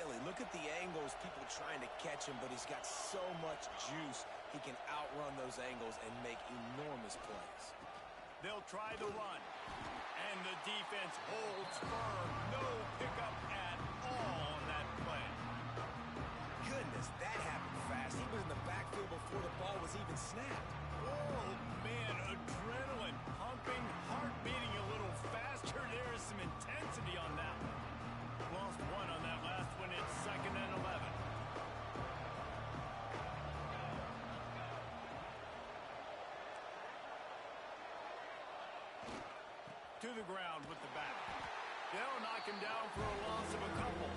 daily. Look at the angles, people trying to catch him, but he's got so much juice. He can outrun those angles and make enormous plays. They'll try the run. And the defense holds firm. No pickup at all on that play. Goodness, that happened fast. He was in the backfield before the ball was even snapped. Oh, man, adrenaline pumping, heart beating a little faster. There is some intensity on that one. Lost one on that last one. It's 2nd and 11. To the ground with the back. They'll knock him down for a loss of a couple.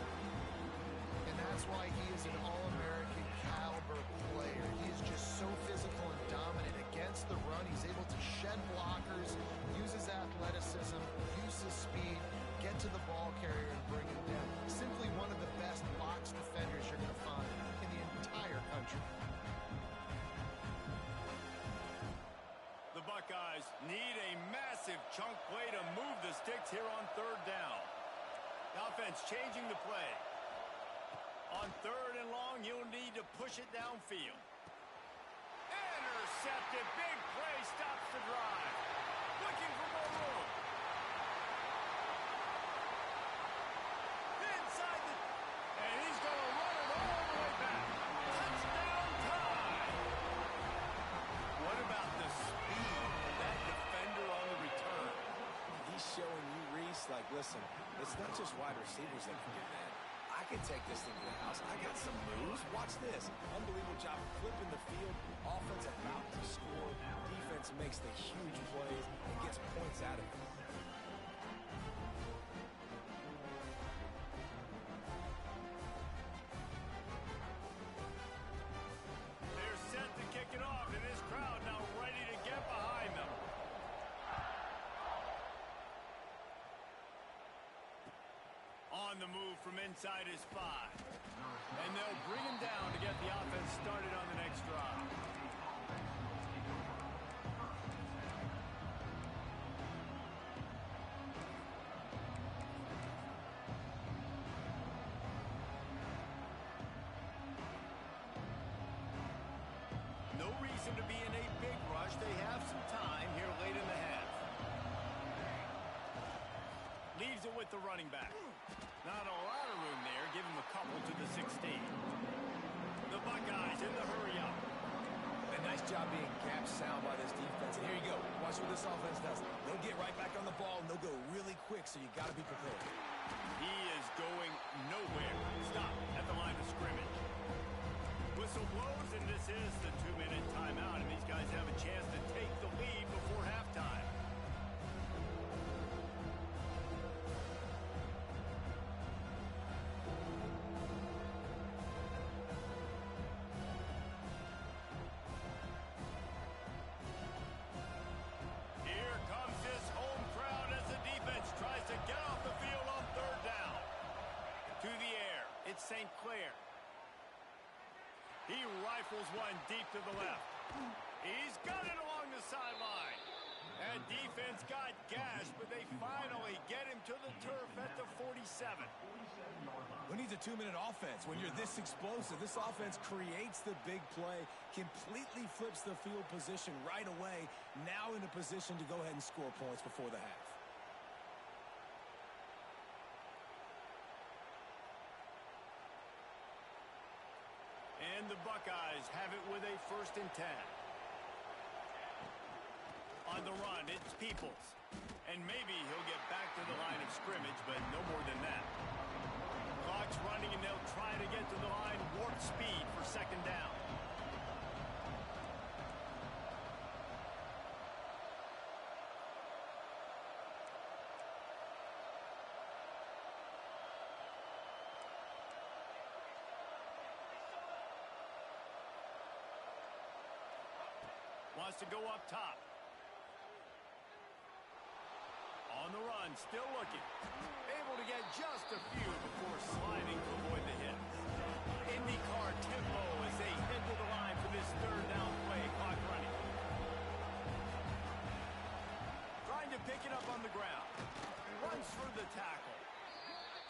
And that's why he is an All-American caliber player. He is just so physical and dominant against the run. He's able to shed blockers, use his athleticism, use his speed, get to the ball carrier and bring him down. Simply one of the best box defenders you're going to find in the entire country. The Buckeyes need a massive chunk play to move the sticks here on 3rd down. The offense changing the play. On 3rd and long, you'll need to push it downfield. Intercepted. Big play stops the drive. Looking for more room. Inside the... And he's going to run it all the way back. Touchdown time. What about the speed of that defender on the return? He's showing you, Reese, like, listen, it's not just wide receivers that can do that. I can take this thing to the house. I got some moves. Watch this. Unbelievable job flipping the field. Offense about to score. Defense makes the huge plays and gets points out of it. They're set to kick it off, and this crowd now ready to get behind them. On the move from inside his 5. And they'll bring him down to get the offense started on the next drive. No reason to be in a big rush. They have some time here late in the half. Leaves it with the running back. Not a lot of room there. Give him a couple to the 16. The Buckeyes in the hurry up. A nice job being gap sound by this defense. And here you go. Watch what this offense does. They'll get right back on the ball, and they'll go really quick, so you got to be prepared. He is going nowhere. Stop at the line of scrimmage. Whistle blows, and this is the 2-minute timeout, and these guys have a chance to take the lead before halftime. Tries to get off the field on 3rd down. To the air, it's St. Clair. He rifles one deep to the left. He's got it along the sideline. And defense got gashed, but they finally get him to the turf at the 47. Who needs a 2-minute offense? When you're this explosive, this offense creates the big play, completely flips the field position right away, now in a position to go ahead and score points before the half. And the Buckeyes have it with a 1st and 10. On the run, it's Peoples. And maybe he'll get back to the line of scrimmage, but no more than that. Clock's running, and they'll try to get to the line warp speed for 2nd down. Wants to go up top. On the run, still looking. Able to get just a few before sliding to avoid the hit. IndyCar tempo as they head to the line for this 3rd down play. Clock running. Trying to pick it up on the ground. Runs through the tackle.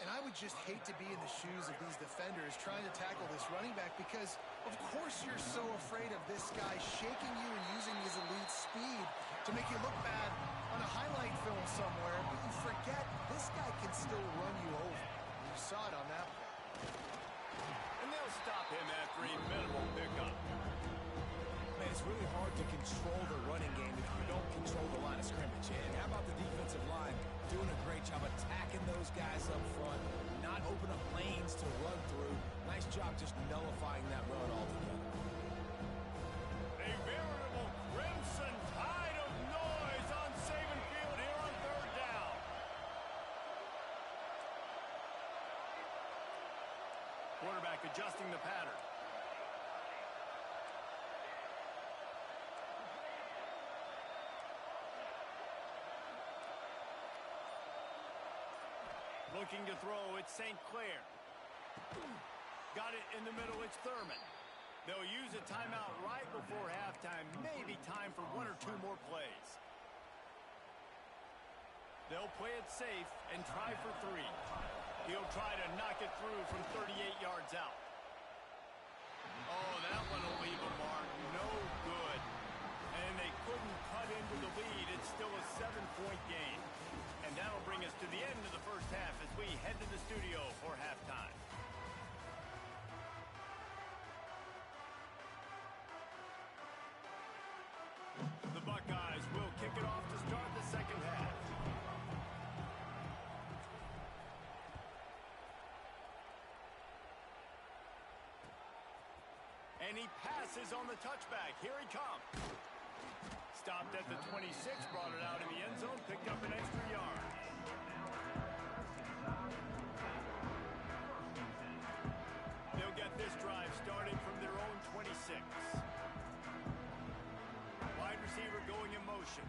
And I would just hate to be in the shoes of these defenders trying to tackle this running back because, of course, you're so afraid of this guy shaking you and using his elite speed to make you look bad on a highlight film somewhere, but you forget this guy can still run you over. You saw it on that play. And they'll stop him after a minimal pickup. Man, it's really hard to control the running game if you don't control the line of scrimmage. And how about the defensive line doing a great job attacking those guys up front, not open up lanes to run through. Nice job just nullifying that run altogether. A veritable crimson tide of noise on Saban Field here on third down. Quarterback adjusting the pattern. Looking to throw, it's St. Clair. Got it in the middle, it's Thurman. They'll use a timeout right before halftime. Maybe time for one or two more plays. They'll play it safe and try for three. He'll try to knock it through from 38 yards out. Oh, that one will leave a mark. No good. And they couldn't cut into the lead. It's still a 7-point game. And that'll bring us to the end of the first half as we head to the studio for halftime. The Buckeyes will kick it off to start the second half. And he passes on the touchback. Here he comes. Stopped at the 26, brought it out in the end zone, picked up an extra yard. They'll get this drive started from their own 26. Wide receiver going in motion.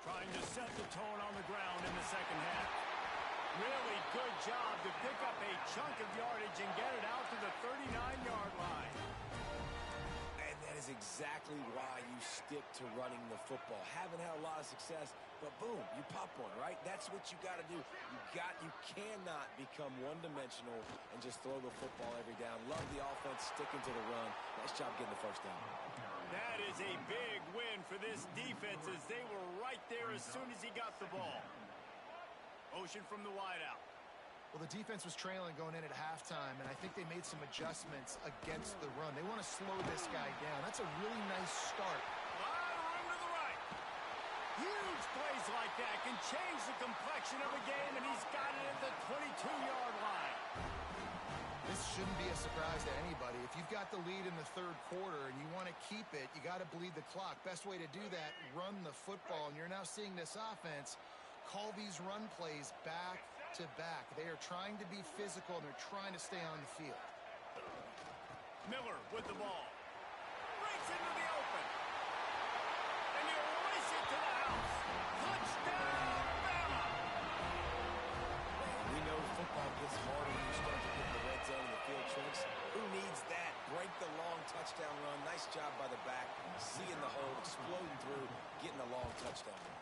Trying to set the tone on the ground in the second half. Really good job to pick up a chunk of yardage and get it out to the 39-yard line. And that is exactly why you stick to running the football. Haven't had a lot of success, but boom, you pop one, right? That's what you got to do. You cannot become one-dimensional and just throw the football every down. Love the offense, sticking to the run. Nice job getting the first down. That is a big win for this defense as they were right there as soon as he got the ball. Motion from the wideout. Well, the defense was trailing going in at halftime, and I think they made some adjustments against the run. They want to slow this guy down. That's a really nice start. A lot of room to the right. Huge plays like that can change the complexion of a game, and he's got it at the 22-yard line. This shouldn't be a surprise to anybody. If you've got the lead in the third quarter and you want to keep it, you got to bleed the clock. Best way to do that, run the football. And you're now seeing this offense call these run plays back to back. They are trying to be physical, and they're trying to stay on the field. Miller with the ball. Breaks into the open. And he'll race it to the house. Touchdown, Bama! We know football gets harder when you start to get the red zone and the field tricks. Who needs that? Break the long touchdown run. Nice job by the back. Seeing the hole, exploding through, getting a long touchdown run.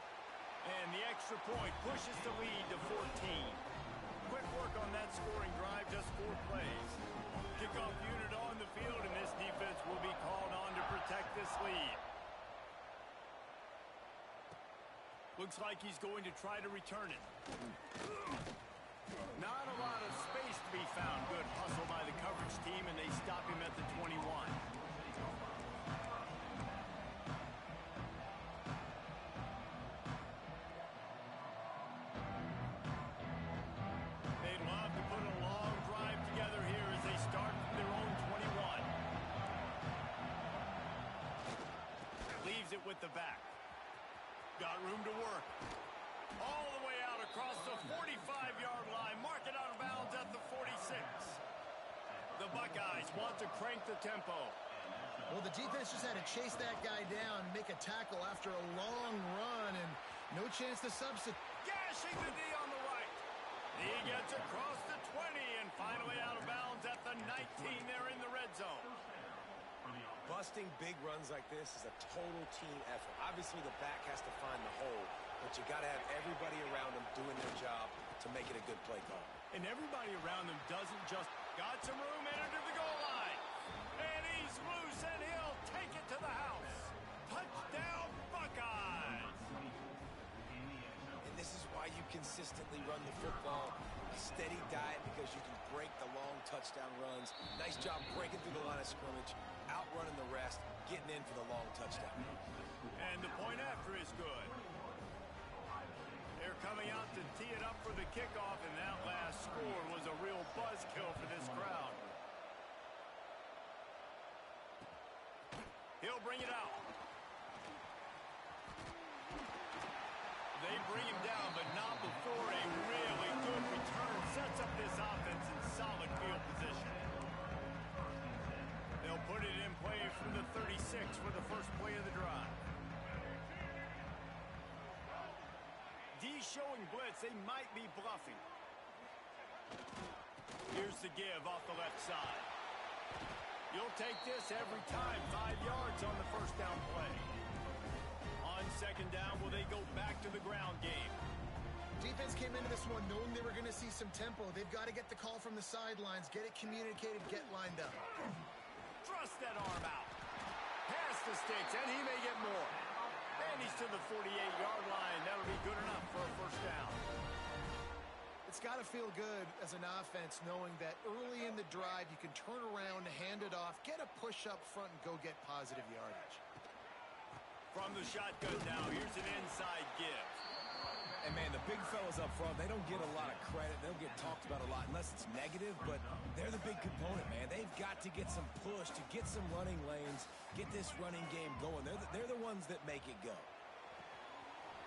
And the extra point pushes the lead to 14. Quick work on that scoring drive, just 4 plays. Kickoff unit on the field, and this defense will be called on to protect this lead. Looks like he's going to try to return it. Not a lot of space to be found. Good hustle by the coverage team, and they stop him at the 21. With the back. Got room to work. All the way out across the 45-yard line. Mark it out of bounds at the 46. The Buckeyes want to crank the tempo. Well, the defense just had to chase that guy down, make a tackle after a long run, and no chance to substitute. Gashing the D on the right. He gets across the 20 and finally out of bounds at the 19. They're in the red zone. Busting big runs like this is a total team effort. Obviously, the back has to find the hole, but you got to have everybody around them doing their job to make it a good play call. And everybody around them doesn't just got some room and into the goal line. And he's loose, and he'll take it to the house. Touchdown, Buckeyes! And this is why you consistently run the football. A steady diet because you can break the long touchdown runs. Nice job breaking through the line of scrimmage, outrunning the rest, getting in for the long touchdown. And the point after is good. They're coming out to tee it up for the kickoff, and that last score was a real buzzkill for this crowd. He'll bring it out. They bring him down, but not before a really good return sets up this offense in solid field position. They'll put it in play from the 36 for the first play of the drive. D showing blitz. They might be bluffing. Here's the give off the left side. You'll take this every time. 5 yards on the first down play. On second down, will they go back to the ground game? Defense came into this one knowing they were going to see some tempo. They've got to get the call from the sidelines, get it communicated, get lined up. Thrust that arm out. Pass the sticks, and he may get more. And he's to the 48-yard line. That'll be good enough for a first down. It's got to feel good as an offense knowing that early in the drive you can turn around, hand it off, get a push up front, and go get positive yardage. From the shotgun now, here's an inside give. And, man, the big fellas up front, they don't get a lot of credit. They don't get talked about a lot unless it's negative, but they're the big component, man. They've got to get some push, to get some running lanes, get this running game going. They're the ones that make it go.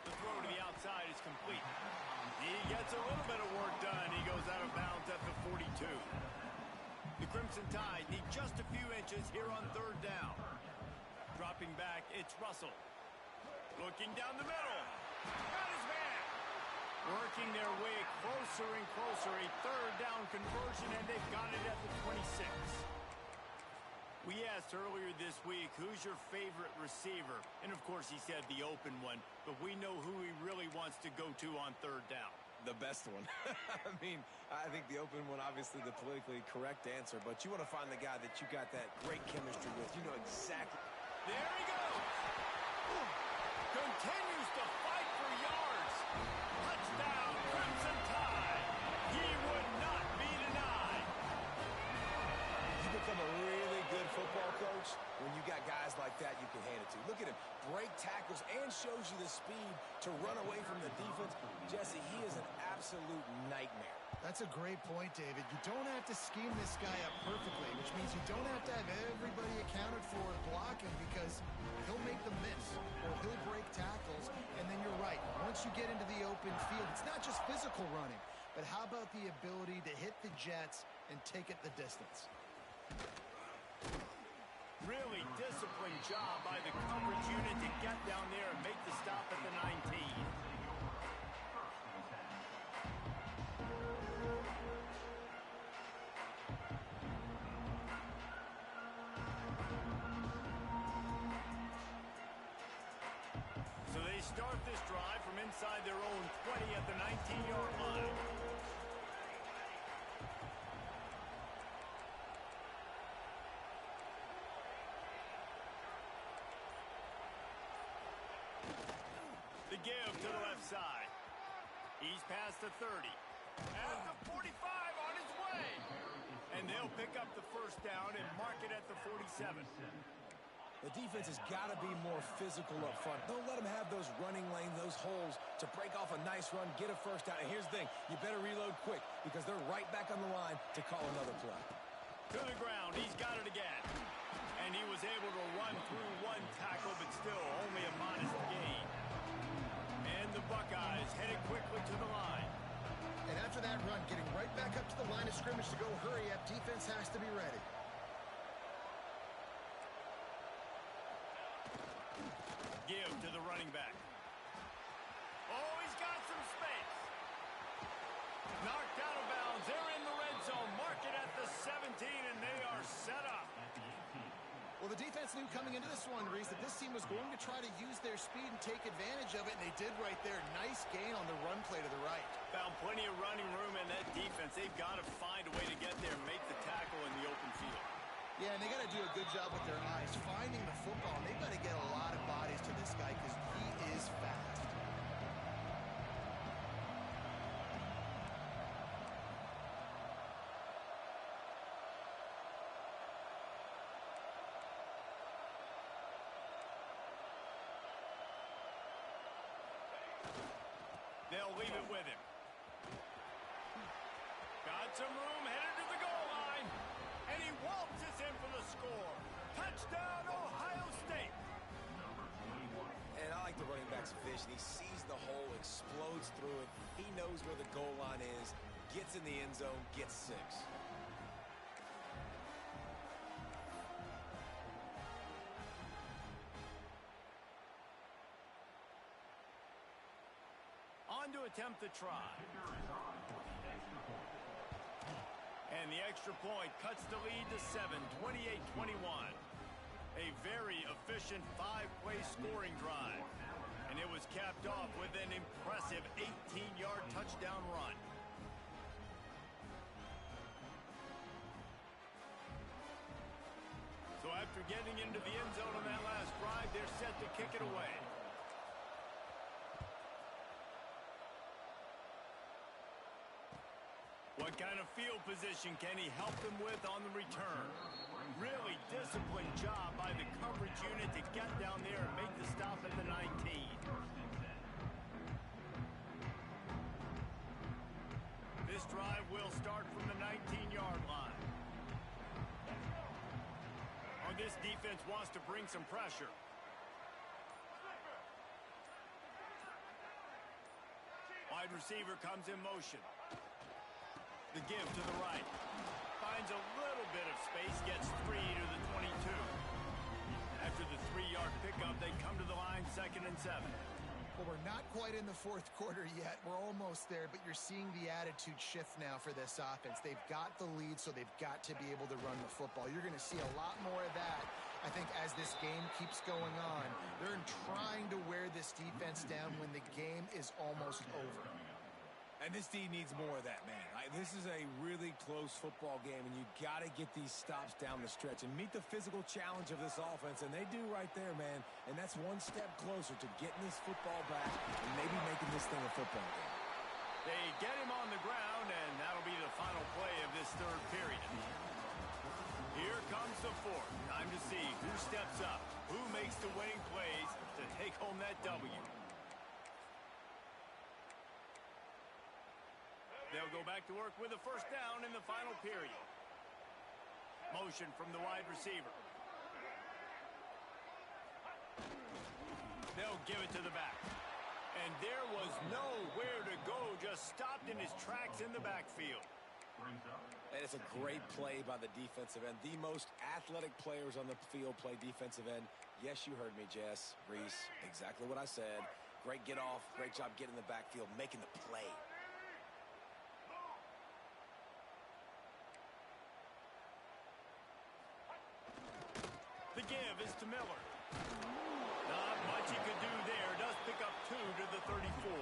The throw to the outside is complete. He gets a little bit of work done. He goes out of bounds at the 42. The Crimson Tide need just a few inches here on third down. Dropping back, it's Russell. Looking down the middle. Got his man. Working their way closer and closer. A third down conversion, and they've got it at the 26. We asked earlier this week, who's your favorite receiver? And, of course, he said the open one. But we know who he really wants to go to on third down. The best one. I mean, I think the open one, obviously the politically correct answer. But you want to find the guy that you got that great chemistry with. You know exactly. There he goes. Continues to fight for yards. Touchdown, Crimson Tide. He would not be denied. You become a really good football coach when you got guys like that you can hand it to. Look at him, break tackles and shows you the speed to run away from the defense. Jesse, he is an absolute nightmare. That's a great point, David. You don't have to scheme this guy up perfectly, which means you don't have to have everybody accounted for blocking because he'll make them miss or he'll break tackles. And then you're right. Once you get into the open field, it's not just physical running, but how about the ability to hit the jets and take it the distance? Really disciplined job by the coverage unit to get down there and make the stop at the 19. So they start this drive from inside their own 20 at the 19-yard line. The give to the left side. He's past the 30. At the 45 on his way. And they'll pick up the first down and mark it at the 47. The defense has got to be more physical up front. Don't let them have those running lanes, those holes to break off a nice run, get a first down. And here's the thing, you better reload quick because they're right back on the line to call another play. To the ground, he's got it again. And he was able to run through one tackle, but still only a modest gain. And the Buckeyes headed quickly to the line. And after that run, getting right back up to the line of scrimmage to go hurry up, defense has to be ready. Give to the running back. Oh, he's got some space. Knocked out of bounds. They're in the red zone. Mark it at the 17, and they are set up. Well, the defense knew coming into this one, Reese, that this team was going to try to use their speed and take advantage of it, and they did right there. Nice gain on the run play to the right. Found plenty of running room in that defense. They've got to find a way to get there and make the tackle in the open field. Yeah, and they got to do a good job with their eyes, finding the football. And they've got to get a lot of bodies to this guy because he is fast. They'll leave it with him. Got some room, headed to the goal line. And he waltzes in for the score. Touchdown, Ohio State. And I like the running back's vision. He sees the hole, explodes through it. He knows where the goal line is, gets in the end zone, gets 6. On to attempt the try. And the extra point cuts the lead to 7, 28-21. A very efficient 5-play scoring drive. And it was capped off with an impressive 18-yard touchdown run. So after getting into the end zone on that last drive, they're set to kick it away. What kind of field position can he help them with on the return? Really disciplined job by the coverage unit to get down there and make the stop at the 19. This drive will start from the 19-yard line. Oh, this defense wants to bring some pressure. Wide receiver comes in motion. The give to the right. Finds a little bit of space, gets 3 to the 22. After the 3-yard pickup, they come to the line, 2nd and 7. Well, we're not quite in the fourth quarter yet. We're almost there, but you're seeing the attitude shift now for this offense. They've got the lead, so they've got to be able to run the football. You're going to see a lot more of that, I think, as this game keeps going on. They're trying to wear this defense down when the game is almost over. And this team needs more of that, man. This is a really close football game, and you got to get these stops down the stretch and meet the physical challenge of this offense, and they do right there, man. And that's one step closer to getting this football back and maybe making this thing a football game. They get him on the ground, and that'll be the final play of this third period. Here comes the fourth. Time to see who steps up, who makes the winning plays to take home that W. They'll go back to work with a first down in the final period. Motion from the wide receiver. They'll give it to the back. And there was nowhere to go, just stopped in his tracks in the backfield. And it's a great play by the defensive end. The most athletic players on the field play defensive end. Yes, you heard me, Jess, Reese. Exactly what I said. Great get off. Great job getting in the backfield, making the play. The give is to Miller. Not much he could do there. Does pick up 2 to the 34.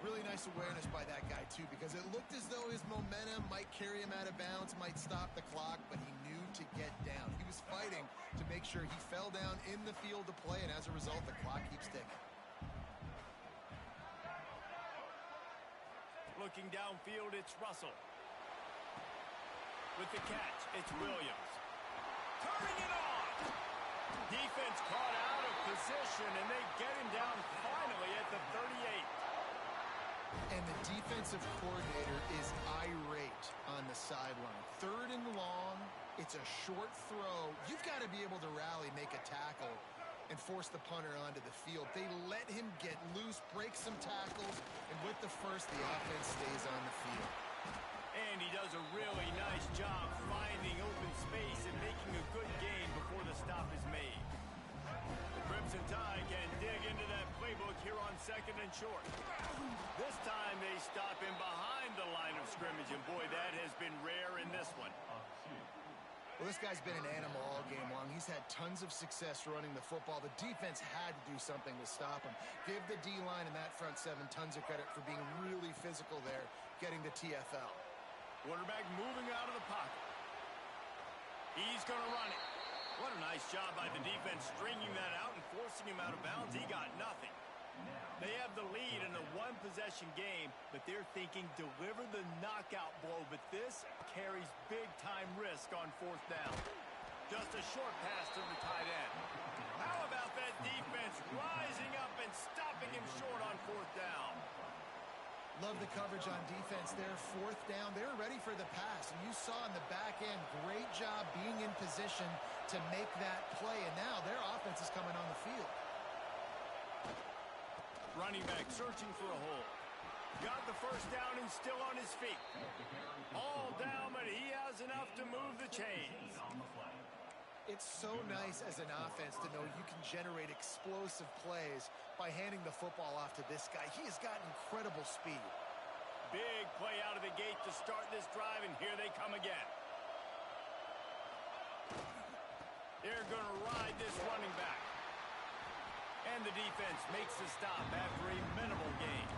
Really nice awareness by that guy, too, because it looked as though his momentum might carry him out of bounds, might stop the clock, but he knew to get down. He was fighting to make sure he fell down in the field to play, and as a result, the clock keeps ticking. Looking downfield, it's Russell. With the catch, it's Williams. Turning it on! Defense caught out of position, and they get him down finally at the 38. And the defensive coordinator is irate on the sideline. 3rd and long, it's a short throw. You've got to be able to rally, make a tackle, and force the punter onto the field. They let him get loose, break some tackles, and with the first, the offense stays on the field. And he does a really nice job finding open space and making a good gain before the stop is made. The Crimson Tide can dig into that playbook here on 2nd and short. This time they stop him behind the line of scrimmage, and boy, that has been rare in this one. Well, this guy's been an animal all game long. He's had tons of success running the football. The defense had to do something to stop him. Give the D-line and that front seven tons of credit for being really physical there, getting the TFL. Quarterback moving out of the pocket. He's going to run it. What a nice job by the defense stringing that out and forcing him out of bounds. He got nothing. They have the lead in a one-possession game, but they're thinking deliver the knockout blow. But this carries big-time risk on fourth down. Just a short pass to the tight end. How about that defense rising up and stopping him short on fourth down? Love the coverage on defense there. Fourth down, they're ready for the pass. And you saw in the back end, great job being in position to make that play. And now their offense is coming on the field. Running back searching for a hole. Got the first down and still on his feet. All down, but he has enough to move the chains. It's so nice as an offense to know you can generate explosive plays by handing the football off to this guy. He has got incredible speed. Big play out of the gate to start this drive, and here they come again. They're going to ride this running back. And the defense makes the stop after a minimal gain.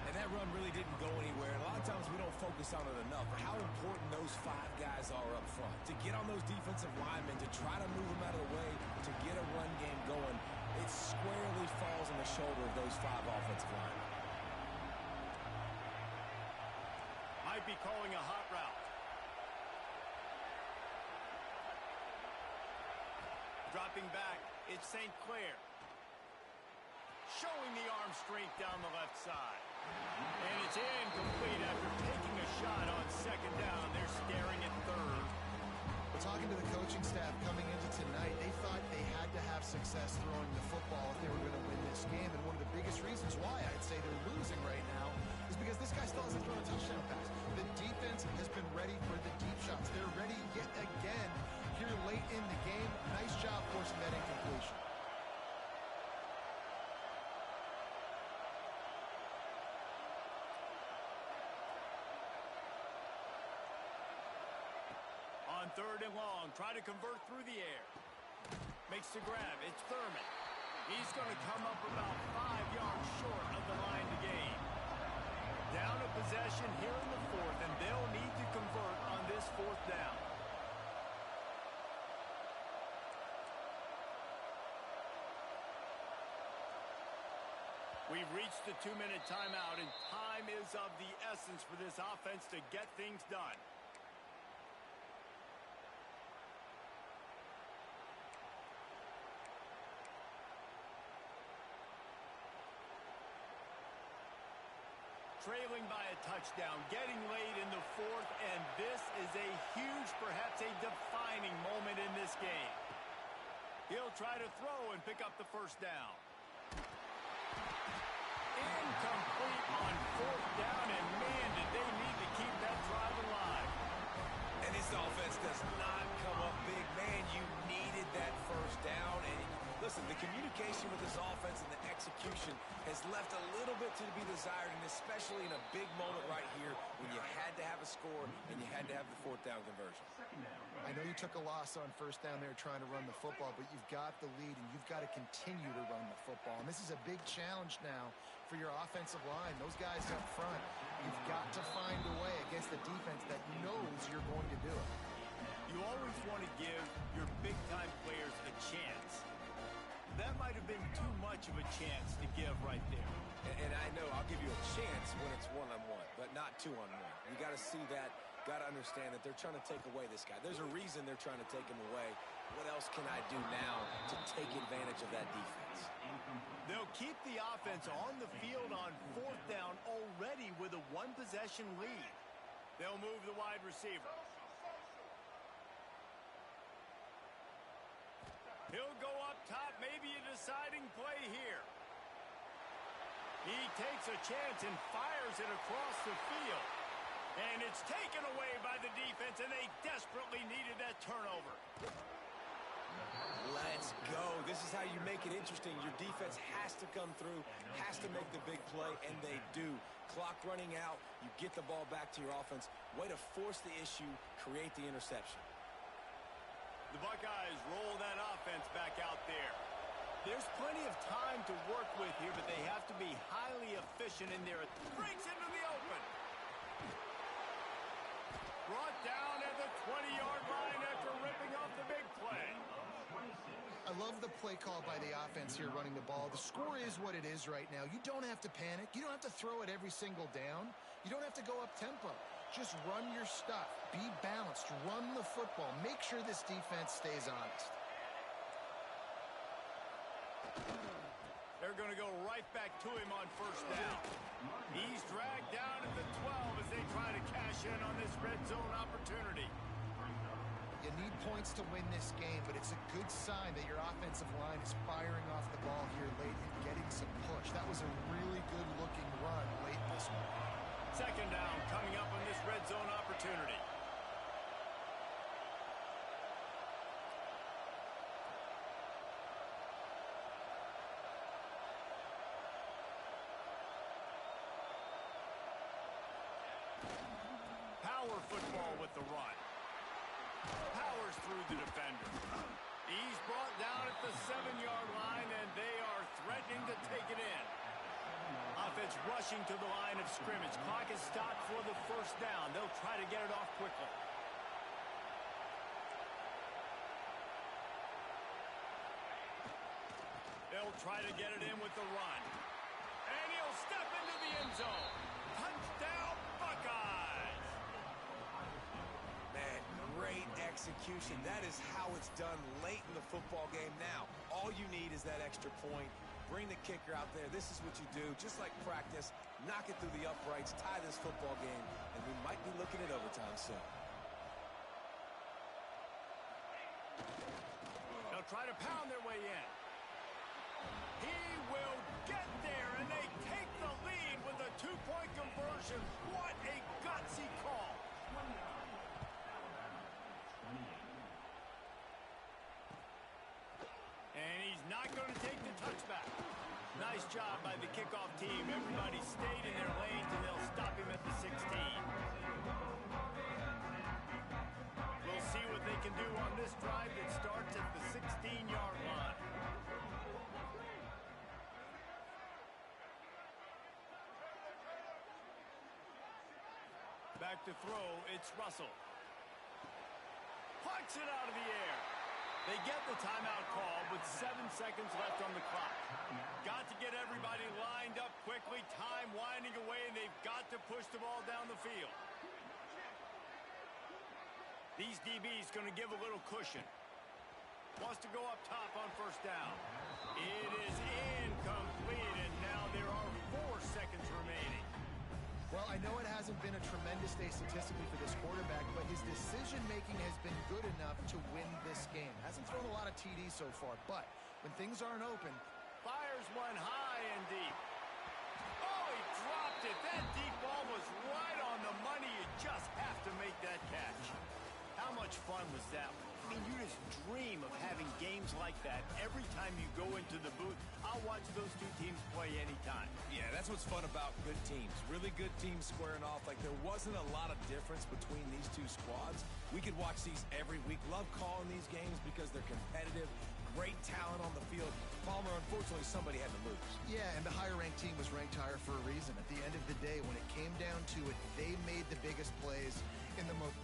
And that run really didn't go anywhere. A lot of times we don't focus on it enough, but how important those five guys are up front. To get on those defensive linemen, to try to move them out of the way, to get a run game going, it squarely falls on the shoulder of those five offensive linemen. Might be calling a hot route. Dropping back, it's St. Clair. Showing the arm strength down the left side. And it's incomplete after taking a shot on second down. They're staring at third. Well, talking to the coaching staff coming into tonight, they thought they had to have success throwing the football if they were going to win this game. And one of the biggest reasons why I'd say they're losing right now is because this guy still hasn't thrown a touchdown pass. The defense has been ready for the deep shots. They're ready yet again here late in the game. Nice job forcing that incompletion. On third and long, try to convert through the air. Makes the grab. It's Thurman. He's going to come up about 5 yards short of the line to gain. Down a possession here in the fourth, and they'll need to convert on this fourth down. We've reached the 2-minute timeout, and time is of the essence for this offense to get things done. Trailing by a touchdown, getting late in the fourth, and this is a huge, perhaps a defining moment in this game. He'll try to throw and pick up the first down. Incomplete on fourth down, and man, did they need to keep that drive alive. And this offense does not come up big. Man, you needed that first down. And listen, the communication with this offense and the execution has left a little bit to be desired, and especially in a big moment right here when you had to have a score and you had to have the fourth down conversion. I know you took a loss on first down there trying to run the football, but you've got the lead, and you've got to continue to run the football. And this is a big challenge now for your offensive line. Those guys up front, you've got to find a way against the defense that knows you're going to do it. You always want to give your big-time players a chance. That might have been too much of a chance to give right there. And I know I'll give you a chance when it's one-on-one, but not two-on-one. You got to see that, got to understand that they're trying to take away this guy. There's a reason they're trying to take him away. What else can I do now to take advantage of that defense? They'll keep the offense on the field on fourth down already with a one-possession lead. They'll move the wide receiver. He'll go up top, maybe a deciding play here. He takes a chance and fires it across the field. And it's taken away by the defense, and they desperately needed that turnover. Let's go. This is how you make it interesting. Your defense has to come through, has to make the big play, and they do. Clock running out, you get the ball back to your offense. Way to force the issue, create the interception. The Buckeyes roll that offense back out there. There's plenty of time to work with here, but they have to be highly efficient in there. Breaks into the open. Brought down at the 20-yard line after ripping off the big play. I love the play call by the offense here running the ball. The score is what it is right now. You don't have to panic. You don't have to throw it every single down. You don't have to go up tempo. Just run your stuff. Be balanced. Run the football. Make sure this defense stays honest. They're going to go right back to him on first down. He's dragged down at the 12 as they try to cash in on this red zone opportunity. You need points to win this game, but it's a good sign that your offensive line is firing off the ball here late and getting some push. That was a really good-looking run late in this one. Second down coming up on this red zone opportunity. Power football with the run. Powers through the defender. He's brought down at the 7-yard line, and they are threatening to take it in. Offense rushing to the line of scrimmage. Clock is stopped for the first down. They'll try to get it off quickly. They'll try to get it in with the run. And he'll step into the end zone. Touchdown, Buckeyes! Man, great execution. That is how it's done late in the football game now. All you need is that extra point. Bring the kicker out there. This is what you do. Just like practice, knock it through the uprights, tie this football game, and we might be looking at overtime soon. They'll try to pound their way in. He will get there, and they take the lead with a 2-point conversion. What a gutsy call. And he's not going to take the touchback. Nice job by the kickoff team. Everybody stayed in their lanes, and they'll stop him at the 16. We'll see what they can do on this drive that starts at the 16-yard line. Back to throw, it's Russell. Plucks it out of the air. They get the timeout call with 7 seconds left on the clock. Got to get everybody lined up quickly. Time winding away, and they've got to push the ball down the field. These DBs going to give a little cushion. Wants to go up top on first down. It is incomplete, and now there are 4 seconds remaining. Well, I know it hasn't been a tremendous day statistically for this quarterback, but his decision-making has been good enough to win this game. Hasn't thrown a lot of TDs so far, but when things aren't open... Fires one high and deep. Oh, he dropped it. That deep ball was right on the money. You just have to make that catch. How much fun was that? I mean, you just dream of having games like that every time you go into the booth. I'll watch those two teams play anytime. Yeah, that's what's fun about good teams. Really good teams squaring off. Like, there wasn't a lot of difference between these two squads. We could watch these every week. Love calling these games because they're competitive. Great talent on the field. Palmer, unfortunately, somebody had to lose. Yeah, and the higher-ranked team was ranked higher for a reason. At the end of the day, when it came down to it, they made the biggest plays in the most...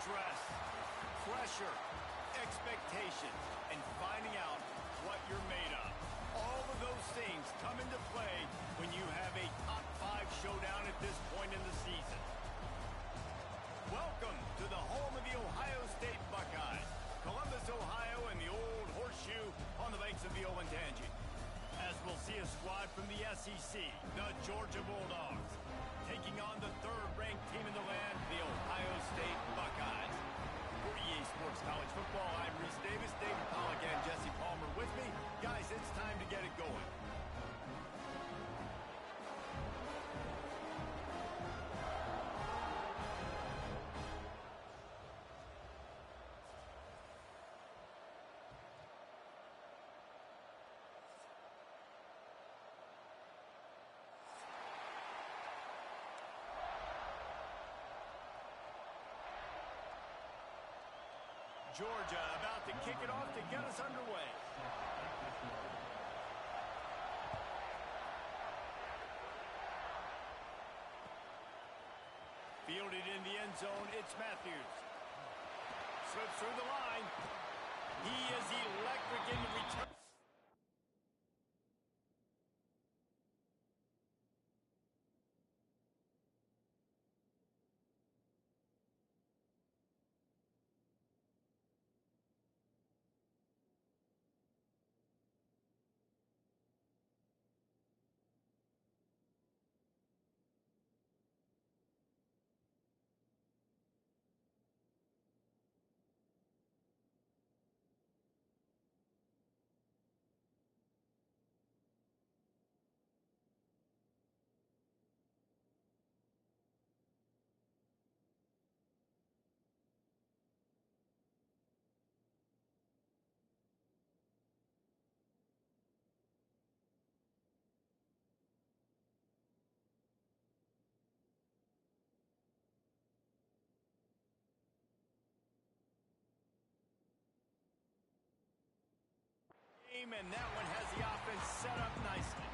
Stress, pressure, expectations, and finding out what you're made of. All of those things come into play when you have a top 5 showdown at this point in the season. Welcome to the home of the Ohio State Buckeyes, Columbus, Ohio, and the Old Horseshoe on the banks of the Olentangy. As we'll see a squad from the SEC, the Georgia Bulldogs, taking on the 3rd-ranked team in the land, the Ohio State Buckeyes. For EA Sports College Football, I'm Reese Davis, David Pollack, and Jesse Palmer with me. Guys, it's time to get it going. Georgia about to kick it off to get us underway. Fielded in the end zone, it's Matthews. Slips through the line. He is electric in the return. And that one has the offense set up nicely.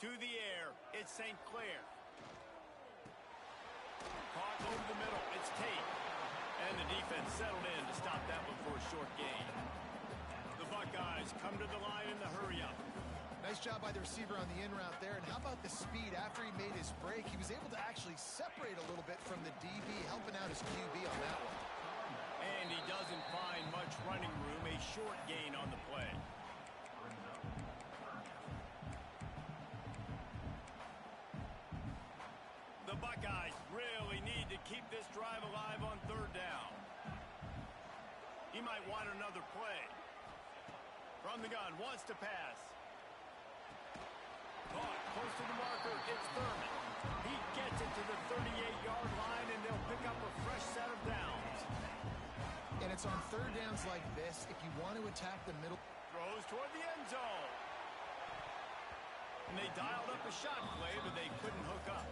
To the air, it's St. Clair. Caught over the middle, it's Tate. And the defense settled in to stop that one for a short gain. The Buckeyes come to the line in the hurry-up. Nice job by the receiver on the in route there. And how about the speed? After he made his break, he was able to actually separate a little bit from the DB, helping out his QB on that one. And he doesn't find much running room, a short gain on the play. The Buckeyes really need to keep this drive alive on 3rd down. He might want another play. From the gun, wants to pass. Caught close to the marker, it's Thurman. He gets it to the 38-yard line, and they'll pick up a fresh set of downs. And it's on 3rd downs like this, if you want to attack the middle. Throws toward the end zone. And they dialed up a shot play, but they couldn't hook up.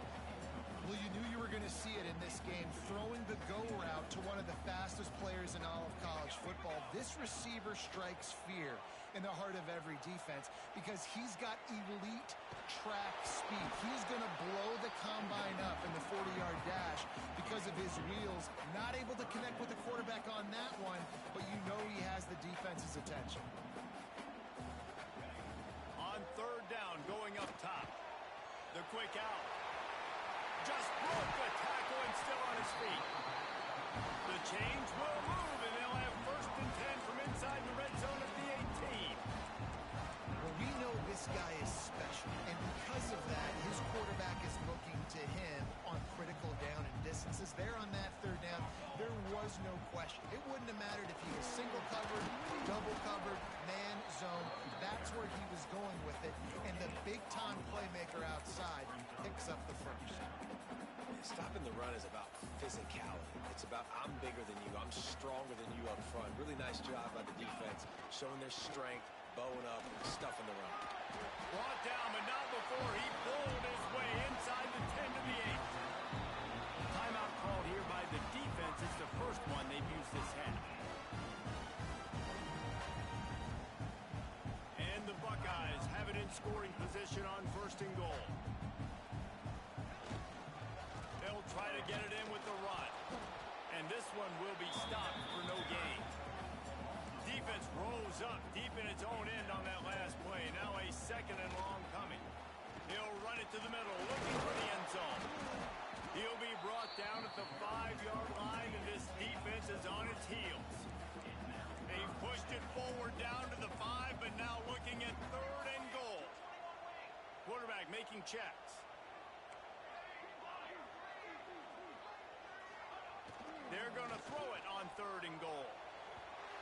Well, you knew you were going to see it in this game, throwing the go route to one of the fastest players in all of college football. This receiver strikes fear in the heart of every defense because he's got elite track speed. He's going to blow the combine up in the 40-yard dash because of his wheels. Not able to connect with the quarterback on that one, but you know he has the defense's attention. On 3rd down, going up top. The quick out. Just broke the tackle and still on his feet. The change will move, and they'll have 1st and 10 from inside the red zone at the 18. Well, we know this guy is special, and because of that, his quarterback is looking to him on critical down and distances. There on that 3rd down, there was no question. It wouldn't have mattered if he was single covered, double covered, man, zone. That's where he was going with it, and the big-time playmaker outside picks up the first. Stopping the run is about physicality. It's about I'm bigger than you. I'm stronger than you up front. Really nice job by the defense, showing their strength, bowing up, stuffing the run. Brought down, but not before he pulled his way inside the 10 to the 8. Timeout called here by the defense. It's the first one they've used this half. And the Buckeyes have it in scoring position on 1st and goal. They'll try to get it in with the run. And this one will be stopped for no gain. Defense rose up deep in its own end on that last play. Now a 2nd and long coming. He'll run it to the middle, looking for the end zone. He'll be brought down at the 5-yard line, and this defense is on its heels. They've pushed it forward down to the 5, but now looking at 3rd and goal. Quarterback making checks. They're going to throw it on 3rd and goal.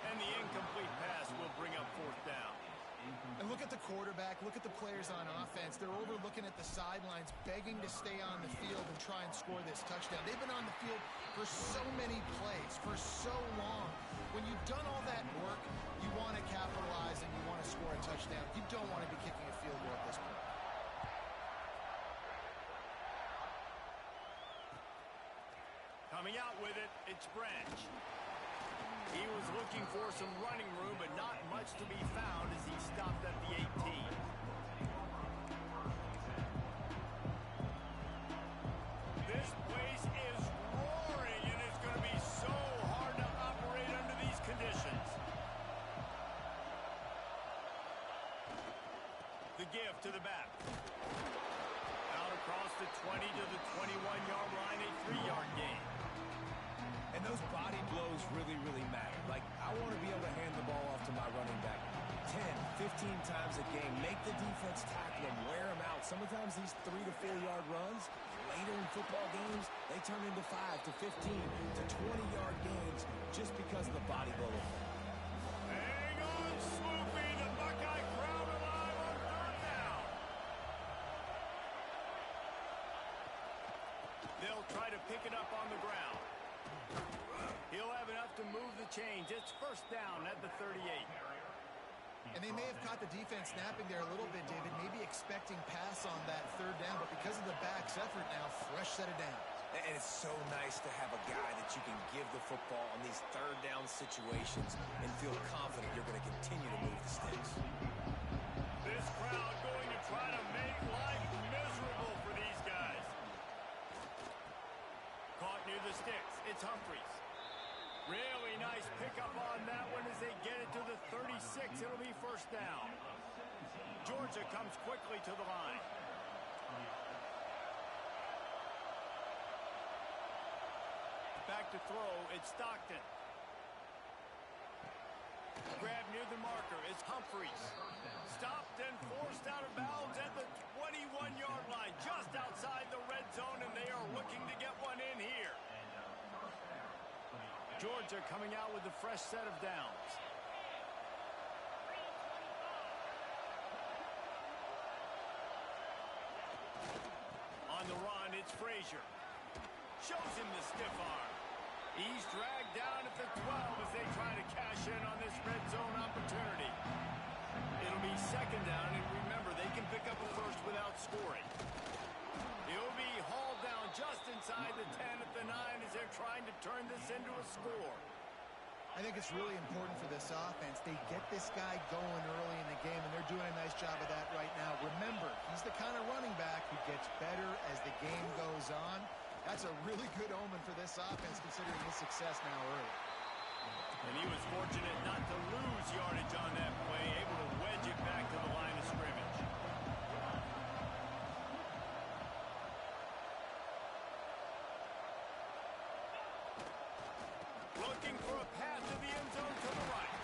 And the incomplete pass will bring up 4th down. And look at the quarterback, look at the players on offense. They're overlooking at the sidelines, begging to stay on the field and try and score this touchdown. They've been on the field for so many plays, for so long. When you've done all that work, you want to capitalize and you want to score a touchdown. You don't want to be kicking a field goal at this point. Coming out with it, it's Branch. He was looking for some running room, but not much to be found as he stopped at the 18. This place is roaring, and it's going to be so hard to operate under these conditions. The give to the back. Out across the 20 to the 21-yard line, a 3-yard gain. And those body blows really, really matter. Like, I want to be able to hand the ball off to my running back 10, 15 times a game. Make the defense tackle them, wear them out. Sometimes these 3 to 4-yard runs, later in football games, they turn into 5 to 15 to 20-yard gains just because of the body blow effect. Hang on, Swoopy. The Buckeye crowd alive on 3rd down. They'll try to pick it up on the ground. He'll have enough to move the chains. It's 1st down at the 38. And they may have caught the defense snapping there a little bit, David, maybe expecting pass on that 3rd down, but because of the back's effort now, fresh set of downs. And it's so nice to have a guy that you can give the football on these 3rd down situations and feel confident you're going to continue to move the sticks. This crowd going to try to make life miserable for these guys. Caught near the sticks. It's Humphries. Really nice pickup on that one as they get it to the 36. It'll be 1st down. Georgia comes quickly to the line. Back to throw. It's Stockton. Grab near the marker. It's Humphries. Stopped and forced out of bounds at the 21-yard line, just outside the red zone, and they are looking to get one in here. Georgia coming out with a fresh set of downs. On the run, it's Frazier. Shows him the stiff arm. He's dragged down at the 12 as they try to cash in on this red zone opportunity. It'll be 2nd down, and remember, they can pick up a 1st without scoring. He'll be hauled down just inside the 10 at the 9 as they're trying to turn this into a score. I think it's really important for this offense. They get this guy going early in the game, and they're doing a nice job of that right now. Remember, he's the kind of running back who gets better as the game goes on. That's a really good omen for this offense, considering his success now early. And he was fortunate not to lose yardage on that play, able to wedge it back to the line of scrimmage. Looking for a path to the end zone to the right.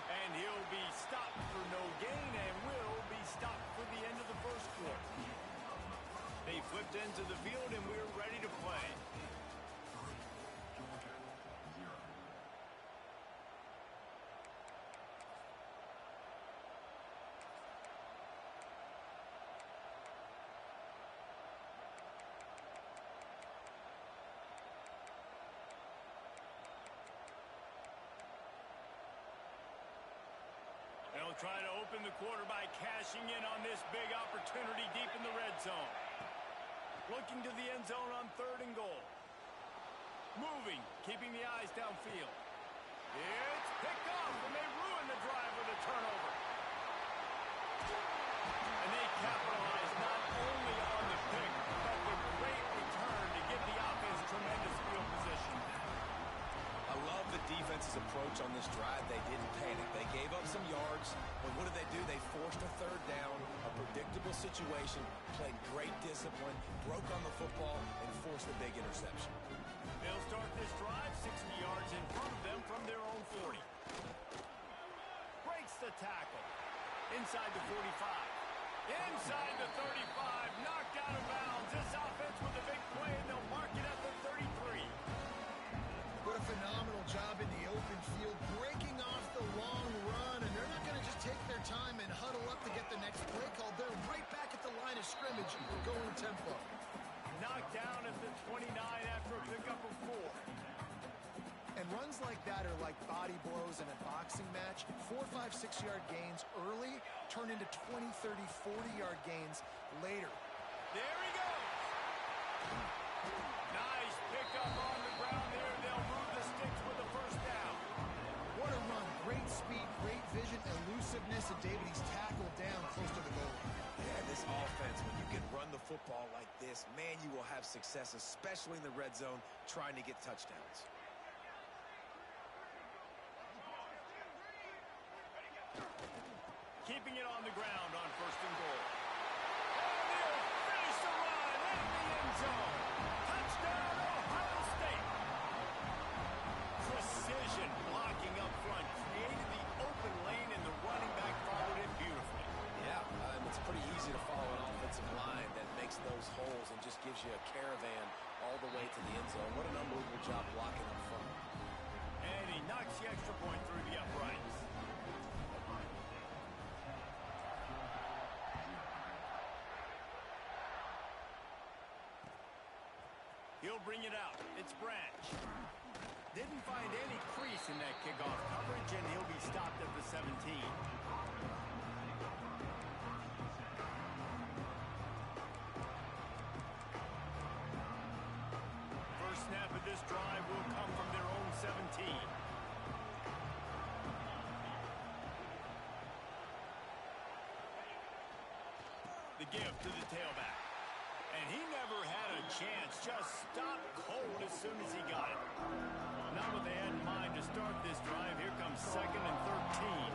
And he'll be stopped for no gain and will be stopped for the end of the 1st quarter. They flipped into the field and we're ready to play. They'll try to open the quarter by cashing in on this big opportunity deep in the red zone. Looking to the end zone on 3rd and goal. Moving, keeping the eyes downfield. It's picked off, and they ruin the drive with a turnover. And they capitalize not only on the pick, but the great return to give the offense tremendous field position. I love the defense's approach on this drive. They didn't panic. They gave up some yards, but what did they do? They forced a third down, a predictable situation, played great discipline, broke on the football, and forced a big interception. They'll start this drive 60 yards in front of them from their own 40. Breaks the tackle. Inside the 45. Inside the 35. Knocked out of bounds. This offense with a big play, and they'll mark it at the 33. What a phenomenal job in the open field, breaking off the long run, and they're not going to just take their time and huddle up to get the next play called. They're right back at the line of scrimmage, going tempo. Knocked down at the 29 after a pickup of 4. And runs like that are like body blows in a boxing match. 4, 5, 6-yard gains early turn into 20, 30, 40-yard gains later. There he goes. Nice pickup on the ground there. They'll move the sticks with the first down. What a run. Great speed, great vision, elusiveness, and David, he's tackled down close to the goal line. Yeah, this offense, when you can run the football like this, man, you will have success, especially in the red zone, trying to get touchdowns. Keeping it on the ground on 1st and goal. And they'll finish the run in the end zone. Touchdown, Ohio State. Precision blocking up front. Created the open lane, and the running back followed it beautifully. Yeah, it's pretty easy to follow an offensive line that makes those holes and just gives you a caravan all the way to the end zone. What an unbelievable job blocking up front. And he knocks the extra point through the uprights. He'll bring it out. It's Branch. Didn't find any crease in that kickoff coverage, and he'll be stopped at the 17. First snap of this drive will come from their own 17. The give to the tailback. And he never had a chance. Just stopped cold as soon as he got it. Not what they had in mind to start this drive. Here comes 2nd and 13.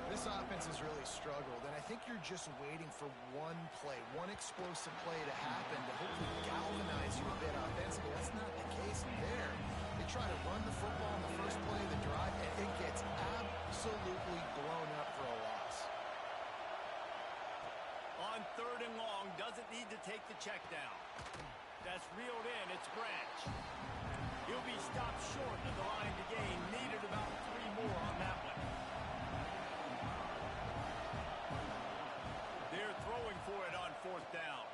This offense has really struggled, and I think you're just waiting for one play, one explosive play to happen to hopefully galvanize you a bit offensively. That's not the case there. They try to run the football in the first play of the drive, and it gets absolutely blown up for a loss. On 3rd and long, doesn't need to take the check down. That's reeled in. It's Branch. He'll be stopped short of the line to gain. Needed about 3 more on that one. They're throwing for it on 4th down.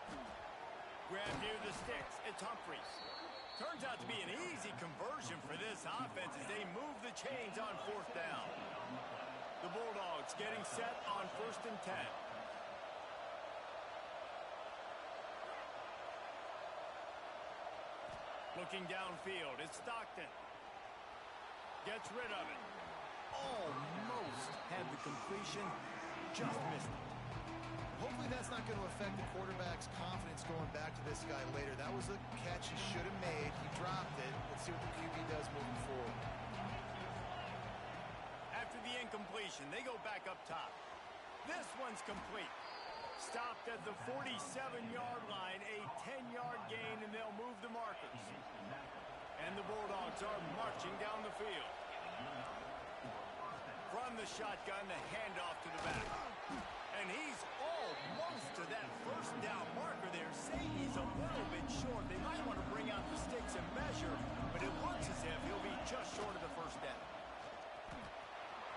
Grab near the sticks. It's Humphries. Turns out to be an easy conversion for this offense as they move the chains on 4th down. The Bulldogs getting set on 1st and 10. Looking downfield, it's Stockton. Gets rid of it. Almost had the completion, just missed it. Hopefully that's not going to affect the quarterback's confidence going back to this guy later. That was a catch he should have made. He dropped it. Let's see what the QB does moving forward. After the incompletion, they go back up top. This one's complete. Stopped at the 47-yard line, a 10-yard gain, and they'll move the markers. And the Bulldogs are marching down the field. From the shotgun, the handoff to the back. And he's almost to that first down marker there. Say he's a little bit short. They might want to bring out the sticks and measure, but it looks as if he'll be just short of the first down.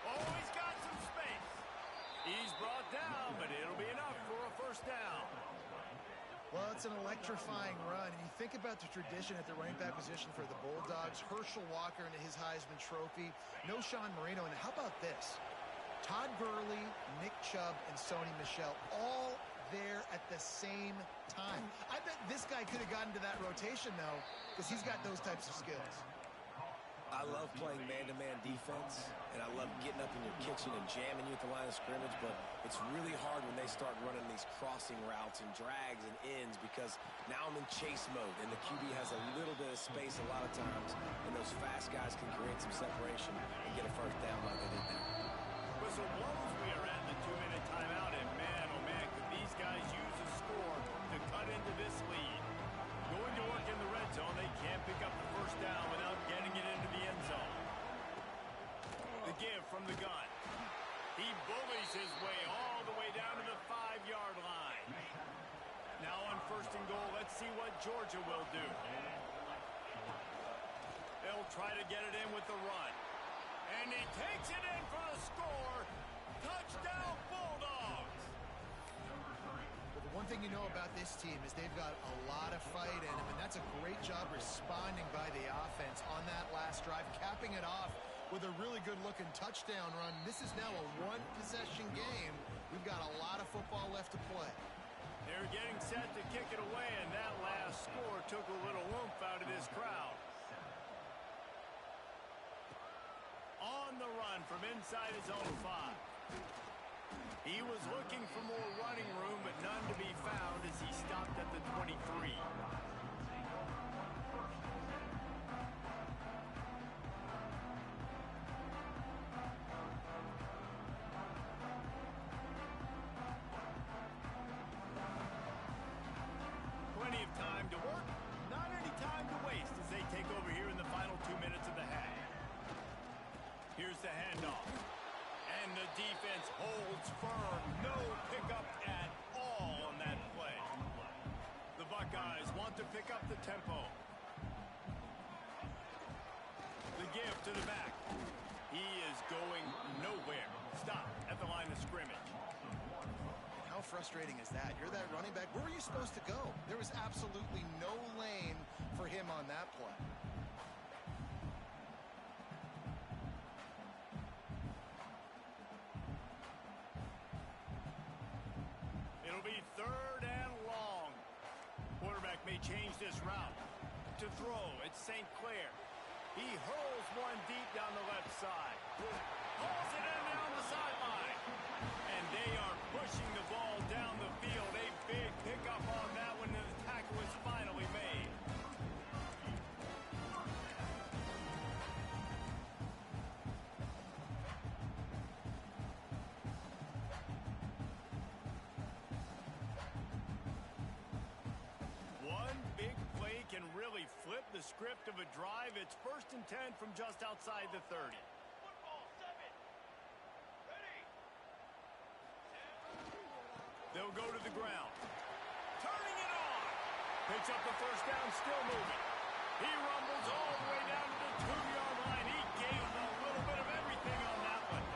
Oh, he's got some space. He's brought down, but it'll be enough for a first down. Well, it's an electrifying run, and you think about the tradition at the running back position for the Bulldogs. Herschel Walker into his Heisman Trophy. No Sean Marino, and how about this? Todd Gurley, Nick Chubb, and Sony Michel all there at the same time. I bet this guy could have gotten to that rotation, though, because he's got those types of skills. I love playing man-to-man defense, and I love getting up in your kitchen and jamming you at the line of scrimmage, but it's really hard when they start running these crossing routes and drags and ends because now I'm in chase mode, and the QB has a little bit of space a lot of times, and those fast guys can create some separation and get a first down like they did there. Whistle blows, we are at the 2-minute timeout, and man, oh man, could these guys use a score to cut into this lead. Going to work in the red zone, they can't pick up the first down without getting it into the end zone. The give from the gun. He bullies his way all the way down to the 5-yard line. Now on first and goal, let's see what Georgia will do. They'll try to get it in with the run. And he takes it in for the score. Touchdown, Bulldogs! Well, the one thing you know about this team is they've got a lot of fight in them, and that's a great job responding by the offense on that last drive, capping it off with a really good-looking touchdown run. This is now a one-possession game. We've got a lot of football left to play. They're getting set to kick it away, and that last score took a little oomph out of this crowd. On the run from inside his own 5. He was looking for more running room, but none to be found as he stopped at the 23. Plenty of time to work, not any time to waste as they take over here in the final 2 minutes of the half. Here's the handoff. And the defense holds firm. No pickup at all on that play. The Buckeyes want to pick up the tempo. The give to the back. He is going nowhere. Stop at the line of scrimmage. How frustrating is that? You're that running back. Where were you supposed to go? There was absolutely no lane for him on that play. It'll be 3rd and long. Quarterback may change this route. To throw, it's St. Clair. He hurls one deep down the left side. Hauls it in down the sideline. And they are pushing the ball down the field. A big pickup on that one, and the tackle is finally made. One big play can really flip the script of a drive. It's 1st and 10 from just outside the 30. They'll go to the ground. Turning it on. Picks up the first down, still moving. He rumbles all the way down to the 2-yard line. He gave them a little bit of everything on that one.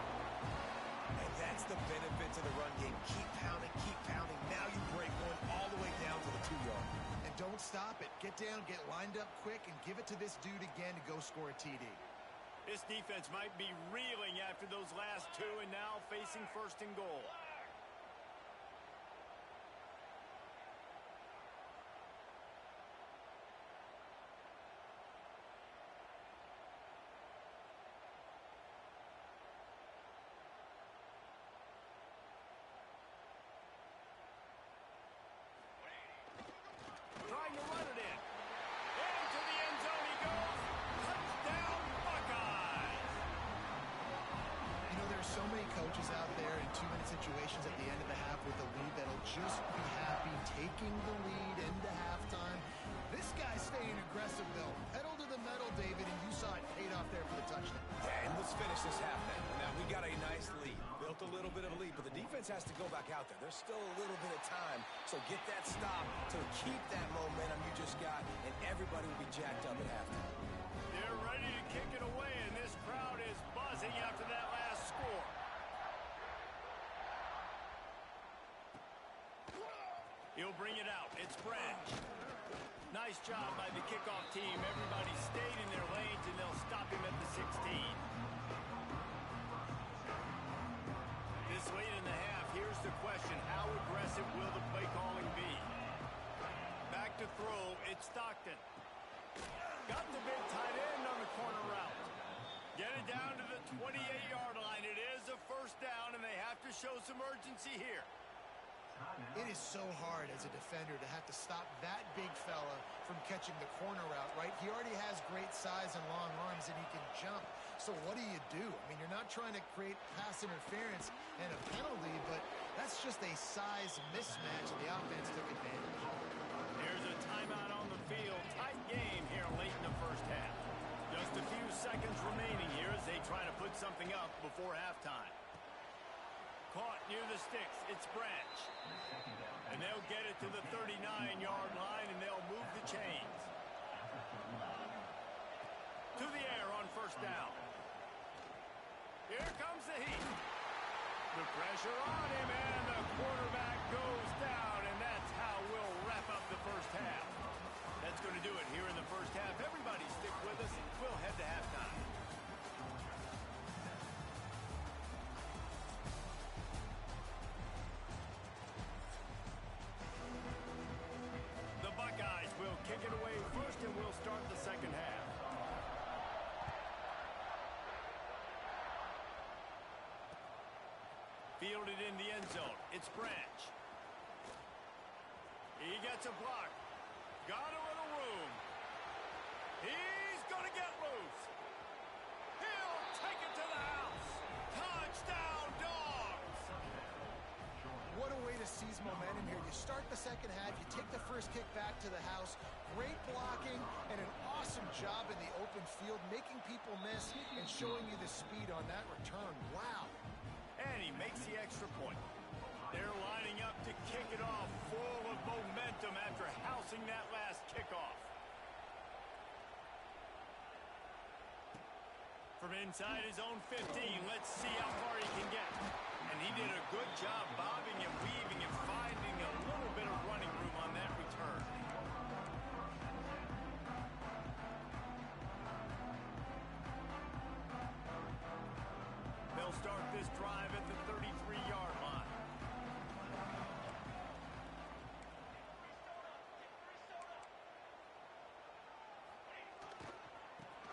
And that's the benefit to the run game. Keep pounding, keep pounding. Now you break one all the way down to the 2-yard. And don't stop it. Get down, get lined up quick, and give it to this dude again to go score a TD. This defense might be reeling after those last 2 and now facing 1st and goal. Trying to run it in. Into the end zone he goes. Touchdown, Buckeyes! You know, there's so many coaches out there in 2-minute situations at the end of the half with a lead that'll just be happy taking the lead into halftime. This guy's staying aggressive, though. Pedal to the metal, David, and you saw it paid off there for the touchdown. Yeah, and let's finish this half now. Now, we got a nice lead. Built a little bit of a lead, but the defense has to go back out there. There's still a little bit of time, so get that stop to keep that momentum you just got, and everybody will be jacked up at halftime. They're ready to kick it away, and this crowd is buzzing after that last score. He'll bring it out. It's French. Nice job by the kickoff team. Everybody stayed in their lanes, and they'll stop him at the 16. This late in the half, here's the a question, how aggressive will the play calling be? Back to throw, it's Stockton. Got the big tight end on the corner route. Get it down to the 28-yard line. It is a first down, and they have to show some urgency here. It is so hard as a defender to have to stop that big fella from catching the corner route, right? He already has great size and long arms, and he can jump. So what do? I mean, you're not trying to create pass interference and a penalty, but that's just a size mismatch, and the offense took advantage. There's a timeout on the field. Tight game here late in the first half. Just a few seconds remaining here as they try to put something up before halftime. Caught near the sticks. It's Branch. And they'll get it to the 39-yard line, and they'll move the chains. To the air on first down. Here comes the heat. The pressure on him, and the quarterback goes down, and that's how we'll wrap up the first half. That's going to do it here in the first half. Everybody stick with us. We'll head to halftime. The Buckeyes will kick it away first, and we'll start the second half. Fielded in the end zone. It's Branch. He gets a block. Got a little room. He's going to get loose. He'll take it to the house. Touchdown, Dogs! What a way to seize momentum here. You start the second half, you take the first kick back to the house. Great blocking and an awesome job in the open field, making people miss and showing you the speed on that return. Wow. And he makes the extra point. They're lining up to kick it off, full of momentum after housing that last kickoff. From inside his own 15, let's see how far he can get. And he did a good job bobbing and weaving and finding a little bit of running room on that return. They'll start this drive at the 33-yard line.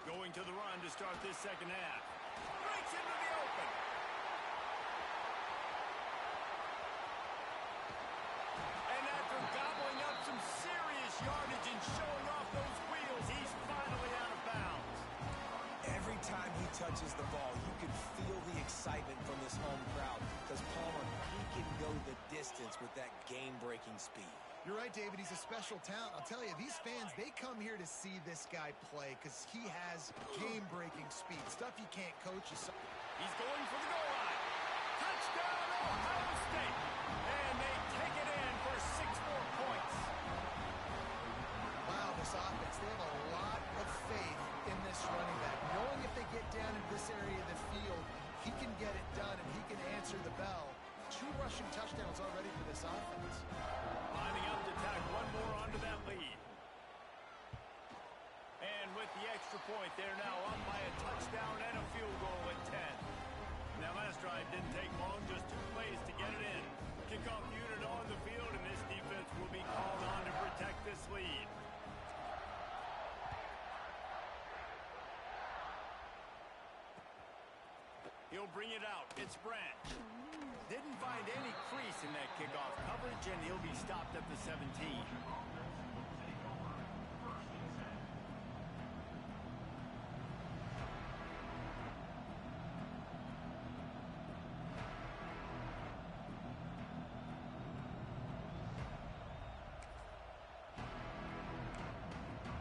Going to the run to start this second half. Breaks into the open. And after gobbling up some serious yardage and showing off those wheels, he's finally out of bounds. Every time he touches the ball, you can feel the excitement from this home crowd because Palmer, he can go the distance with that game-breaking speed. You're right, David. He's a special talent. I'll tell you, these fans, they come here to see this guy play because he has game-breaking speed, stuff you can't coach. He's going for the goal line. Touchdown, Ohio State. And they take it in for 6 more points. Wow, this offense, they have a lot of faith in this running back. Knowing if they get down in this area of the field, he can get it done and he can answer the bell. 2 rushing touchdowns already for this offense. Lining up to tack one more onto that lead. And with the extra point, they're now up by a touchdown and a field goal at 10. Now, last drive didn't take long, just 2 plays to get it in. Kickoff unit on the field, and this defense will be called on to protect this lead. He'll bring it out. It's Branch. Didn't find any crease in that kickoff coverage, and he'll be stopped at the 17.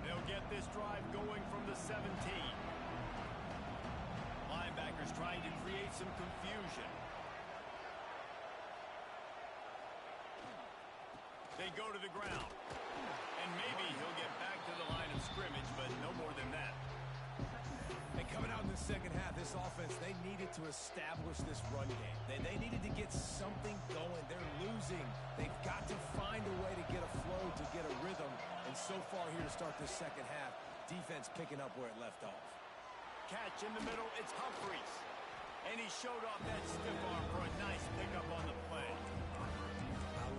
They'll get this drive going from the 17. Linebackers trying to create some confusion. They go to the ground. And maybe he'll get back to the line of scrimmage, but no more than that. And coming out in the second half, this offense, they needed to establish this run game. They needed to get something going. They're losing. They've got to find a way to get a flow, to get a rhythm. And so far here to start this second half, defense picking up where it left off. Catch in the middle, it's Humphries. And he showed off that stiff arm for a nice pickup on the play.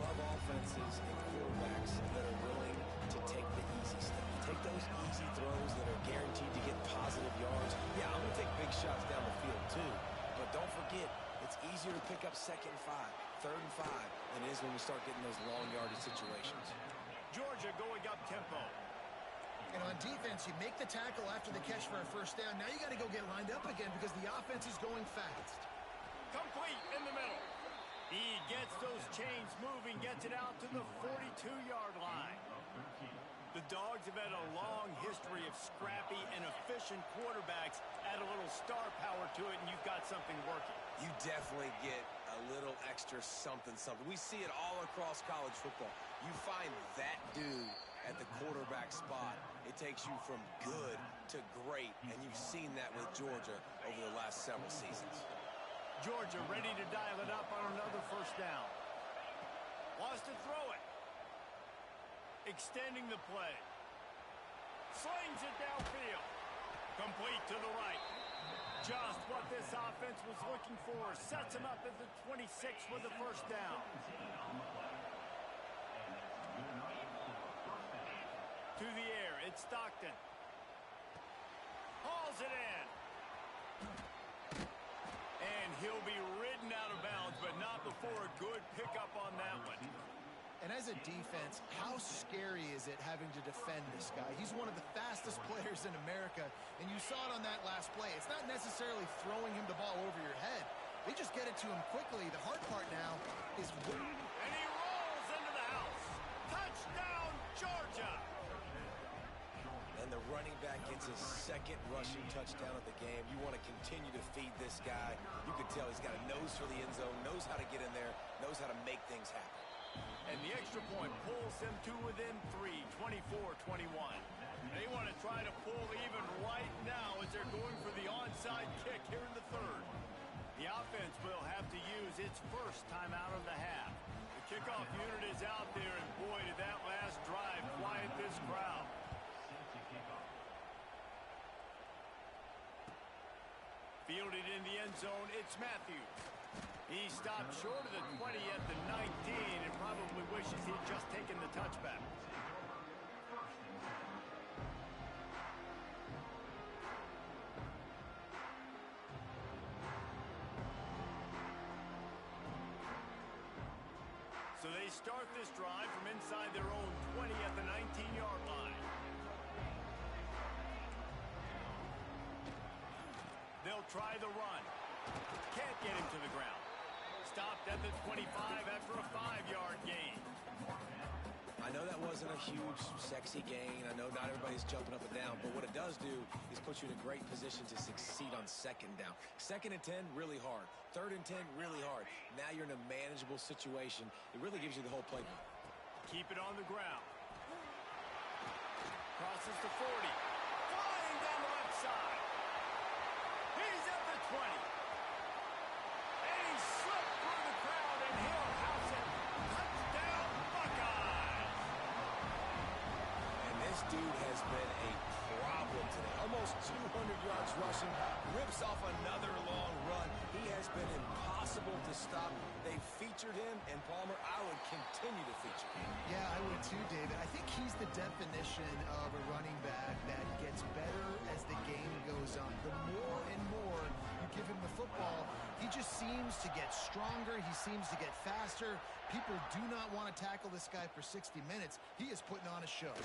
love offenses and quarterbacks that are willing to take the easy stuff. Take those easy throws that are guaranteed to get positive yards. Yeah, I'm going to take big shots down the field too, but don't forget, it's easier to pick up 2nd and 5, 3rd and 5 than it is when we start getting those long yardage situations. Georgia going up tempo. And on defense, you make the tackle after the catch for a first down. Now you got to go get lined up again because the offense is going fast. Complete in the middle. He gets those chains moving, gets it out to the 42-yard line. The Dogs have had a long history of scrappy and efficient quarterbacks. Add a little star power to it, and you've got something working. You definitely get a little extra something. We see it all across college football. You find that dude at the quarterback spot, it takes you from good to great, and you've seen that with Georgia over the last several seasons. Georgia ready to dial it up on another first down. Wants to throw it. Extending the play. Slings it downfield. Complete to the right. Just what this offense was looking for. Sets him up at the 26 for the first down. To the air, it's Stockton. Hauls it in. And he'll be ridden out of bounds, but not before a good pickup on that one. And as a defense, how scary is it having to defend this guy? He's one of the fastest players in America, and you saw it on that last play. It's not necessarily throwing him the ball over your head. They just get it to him quickly. The hard part now is... And he rolls into the house. Touchdown, Georgia! And the running back gets his 2nd rushing touchdown of the game. You want to continue to feed this guy. You can tell he's got a nose for the end zone, knows how to get in there, knows how to make things happen. And the extra point pulls them to within 3, 24-21. They want to try to pull even right now as they're going for the onside kick here in the 3rd. The offense will have to use its first time out of the half. The kickoff unit is out there, and boy, did that last drive quiet this crowd. Fielded in the end zone, it's Matthews. He stopped short of the 20 at the 19 and probably wishes he'd just taken the touchback. So they start this drive from inside their own 20 at the 19-yard line. They'll try the run. Can't get him to the ground. Stopped at the 25 after a 5-yard gain. I know that wasn't a huge, sexy gain. I know not everybody's jumping up and down, but what it does do is put you in a great position to succeed on 2nd down. 2nd and 10, really hard. 3rd and 10, really hard. Now you're in a manageable situation. It really gives you the whole playbook. Keep it on the ground. Crosses the 40. Flying down the left side. He's at the 20. Dude has been a problem today. Almost 200 yards rushing, rips off another long run. He has been impossible to stop. They featured him, and Palmer, I would continue to feature him. Yeah, I would too, David. I think he's the definition of a running back that gets better as the game goes on. The more and more you give him the football, he just seems to get stronger. He seems to get faster. People do not want to tackle this guy for 60 minutes. He is putting on a show.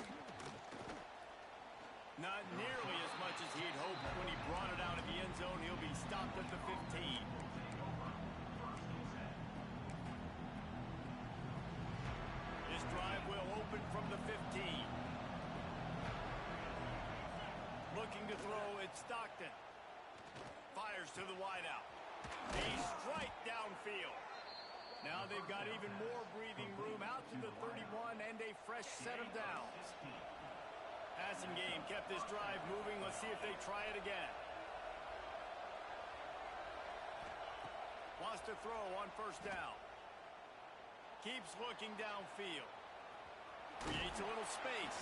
Not nearly as much as he'd hoped when he brought it out of the end zone. He'll be stopped at the 15. This drive will open from the 15. Looking to throw, it's Stockton. Fires to the wideout. He's straight downfield. Now they've got even more breathing room out to the 31 and a fresh set of downs. Passing game kept this drive moving. Let's see if they try it again. Wants to throw on first down. Keeps looking downfield. Creates a little space.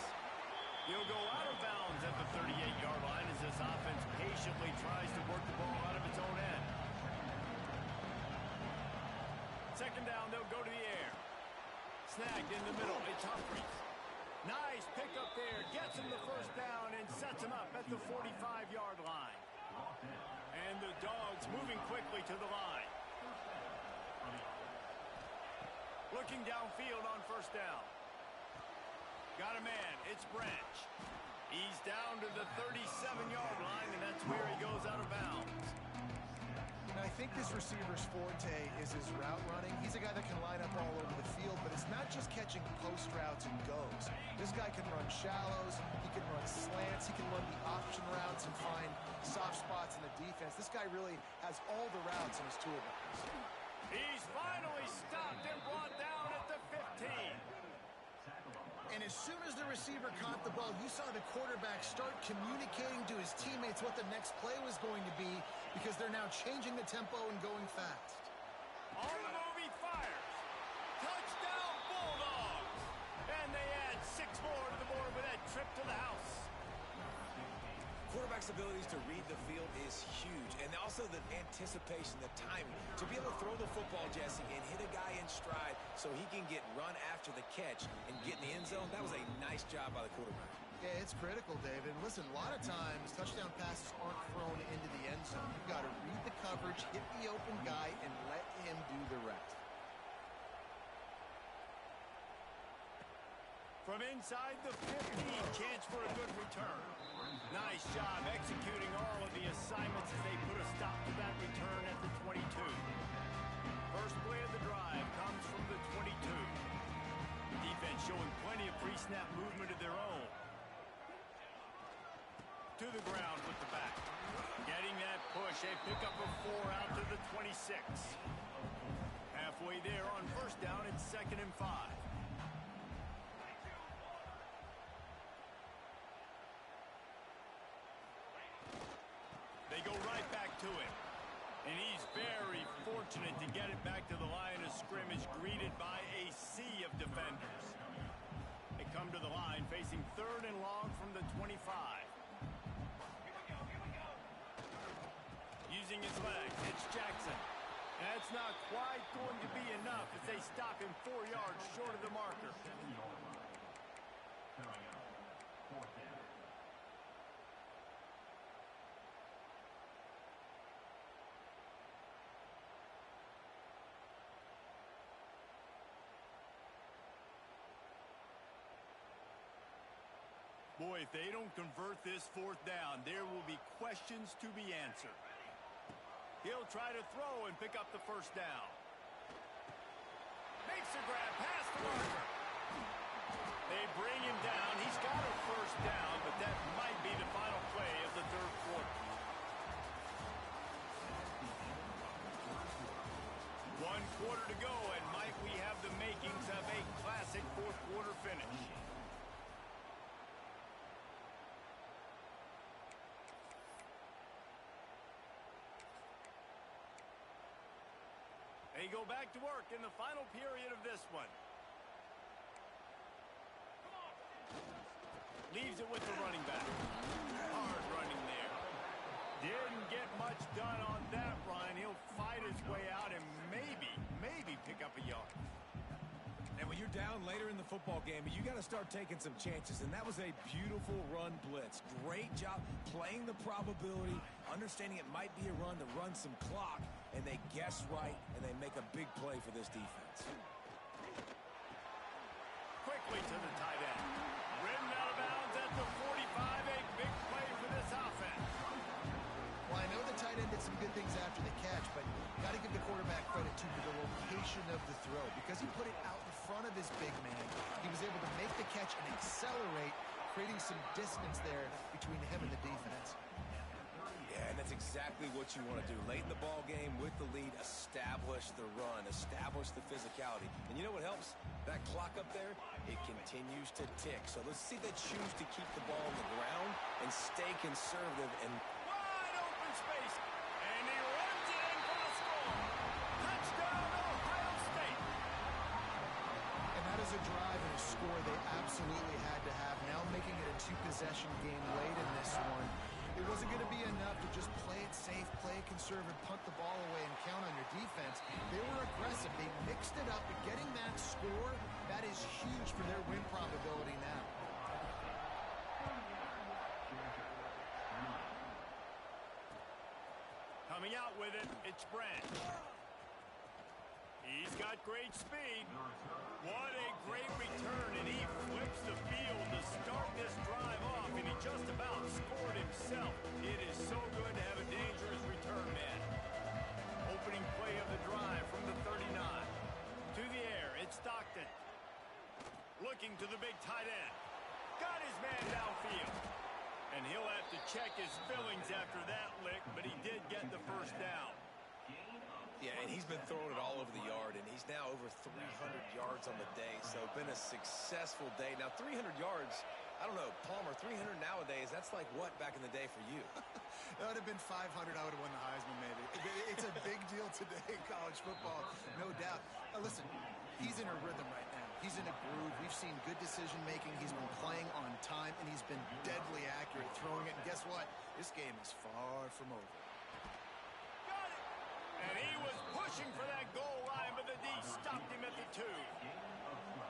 He'll go out of bounds at the 38-yard line as this offense patiently tries to work the ball out of its own end. 2nd down, they'll go to the air. Snagged in the middle. It's Humphries. Nice pickup there. Gets him the first down and sets him up at the 45-yard line. And the Dogs moving quickly to the line. Looking downfield on first down. Got a man. It's Branch. He's down to the 37-yard line, and that's where he goes out of bounds. And I think this receiver's forte is his route running. He's a guy that can line up all over the field, but it's not just catching post routes and goes. This guy can run shallows, he can run slants, he can run the option routes and find soft spots in the defense. This guy really has all the routes in his toolbox. He's finally stopped and brought down at the 15. And as soon as the receiver caught the ball, you saw the quarterback start communicating to his teammates what the next play was going to be, because they're now changing the tempo and going fast. On the move, he fires. Touchdown, Bulldogs! And they add 6 more to the board with that trip to the house. Quarterback's abilities to read the field is huge, and also the anticipation, the timing. To be able to throw the football, Jesse, and hit a guy in stride so he can get run after the catch and get in the end zone, that was a nice job by the quarterback. Yeah, it's critical, David. Listen, a lot of times touchdown passes aren't thrown into the end zone. You've got to read the coverage, hit the open guy, and let him do the rest. From inside the 15, chance for a good return. Nice job executing all of the assignments as they put a stop to that return at the 22. First play of the drive comes from the 22. Defense showing plenty of pre-snap movement of their own. To the ground with the back. Getting that push, a pickup of 4 out to the 26. Halfway there on first down, it's 2nd and 5. They go right back to him. And he's very fortunate to get it back to the line of scrimmage, greeted by a sea of defenders. They come to the line facing 3rd and long from the 25. Using his legs, it's Jackson. And that's not quite going to be enough as they stop him 4 yards short of the marker. Boy, if they don't convert this 4th down, there will be questions to be answered. He'll try to throw and pick up the first down. Makes a grab past the marker. They bring him down. He's got a first down, but that might be the final play of the 3rd quarter. 1 quarter to go, and might we have the makings of a classic 4th quarter finish. They go back to work in the final period of this one. Leaves it with the running back. Hard running there. Didn't get much done on that run. He'll fight his way out and maybe pick up a yard. And when you're down later in the football game, you got to start taking some chances. And that was a beautiful run blitz. Great job playing the probability, understanding it might be a run to run some clock. And they guess right, and they make a big play for this defense. Quickly to the tight end. Ridden out of bounds at the 45. A big play for this offense. Well, I know the tight end did some good things after the catch, but got to give the quarterback credit, too, for the location of the throw. Because he put it out in front of his big man, he was able to make the catch and accelerate, creating some distance there between him and the defense. Yeah, and that's exactly what you want to do. Late in the ball game with the lead, establish the run, establish the physicality. And you know what helps? That clock up there, it continues to tick. So let's see if they choose to keep the ball on the ground and stay conservative. And wide open space, and he runs it in for the score. Touchdown, Ohio State. And that is a drive and a score they absolutely had to have. Now making it a 2-possession game late in this one. It wasn't going to be enough to just play it safe, play it conservative, punt the ball away, and count on your defense. They were aggressive. They mixed it up, but getting that score That is huge for their win probability now. Coming out with it, it's Brent. He's got great speed. What a great return, and he flips the field to start this drive off, and he just about scored himself. It is so good to have a dangerous return man. Opening play of the drive from the 39. To the air, it's Stockton. Looking to the big tight end. Got his man downfield. And he'll have to check his fillings after that lick, but he did get the first down. Yeah, and he's been throwing it all over the yard, and he's now over 300 yards on the day, so been a successful day. Now, 300 yards, I don't know, Palmer, 300 nowadays, that's like what back in the day for you? That would have been 500. I would have won the Heisman, maybe. It's a big deal today in college football, no doubt. Now, listen, he's in a rhythm right now. He's in a groove. We've seen good decision-making. He's been playing on time, and he's been deadly accurate throwing it. And guess what? This game is far from over. Got it! And he was pushing for that goal line, but the D stopped him at the 2.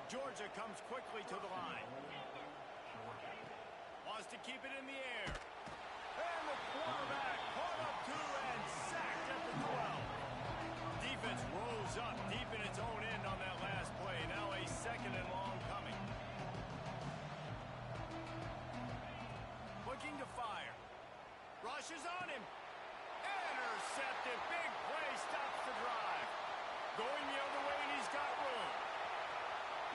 Georgia comes quickly to the line. Wants to keep it in the air. And the quarterback caught up 2 and sacked at the 12. Defense rose up deep in its own end on that last play. Now a 2nd and long coming. Looking to fire. Rushes on him. Intercepted. Big play stops the drive. Going the other way, and he's got room.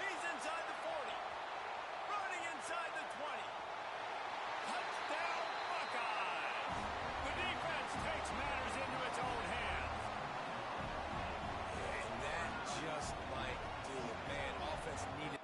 He's inside the 40. Running inside the 20. Touchdown, Buckeyes. The defense takes matters into its own hands. And that just might do it. Man, offense needed.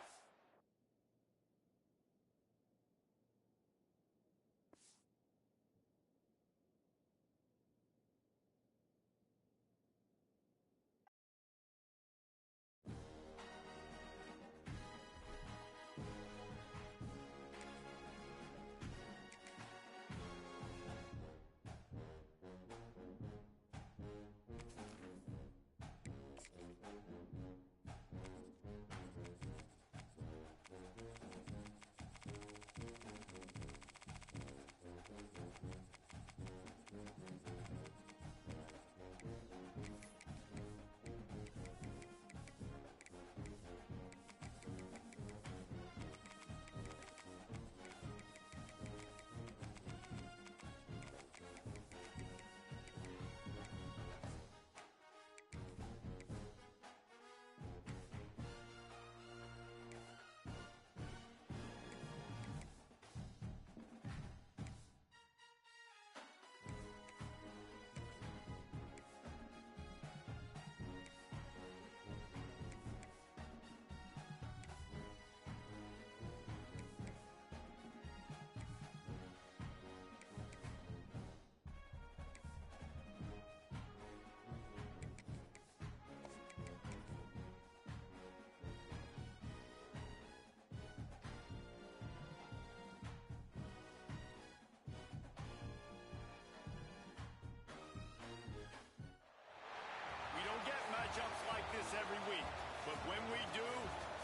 We don't get matchups like this every week, but when we do,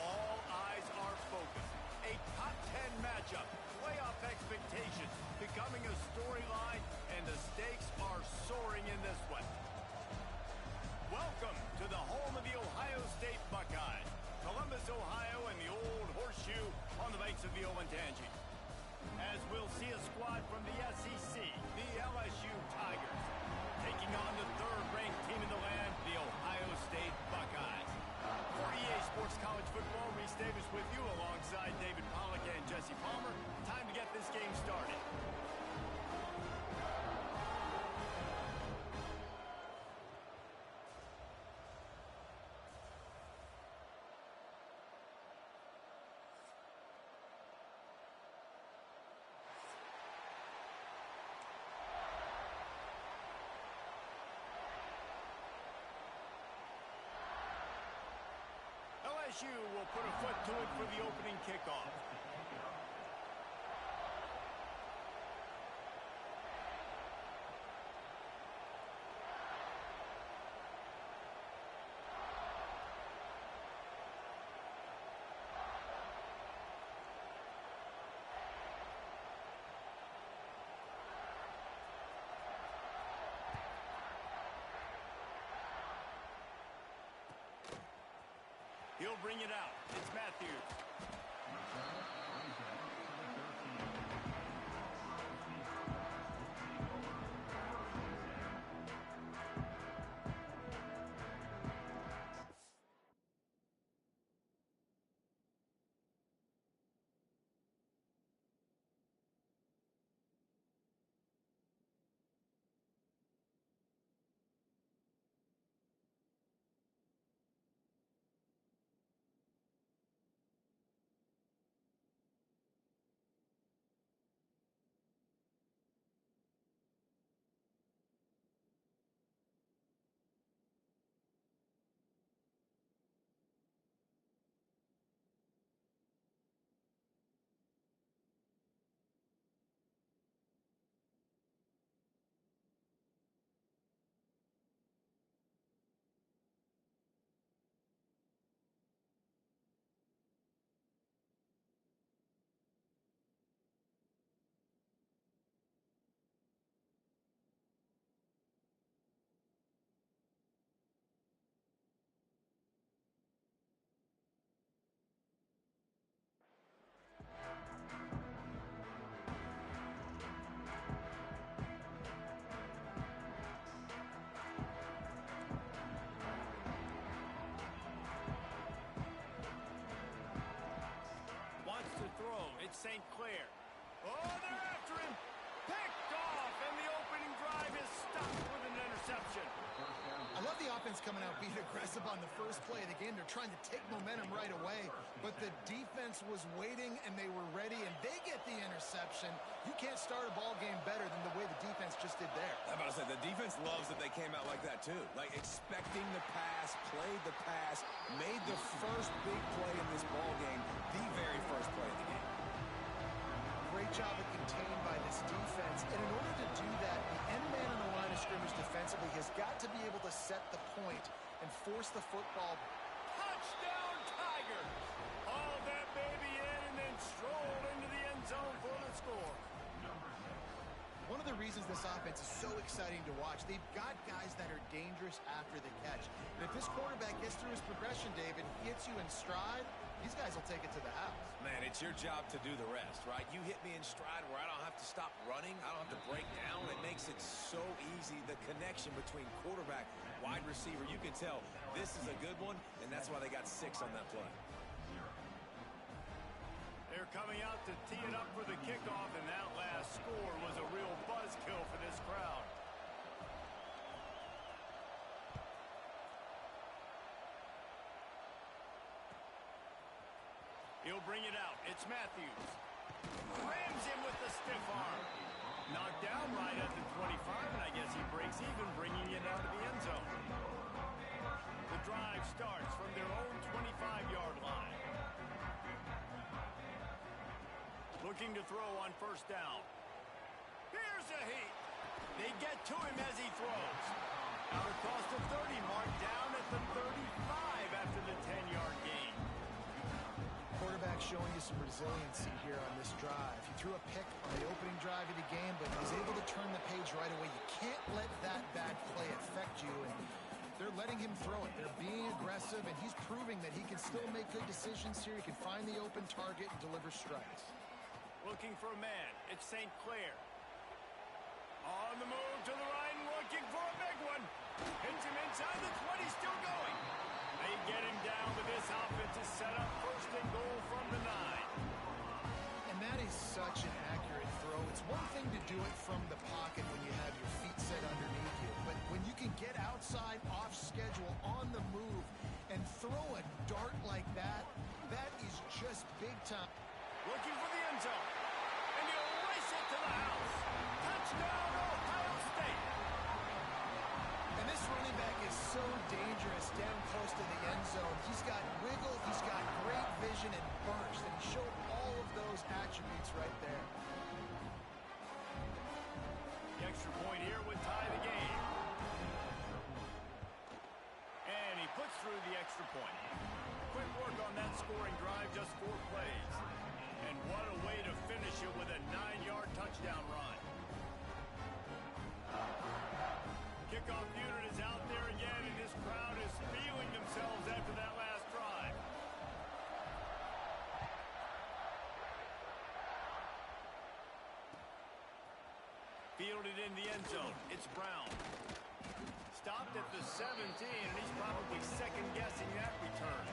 all eyes are focused. A top 10 matchup, playoff expectations, becoming a storyline, and the stakes are soaring in this one. Welcome to the home of the Ohio State Buckeyes, Columbus, Ohio, and the old horseshoe on the banks of the Olentangy. As we'll see a squad from the SEC, the LSU Tigers, taking on the third-ranked team in the land, the Ohio State Buckeyes. For EA Sports College Football, Reese Davis with you alongside David Pollack and Jesse Palmer. Time to get this game started. LSU will put a foot to it for the opening kickoff. He'll bring it out. It's Matthews. It's St. Clair. Oh, they're after him. Picked off, and the opening drive is stopped with an interception. I love the offense coming out being aggressive on the first play of the game. They're trying to take momentum right away, but the defense was waiting, and they were ready, and they get the interception. You can't start a ball game better than the way the defense just did there. I'm about to say, the defense loves that they came out like that, too. Like, expecting the pass, played the pass, made the first big play in this ball game, the very first play of the game. Great job of contained by this defense. And in order to do that, the end man on the line of scrimmage defensively has got to be able to set the point and force the football. Touchdown, Tigers! Hauled that baby in and then strolled into the end zone for the score. One of the reasons this offense is so exciting to watch, they've got guys that are dangerous after the catch. And if this quarterback gets through his progression, David, hits you in stride, these guys will take it to the house. Man, it's your job to do the rest, right? You hit me in stride where I don't have to stop running. I don't have to break down. It makes it so easy. The connection between quarterback, wide receiver, you can tell this is a good one, and that's why they got 6 on that play. They're coming out to tee it up for the kickoff, and that last score was a real buzzkill for this crowd. He'll bring it out. It's Matthews. Rams him with the stiff arm. Knocked down right at the 25, and I guess he breaks even, bringing it out of the end zone. The drive starts from their own 25-yard line. Looking to throw on first down. Here's a heat. They get to him as he throws. Out across the 30, marked down at the 35 after the 10-yard gain. Quarterback showing you some resiliency here on this drive. He threw a pick on the opening drive of the game, but he's able to turn the page right away. You can't let that bad play affect you, and they're letting him throw it. They're being aggressive, and he's proving that he can still make good decisions here. He can find the open target and deliver strikes. Looking for a man. It's St. Clair. On the move to the right and looking for a big one. Hits him inside the 20, still going. They get him down, but this offense is set up first and goal from the 9. And that is such an accurate throw. It's one thing to do it from the pocket when you have your feet set underneath you, but when you can get outside, off schedule, on the move, and throw a dart like that, that is just big time. Looking for the end zone. And he'll race it to the house. Touchdown, Ohio State. And this running back is so dangerous down close to the end zone. He's got wiggle, he's got great vision and burst, and he showed all of those attributes right there. The extra point here would tie the game. And he puts through the extra point. Quick work on that scoring drive, just 4 plays. And what a way to finish it with a 9-yard touchdown run. Kickoff unit is out there again, and this crowd is feeling themselves after that last drive. in the end zone. It's Brown. Stopped at the 17, and he's probably second-guessing that return.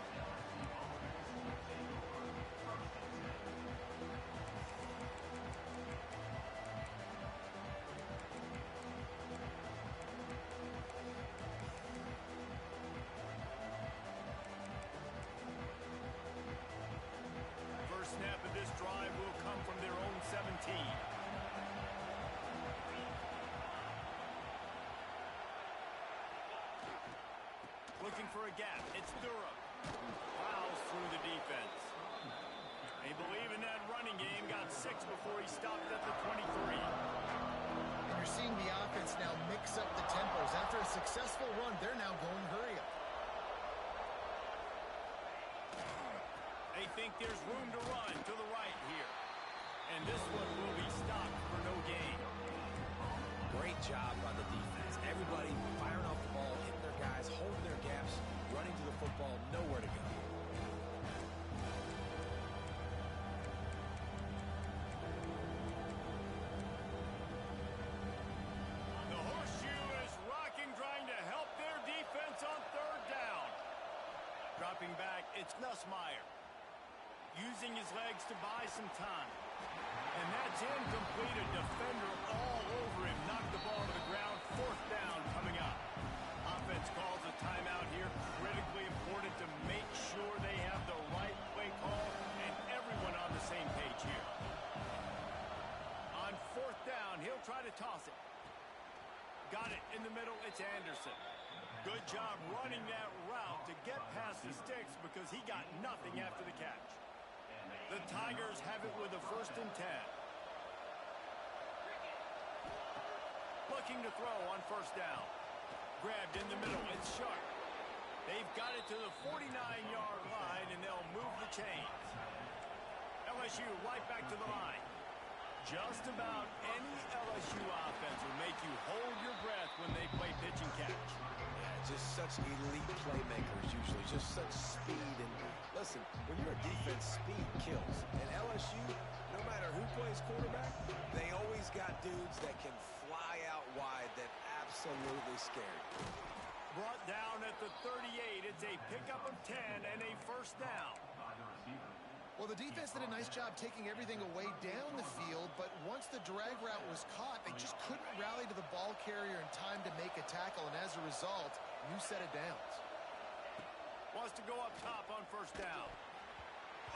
First snap of this drive will come from their own 17. Looking for a gap. It's Durham. Plows through the defense. They believe in that running game. Got 6 before he stopped at the 23. And you're seeing the offense now mix up the tempos. After a successful run, they're now going hurry up. They think there's room to run to the right here. And this one will be stopped for no gain. Great job by the defense. Everybody firing off the ball, hitting their guys, holding their gaps, running to the football, nowhere to go. The horseshoe is rocking, trying to help their defense on third down. Dropping back, it's Nussmeier. Using his legs to buy some time. And that's incomplete. A defender all over him. Knocked the ball to the ground. Fourth down coming up. Offense calls a timeout here. Critically important to make sure they have the right play call and everyone on the same page here. On fourth down, he'll try to toss it. Got it in the middle. It's Anderson. Good job running that route to get past the sticks because he got nothing after the catch. The Tigers have it with a 1st and 10. Looking to throw on first down. Grabbed in the middle. It's Sharp. They've got it to the 49-yard line, and they'll move the chains. LSU right back to the line. Just about any LSU offense will make you hold your breath when they play pitch and catch. Just such elite playmakers usually, just such speed. And listen, when you're a defense, speed kills. And LSU, no matter who plays quarterback, they always got dudes that can fly out wide that absolutely scare you. Brought down at the 38. It's a pickup of 10 and a first down. Well, the defense did a nice job taking everything away down the field, but once the drag route was caught, they just couldn't rally to the ball carrier in time to make a tackle, and as a result, new set of downs. Wants to go up top on first down.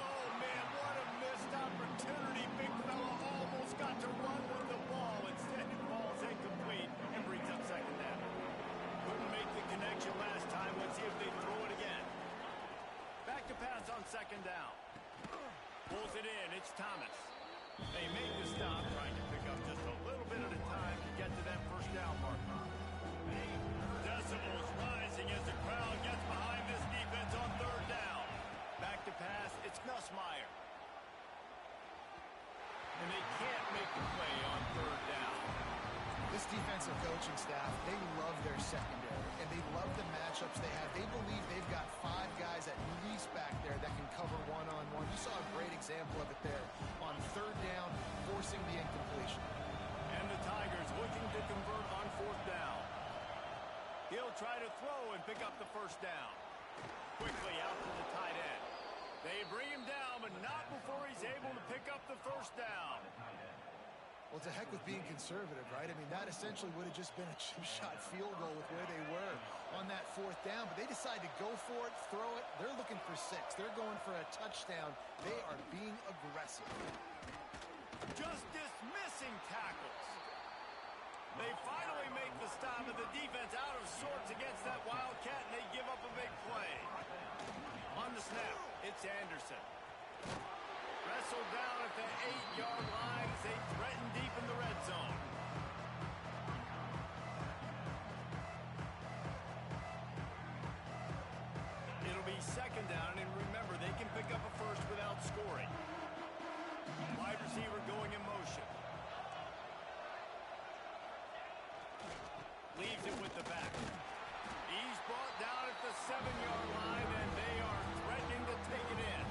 Oh, man, what a missed opportunity. Big fella almost got to run with the ball. Instead, it falls incomplete and brings up second down. Couldn't make the connection last time. Let's see if they throw it again. Back to pass on second down. Pulls it in. It's Thomas. They make the stop, trying to pick up just a little bit at a time to get to that first down marker. Decibels rising as the crowd gets behind this defense on third down. Back to pass. It's Nussmeier. And they can't make the play on third down. This defensive coaching staff, they love their secondary, and they love the matchups they have. They believe they've got 5 guys at least back there that can cover one-on-one. You saw a great example of it there on third down, forcing the incompletion. And the Tigers looking to convert on fourth down. He'll try to throw and pick up the first down. Quickly out to the tight end. They bring him down, but not before he's able to pick up the first down. Well, to heck with being conservative, right? I mean, that essentially would have just been a chip shot field goal with where they were on that fourth down. But they decide to go for it, throw it. They're looking for 6. They're going for a touchdown. They are being aggressive. Just dismissing tackles. They finally make the stop, and the defense out of sorts against that Wildcat, and they give up a big play. On the snap, it's Anderson. Wrestled down at the 8-yard line as they threaten deep in the red zone. It'll be second down, and remember, they can pick up a first without scoring. Wide receiver going in motion. Leaves it with the back. He's brought down at the 7-yard line, and they are threatening to take it in.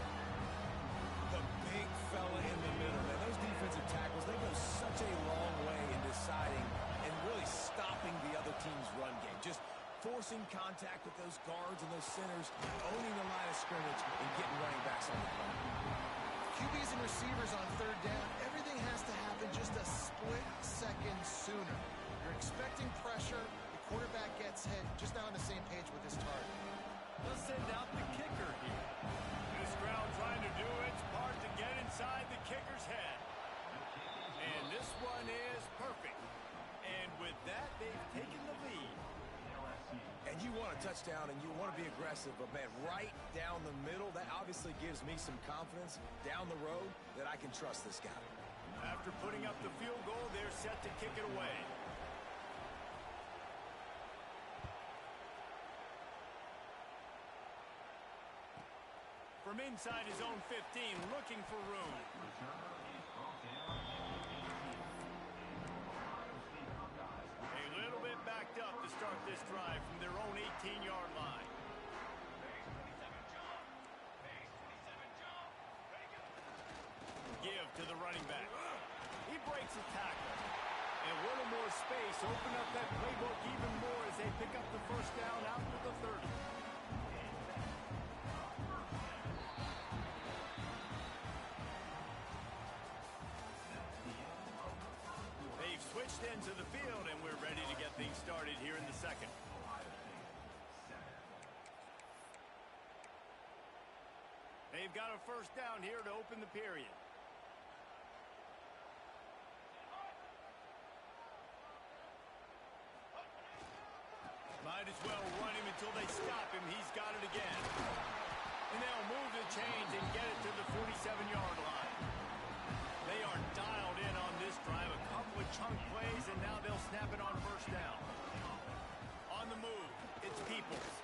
The big fella in the middle, man. Those defensive tackles, they go such a long way in deciding forcing contact with those guards and those centers, owning the line of scrimmage, and getting running backs on the ground. QBs and receivers on third down, everything has to happen just a split second sooner. You're expecting pressure, the quarterback gets hit, just not on the same page with his target. Let's send out the kicker here. This crowd trying to do its part to get inside the kicker's head. And this one is perfect. And with that, they've taken the lead. And you want a touchdown and you want to be aggressive, but man, right down the middle, that obviously gives me some confidence down the road that I can trust this guy. After putting up the field goal, they're set to kick it away. From inside his own 15, looking for room. A little bit backed up to start this drive from their own 18-yard line. Give to the running back. He breaks a tackle. And a little more space. Open up that playbook even more as they pick up the first down out to the 30. They've switched into the field, and we're ready to get things started here in the second. They've got a first down here to open the period. Might as well run him until they stop him. He's got it again. And they'll move the chains and get it to the 47-yard line. They are dialed in on this drive. A couple of chunk plays, and now they'll snap it on first down. On the move, it's Peoples.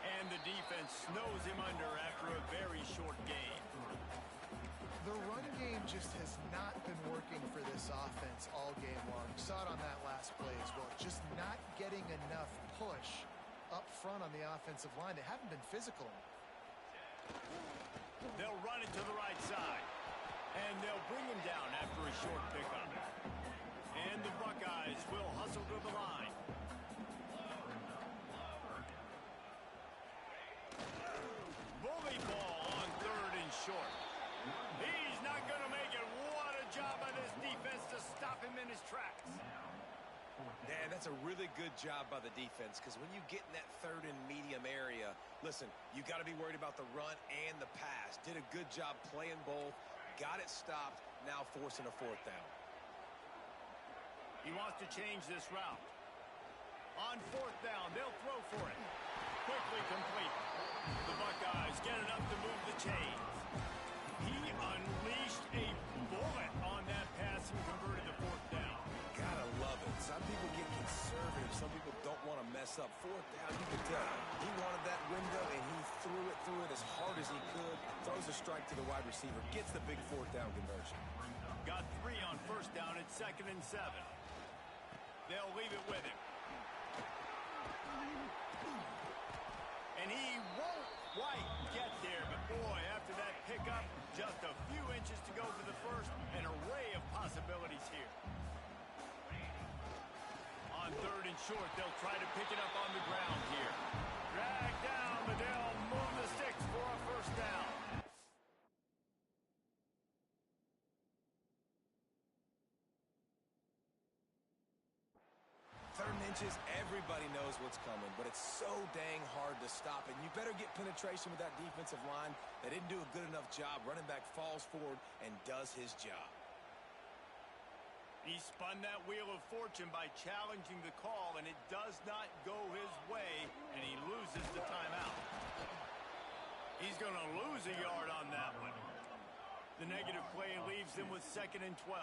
And the defense snows him under after a very short game. The run game just has not been working for this offense all game long. You saw it on that last play as well. Just not getting enough push up front on the offensive line. They haven't been physical. They'll run it to the right side. And they'll bring him down after a short pickup. And the Buckeyes will hustle to the line. Bully ball on third and short. He's not going to make it. What a job by this defense to stop him in his tracks. Man, that's a really good job by the defense, because when you get in that third and medium area, listen, you got to be worried about the run and the pass. Did a good job playing both, got it stopped, now forcing a fourth down. He wants to change this route. On fourth down, they'll throw for it. Quickly complete. The Buckeyes get it up to move the chains. He unleashed a bullet on that pass and converted the fourth down. Gotta love it. Some people get conservative. Some people don't want to mess up. Fourth down, you can tell. He wanted that window, and he threw it as hard as he could. Throws a strike to the wide receiver. Gets the big fourth down conversion. Got 3 on first down at 2nd and 7. They'll leave it with him. And he won't quite get there, but boy, after that pickup, just a few inches to go for the first. An array of possibilities here. On third and short, they'll try to pick it up on the ground here. Drag down, but they'll move the sticks for a first down. Third and inches, everybody knows what's coming, but it's so dang hard to stop it. You better get penetration with that defensive line. They didn't do a good enough job. Running back falls forward and does his job. He spun that wheel of fortune by challenging the call, and it does not go his way, and he loses the timeout. He's going to lose a yard on that one. The negative play leaves them with 2nd and 12.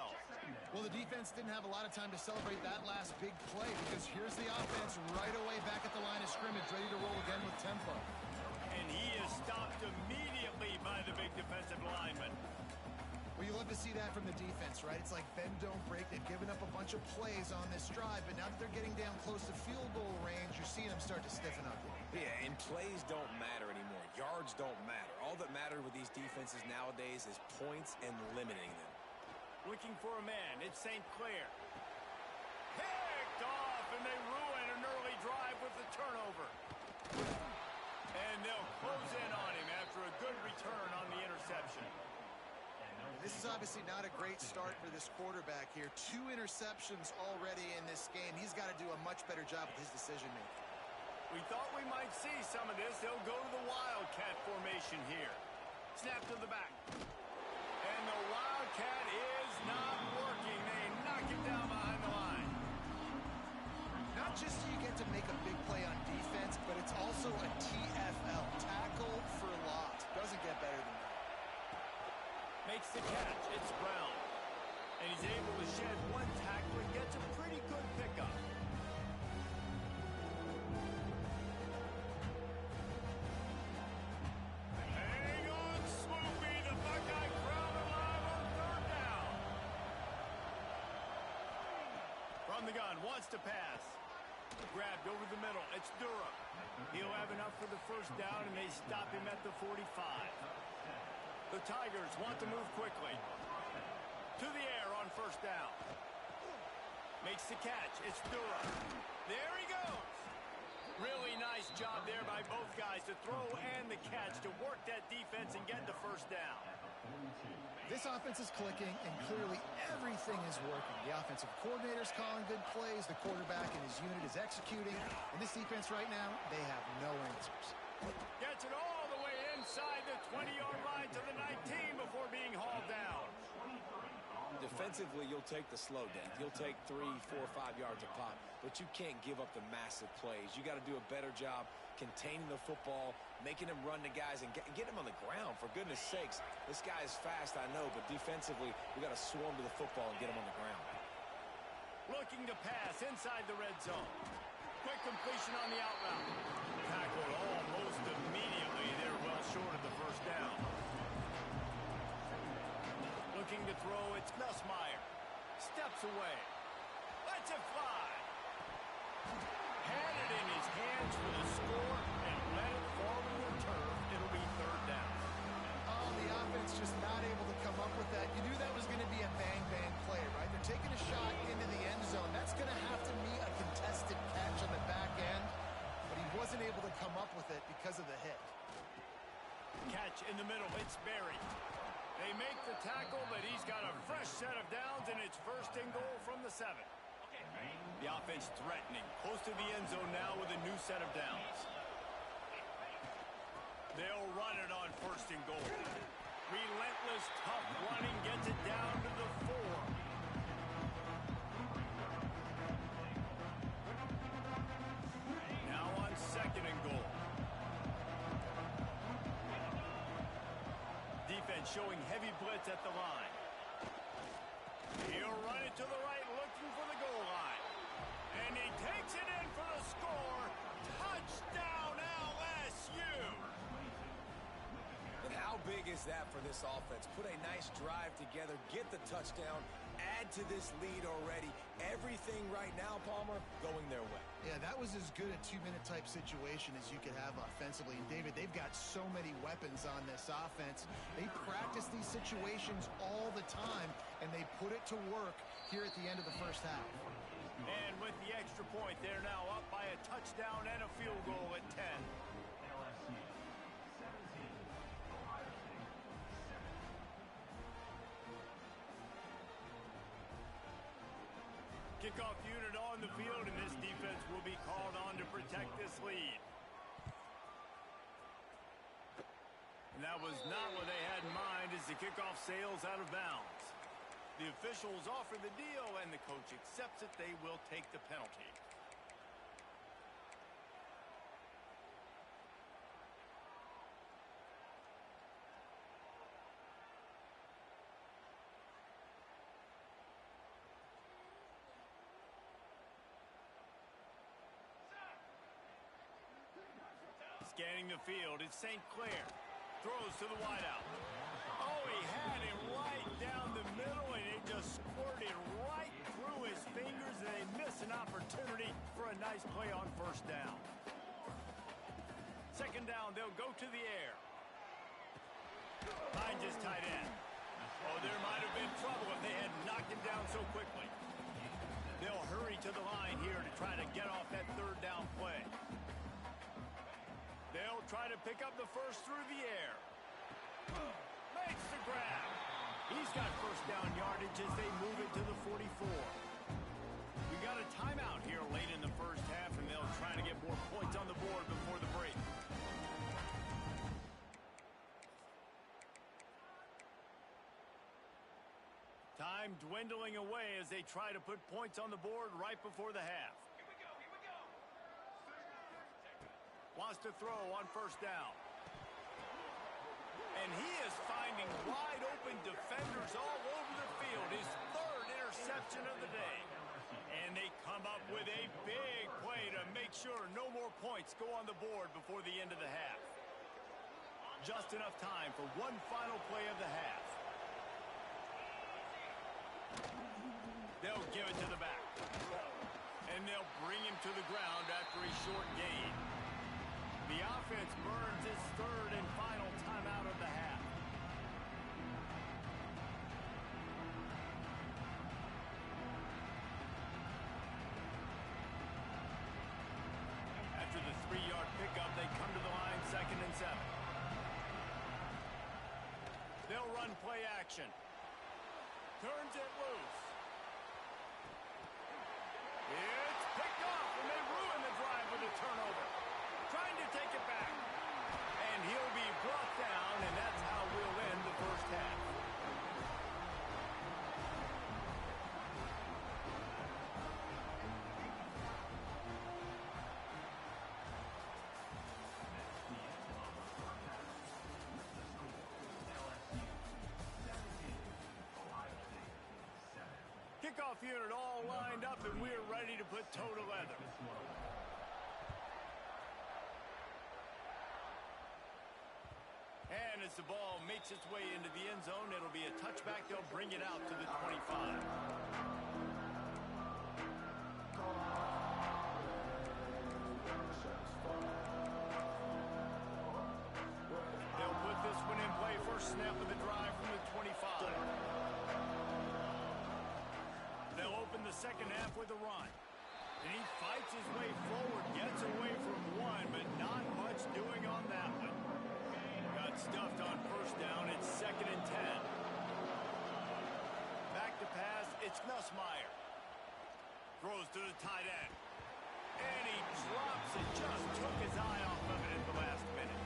Well, the defense didn't have a lot of time to celebrate that last big play, because here's the offense right away back at the line of scrimmage, ready to roll again with tempo. And he is stopped immediately by the big defensive lineman. Well, you love to see that from the defense, right? It's like bend, don't break. They've given up a bunch of plays on this drive, but now that they're getting down close to field goal range, you're seeing them start to stiffen up. Yeah, and plays don't matter anymore. Yards don't matter. All that matters with these defenses nowadays is points and limiting them. Looking for a man. It's St. Clair. Picked off, and they ruin an early drive with the turnover. And they'll close in on him after a good return on the interception. This is obviously not a great start for this quarterback here. 2 interceptions already in this game. He's got to do a much better job with his decision-making. We thought we might see some of this. They'll go to the Wildcat formation here. Snap to the back. And the Wildcat is not working. They knock him down behind the line. Not just do you get to make a big play on defense, but it's also a TFL, tackle for loss. Doesn't get better than that. Makes the catch. It's Brown. And he's able to shed 1 tackle and gets a pretty good pickup. Hang on, Swoopy. The Buckeye crowd alive on 3rd down. From the gun, wants to pass. Grabbed over the middle. It's Durham. He'll have enough for the 1st down, and they stop him at the 45. The Tigers want to move quickly. To the air on 1st down. Makes the catch. It's Durham. There he goes. Really nice job there by both guys to throw and the catch to work that defense and get the 1st down. This offense is clicking, and clearly everything is working. The offensive coordinator's calling good plays. The quarterback and his unit is executing. And this defense right now, they have no answers. Gets it all the way inside the 20-yard line to the 19 before being hauled down. Defensively, you'll take the slow down. You'll take 3, 4, 5 yards a pop, but you can't give up the massive plays. You got to do a better job containing the football, making him run the guys, and get him on the ground. For goodness sakes, this guy is fast, I know, but defensively, we got to swarm to the football and get him on the ground. Looking to pass inside the red zone. Quick completion on the out route. Tackled almost immediately. They're well short of the 1st down. Looking to throw, it's Nussmeier. Steps away. Lets it fly. Had it in his hands for the score and let it fall to the turf. It'll be 3rd down. Oh, the offense just not able to come up with that. You knew that was going to be a bang-bang play, right? They're taking a shot into the end zone. That's going to have to be a contested catch on the back end, but he wasn't able to come up with it because of the hit. Catch in the middle. It's Berry. They make the tackle, but he's got a fresh set of downs, and it's 1st and goal from the 7. The offense threatening. Close to the end zone now with a new set of downs. They'll run it on 1st and goal. Relentless, tough running gets it down to the 4. Now on 2nd and goal. Defense showing heavy blitz at the line. He'll run it to the right, looking for the goal line. And he takes it in for the score. Touchdown, LSU! And how big is that for this offense? Put a nice drive together, get the touchdown, add to this lead already. Everything right now, Palmer, going their way. Yeah, that was as good a 2-minute type situation as you could have offensively. And David, they've got so many weapons on this offense. They practice these situations all the time, and they put it to work here at the end of the 1st half. And with the extra point, they're now up by a touchdown and a field goal at 10. Kickoff unit on the field, and this defense will be called on to protect this lead. And that was not what they had in mind as the kickoff sails out of bounds. The officials offer the deal, and the coach accepts it. They will take the penalty. Scanning the field, it's St. Clair. Throws to the wideout. Oh, he had it right down the middle, and it just squirted right through his fingers, and they miss an opportunity for a nice play on 1st down. 2nd down, they'll go to the air. Finds his tight end. Oh, there might have been trouble if they had knocked him down so quickly. They'll hurry to the line here to try to get off that 3rd down play. They'll try to pick up the first through the air. Makes the grab. He's got first down yardage as they move it to the 44. We got a timeout here late in the first half, and they'll try to get more points on the board before the break. Time dwindling away as they try to put points on the board right before the half. Wants to throw on first down. And he is finding wide open defenders all over the field. His third interception of the day. And they come up with a big play to make sure no more points go on the board before the end of the half. Just enough time for one final play of the half. They'll give it to the back. And they'll bring him to the ground after a short gain. The offense burns its third and final timeout of the half. After the 3-yard pickup, they come to the line 2nd and 7. They'll run play action. Turns it loose. It's picked off, and they ruin the drive with a turnover. Trying to take it back. And he'll be brought down, and that's how we'll end the first half. Kickoff unit all lined up, and we're ready to put toe to leather. And as the ball makes its way into the end zone, it'll be a touchback. They'll bring it out to the 25. They'll put this one in play. First snap of the drive from the 25. They'll open the second half with a run. And he fights his way forward, gets away from one, but not much doing on that one. Got stuffed on first down. It's 2nd and 10. Back to pass. It's Nussmeier. Throws to the tight end. And he drops it. Just took his eye off of it at the last minute.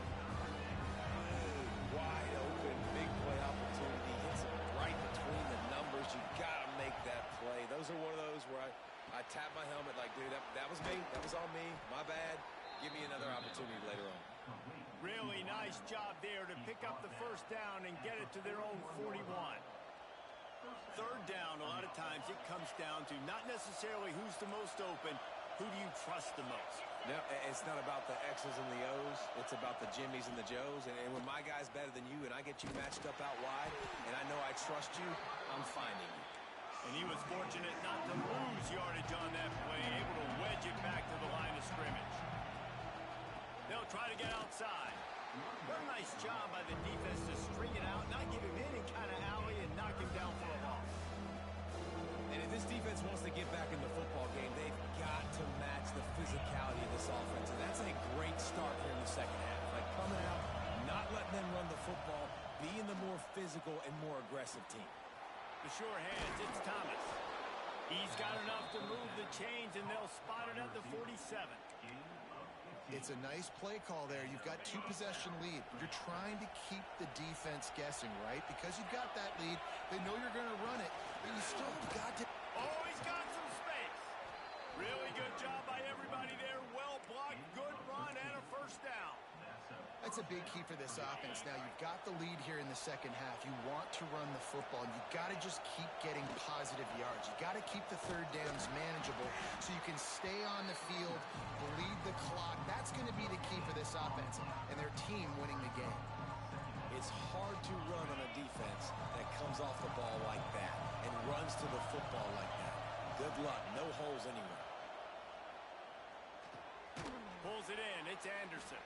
Wide open, big play opportunity. Hits it right between the numbers. You got to make that play. Those are one of those where I tap my helmet like, dude, that was me. That was on me. My bad. Give me another opportunity later on. Really nice job there to pick up the first down and get it to their own 41. Third down, a lot of times it comes down to not necessarily who's the most open, who do you trust the most? No, it's not about the X's and the O's. It's about the Jimmies and the Joes. And when my guy's better than you and I get you matched up out wide and I know I trust you, I'm finding you. And he was fortunate not to lose yardage on that play, able to wedge it back to the line of scrimmage. They'll try to get outside. What a nice job by the defense to string it out, not give him any kind of alley, and knock him down for a loss. And if this defense wants to get back in the football game, they've got to match the physicality of this offense. And that's a great start here in the second half. Like coming out, not letting them run the football, being the more physical and more aggressive team. The sure hands, it's Thomas. He's got enough to move the chains, and they'll spot it at the 47. It's a nice play call there. You've got 2-possession lead. You're trying to keep the defense guessing, right? Because you've got that lead, they know you're going to run it, but you still got to... Oh, he's got some space. Really good job by everybody there. Well blocked, good run, and a first down. That's a big key for this offense. Now, you've got the lead here in the second half. You want to run the football, and you've got to just keep getting positive yards. You've got to keep the third downs manageable so you can stay on the field, bleed the clock. That's going to be the key for this offense and their team winning the game. It's hard to run on a defense that comes off the ball like that and runs to the football like that. Good luck. No holes anywhere. Pulls it in. It's Anderson.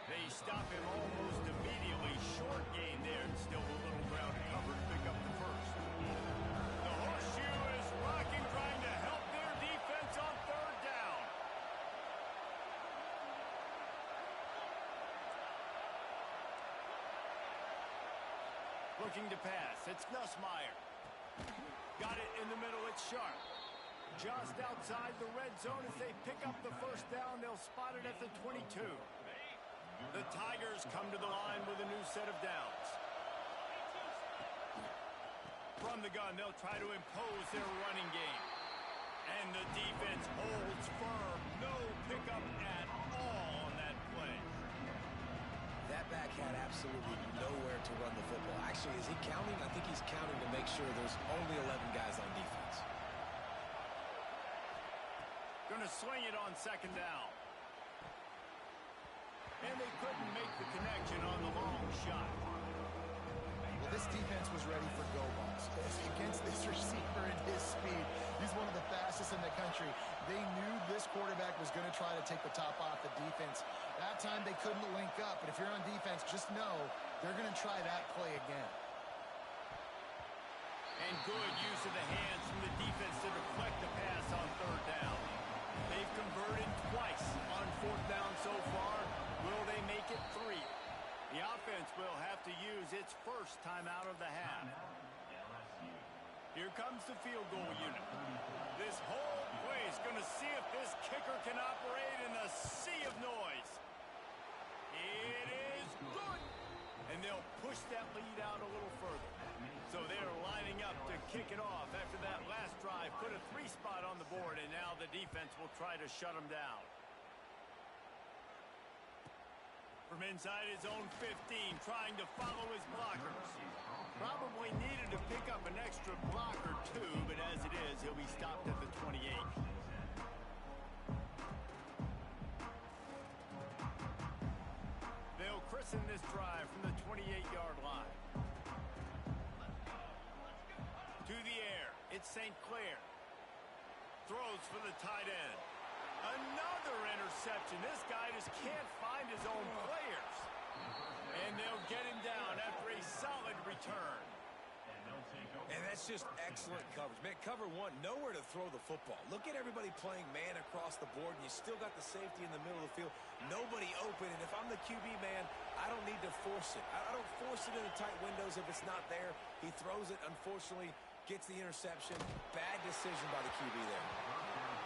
They stop him almost immediately. Short gain there, and still a little ground to cover to pick up the first. The horseshoe is rocking, trying to help their defense on third down. Looking to pass. It's Nussmeier. Got it in the middle. It's Sharp. Just outside the red zone as they pick up the first down. They'll spot it at the 22. The Tigers come to the line with a new set of downs. From the gun, they'll try to impose their running game. And the defense holds firm. No pickup at all on that play. That back had absolutely nowhere to run the football. Actually, is he counting? I think he's counting to make sure there's only 11 guys on defense. Going to swing it on second down. And they couldn't make the connection on the long shot. Well, this defense was ready for go balls. Against this receiver and his speed, he's one of the fastest in the country. They knew this quarterback was going to try to take the top off the defense. That time they couldn't link up, but if you're on defense, just know they're going to try that play again. And good use of the hands from the defense to deflect the pass on third down. They've converted twice on fourth down so far. Will they make it 3? The offense will have to use its first timeout of the half. Here comes the field goal unit. This whole play is going to see if this kicker can operate in a sea of noise. It is good. And they'll push that lead out a little further. So they're lining up to kick it off after that last drive. Put a 3 spot on the board, and now the defense will try to shut them down. From inside his own 15, trying to follow his blockers. Probably needed to pick up an extra block or 2, but as it is, he'll be stopped at the 28. They'll christen this drive from the 28-yard line. To the air, it's St. Clair. Throws for the tight end. Another interception. This guy just can't find his own players. And they'll get him down after a solid return. And that's just excellent coverage. Man, cover 1, nowhere to throw the football. Look at everybody playing man across the board, and you still got the safety in the middle of the field. Nobody open, and if I'm the QB man, I don't need to force it. I don't force it into tight windows if it's not there. He throws it, unfortunately, gets the interception. Bad decision by the QB there.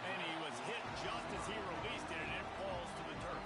And he was hit just as he released it, and it falls to the turf.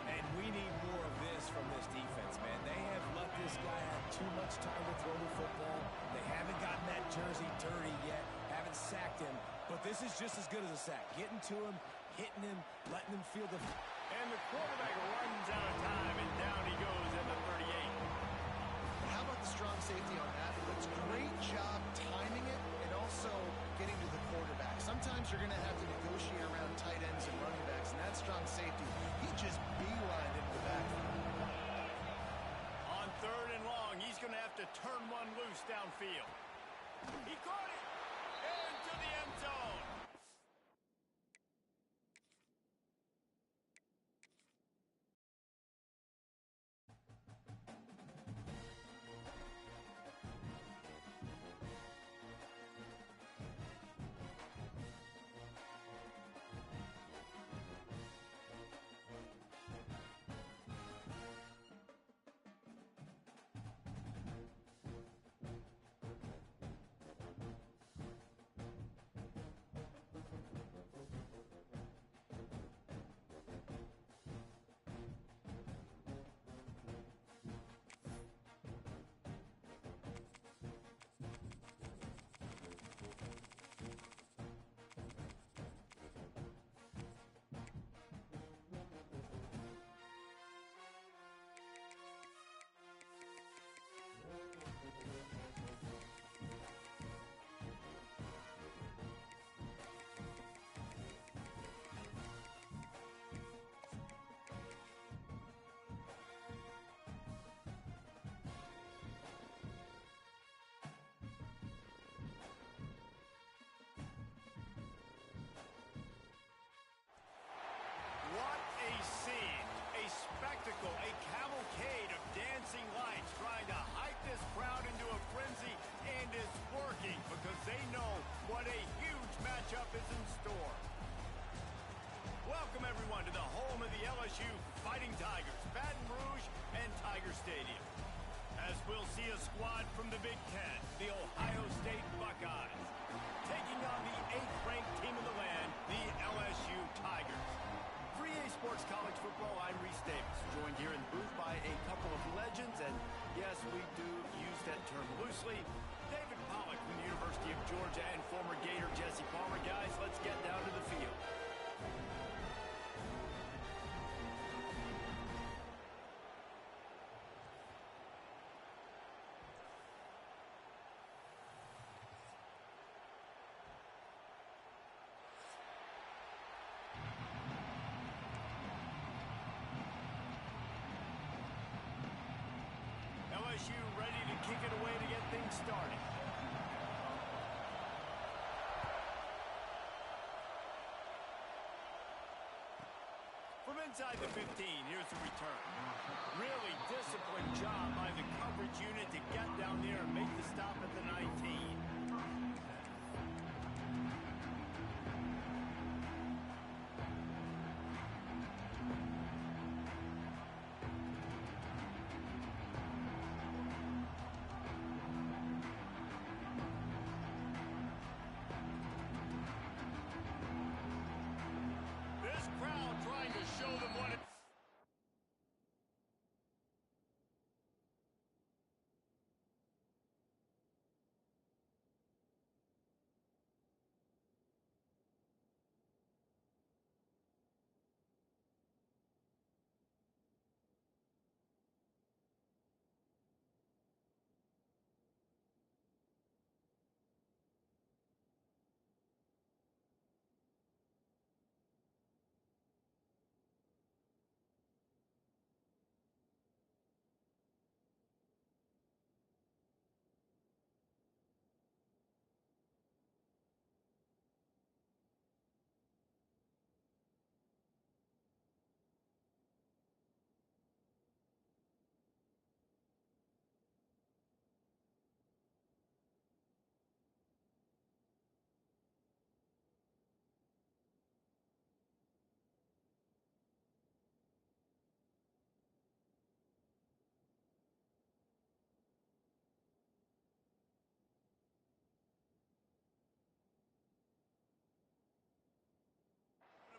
And we need more of this from this defense, man. They have let this guy have too much time to throw the football. They haven't gotten that jersey dirty yet, haven't sacked him. But this is just as good as a sack. Getting to him, hitting him, letting him feel the... And the quarterback runs out of time, and down he goes at the 38. How about the strong safety on that? It's great job timing it and also getting to the quarterback. Sometimes you're going to have to negotiate around tight ends and running backs, and that strong safety, he just beelined into the backfield. On third and long, he's going to have to turn one loose downfield. He caught it into the end zone. we'll see a squad from the Big Ten, the Ohio State Buckeyes, taking on the 8th-ranked team in the land, the LSU Tigers. For EA Sports College Football, I'm Reese Davis, joined here in the booth by a couple of legends, and yes, we do use that term loosely. David Pollack from the University of Georgia and former Gator Jesse Palmer. Guys, let's get down to the field. LSU ready to kick it away to get things started. From inside the 15, here's the return. Really disciplined job by the coverage unit to get down there and make the stop at the 19. This crowd trying to show them what it...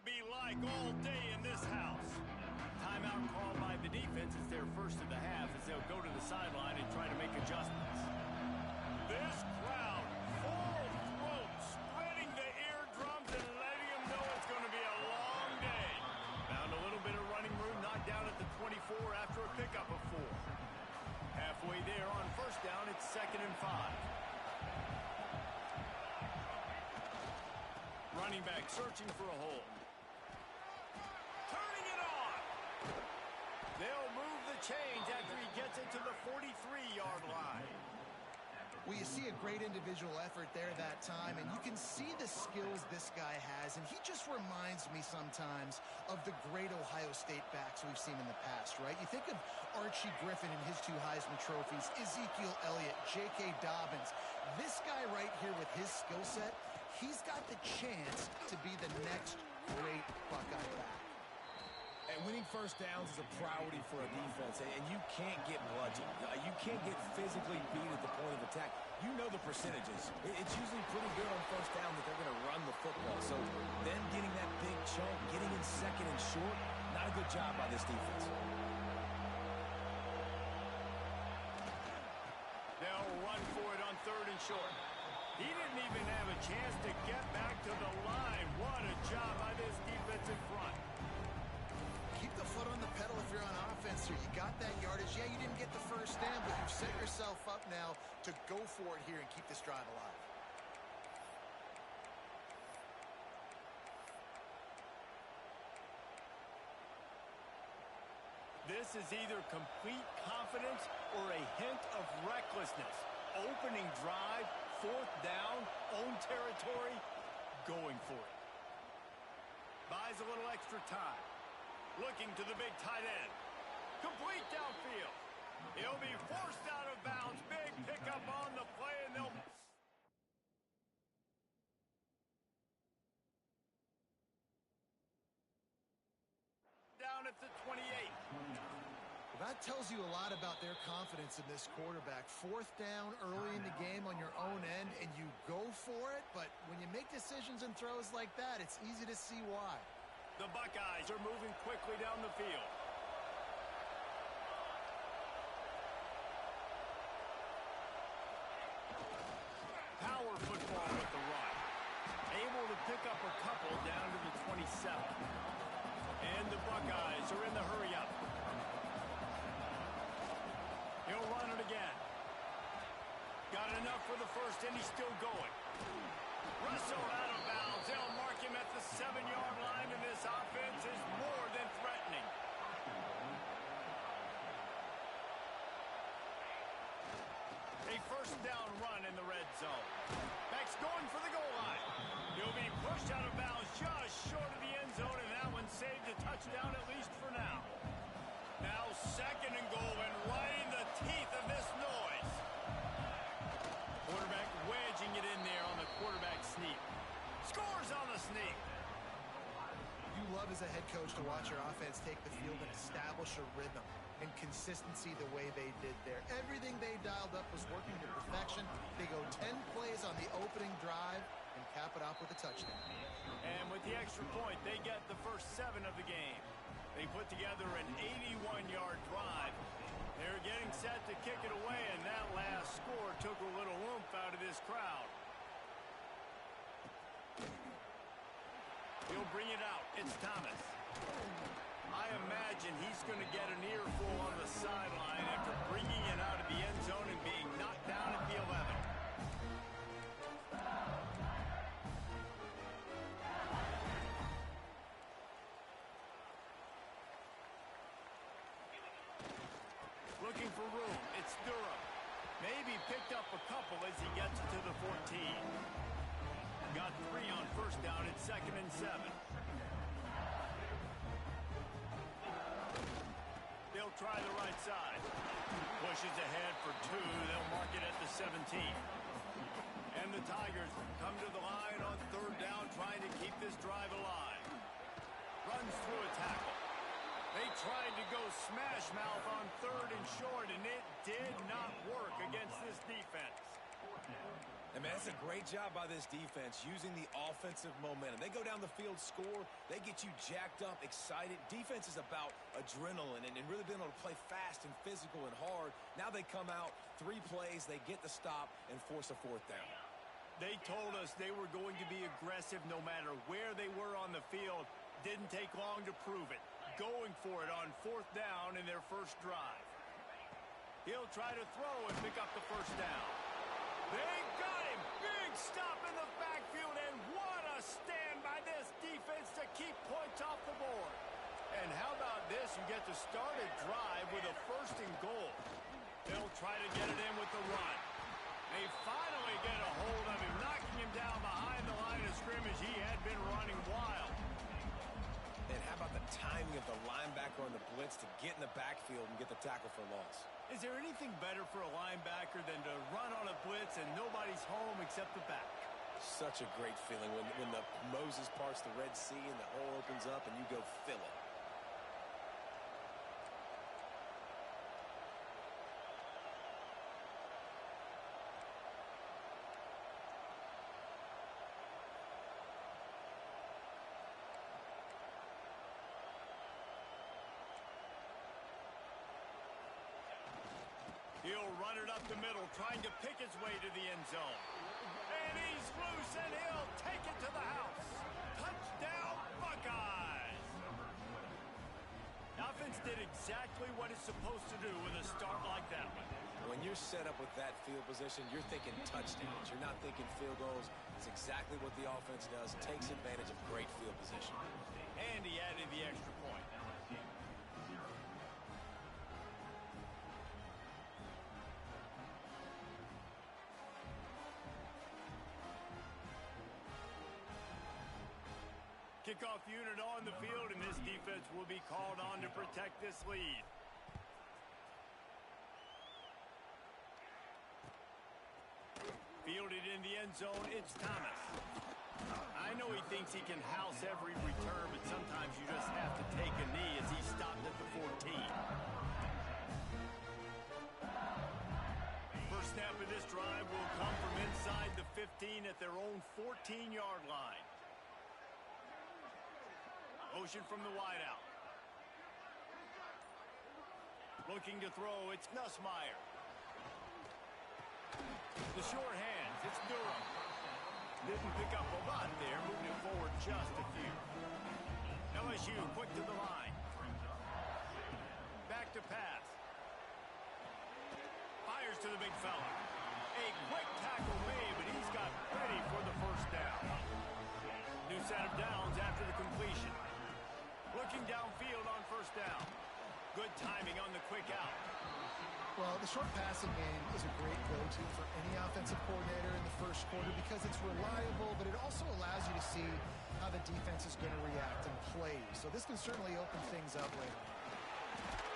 be like all day in this house. Timeout called by the defense is their first of the half as they'll go to the sideline and try to make adjustments. This crowd, full throat, spreading the eardrums and letting them know it's going to be a long day. Found a little bit of running room, knocked down at the 24 after a pickup of 4. Halfway there on first down, it's 2nd and 5. Running back searching for a hole. Turning it on. They'll move the chains after he gets it to the 43-yard line. Well, you see a great individual effort there that time, and you can see the skills this guy has, and he just reminds me sometimes of the great Ohio State backs we've seen in the past, right? You think of Archie Griffin and his 2 Heisman trophies, Ezekiel Elliott, J.K. Dobbins. This guy right here with his skill set, he's got the chance to be the next great Buckeye back. And winning first downs is a priority for a defense, and you can't get bludgeoned. You can't get physically beat at the point of attack. You know the percentages. It's usually pretty good on first down that they're going to run the football. So then getting that big chunk, getting in second and short, not a good job by this defense. They'll run for it on 3rd and short. He didn't even have a chance to get back to the line. What a job by this defensive front. Keep the foot on the pedal if you're on offense here. You got that yardage. Yeah, you didn't get the first down, but you've set yourself up now to go for it here and keep this drive alive. This is either complete confidence or a hint of recklessness. Opening drive, 4th down, own territory, going for it. Buys a little extra time. Looking to the big tight end. Complete downfield. He'll be forced out of bounds. Big pickup on the play, and they'll... down at the 28. Well, that tells you a lot about their confidence in this quarterback. Fourth down early in the game on your own end, and you go for it, but when you make decisions and throws like that, it's easy to see why. The Buckeyes are moving quickly down the field. Power football with the run. Able to pick up a couple down to the 27. And the Buckeyes are in the hurry-up. He'll run it again. Got enough for the first, and he's still going. Russell out of bounds. They'll mark him at the 7-yard line, and this offense is more than threatening. A first down run in the red zone. Beck's going for the goal line. He'll be pushed out of bounds just short of the end zone, and that one saved a touchdown at least for now. Now second and goal, and right in the teeth of this noise. Quarterback wedging it in there on the quarterback sneak. Scores on the sneak. You love as a head coach to watch your offense take the field and establish a rhythm and consistency the way they did there. Everything they dialed up was working to perfection. They go 10 plays on the opening drive and cap it off with a touchdown. And with the extra point, they get the first 7 of the game. They put together an 81-yard drive. They're getting set to kick it away, and that last score took a little oomph out of this crowd. He'll bring it out. It's Thomas. I imagine he's going to get an earful on the sideline after bringing it out of the end zone and being knocked down at the 11. Looking for room. It's Durham. Maybe picked up a couple as he gets it to the 14. Got 3 on first down. It's 2nd and 7. They'll try the right side. Pushes ahead for 2. They'll mark it at the 17. And the Tigers come to the line on 3rd down, trying to keep this drive alive. Runs through a tackle. They tried to go smash mouth on 3rd and short, and it did not work against this defense. And man, it's a great job by this defense using the offensive momentum. They go down the field, score, they get you jacked up, excited. Defense is about adrenaline and really being able to play fast and physical and hard. Now they come out, 3 plays, they get the stop and force a 4th down. They told us they were going to be aggressive no matter where they were on the field. Didn't take long to prove it. Going for it on 4th down in their first drive. He'll try to throw and pick up the first down. They got him. Big stop in the backfield, and what a stand by this defense to keep points off the board. And how about this? You get to start a drive with a 1st and goal. They'll try to get it in with the run. They finally get a hold of him, knocking him down behind the line of scrimmage. He had been running wild. And how about the timing of the linebacker on the blitz to get in the backfield and get the tackle for loss? Is there anything better for a linebacker than to run on a blitz and nobody's home except the back? Such a great feeling when the Moses parts the Red Sea and the hole opens up and you go fill it. He'll run it up the middle, trying to pick his way to the end zone. And he's loose, and he'll take it to the house. Touchdown, Buckeyes! The offense did exactly what it's supposed to do with a start like that one. When you're set up with that field position, you're thinking touchdowns. You're not thinking field goals. It's exactly what the offense does. Takes advantage of great field position. And he added the extra point. Kickoff unit on the field, and this defense will be called on to protect this lead. Fielded in the end zone, it's Thomas. I know he thinks he can house every return, but sometimes you just have to take a knee as he stopped at the 14. at their own 14-yard line. Motion from the wideout. Looking to throw, it's Nussmeier. The short hands, it's Durham. Didn't pick up a lot there, moving it forward just a few. LSU quick to the line. Back to pass. Fires to the big fella. A quick tackle made, but he's got ready for the first down. New set of downs after the completion. Looking downfield on first down. Good timing on the quick out. Well, the short passing game is a great go-to for any offensive coordinator in the first quarter because it's reliable, but it also allows you to see how the defense is going to react and play. So this can certainly open things up later.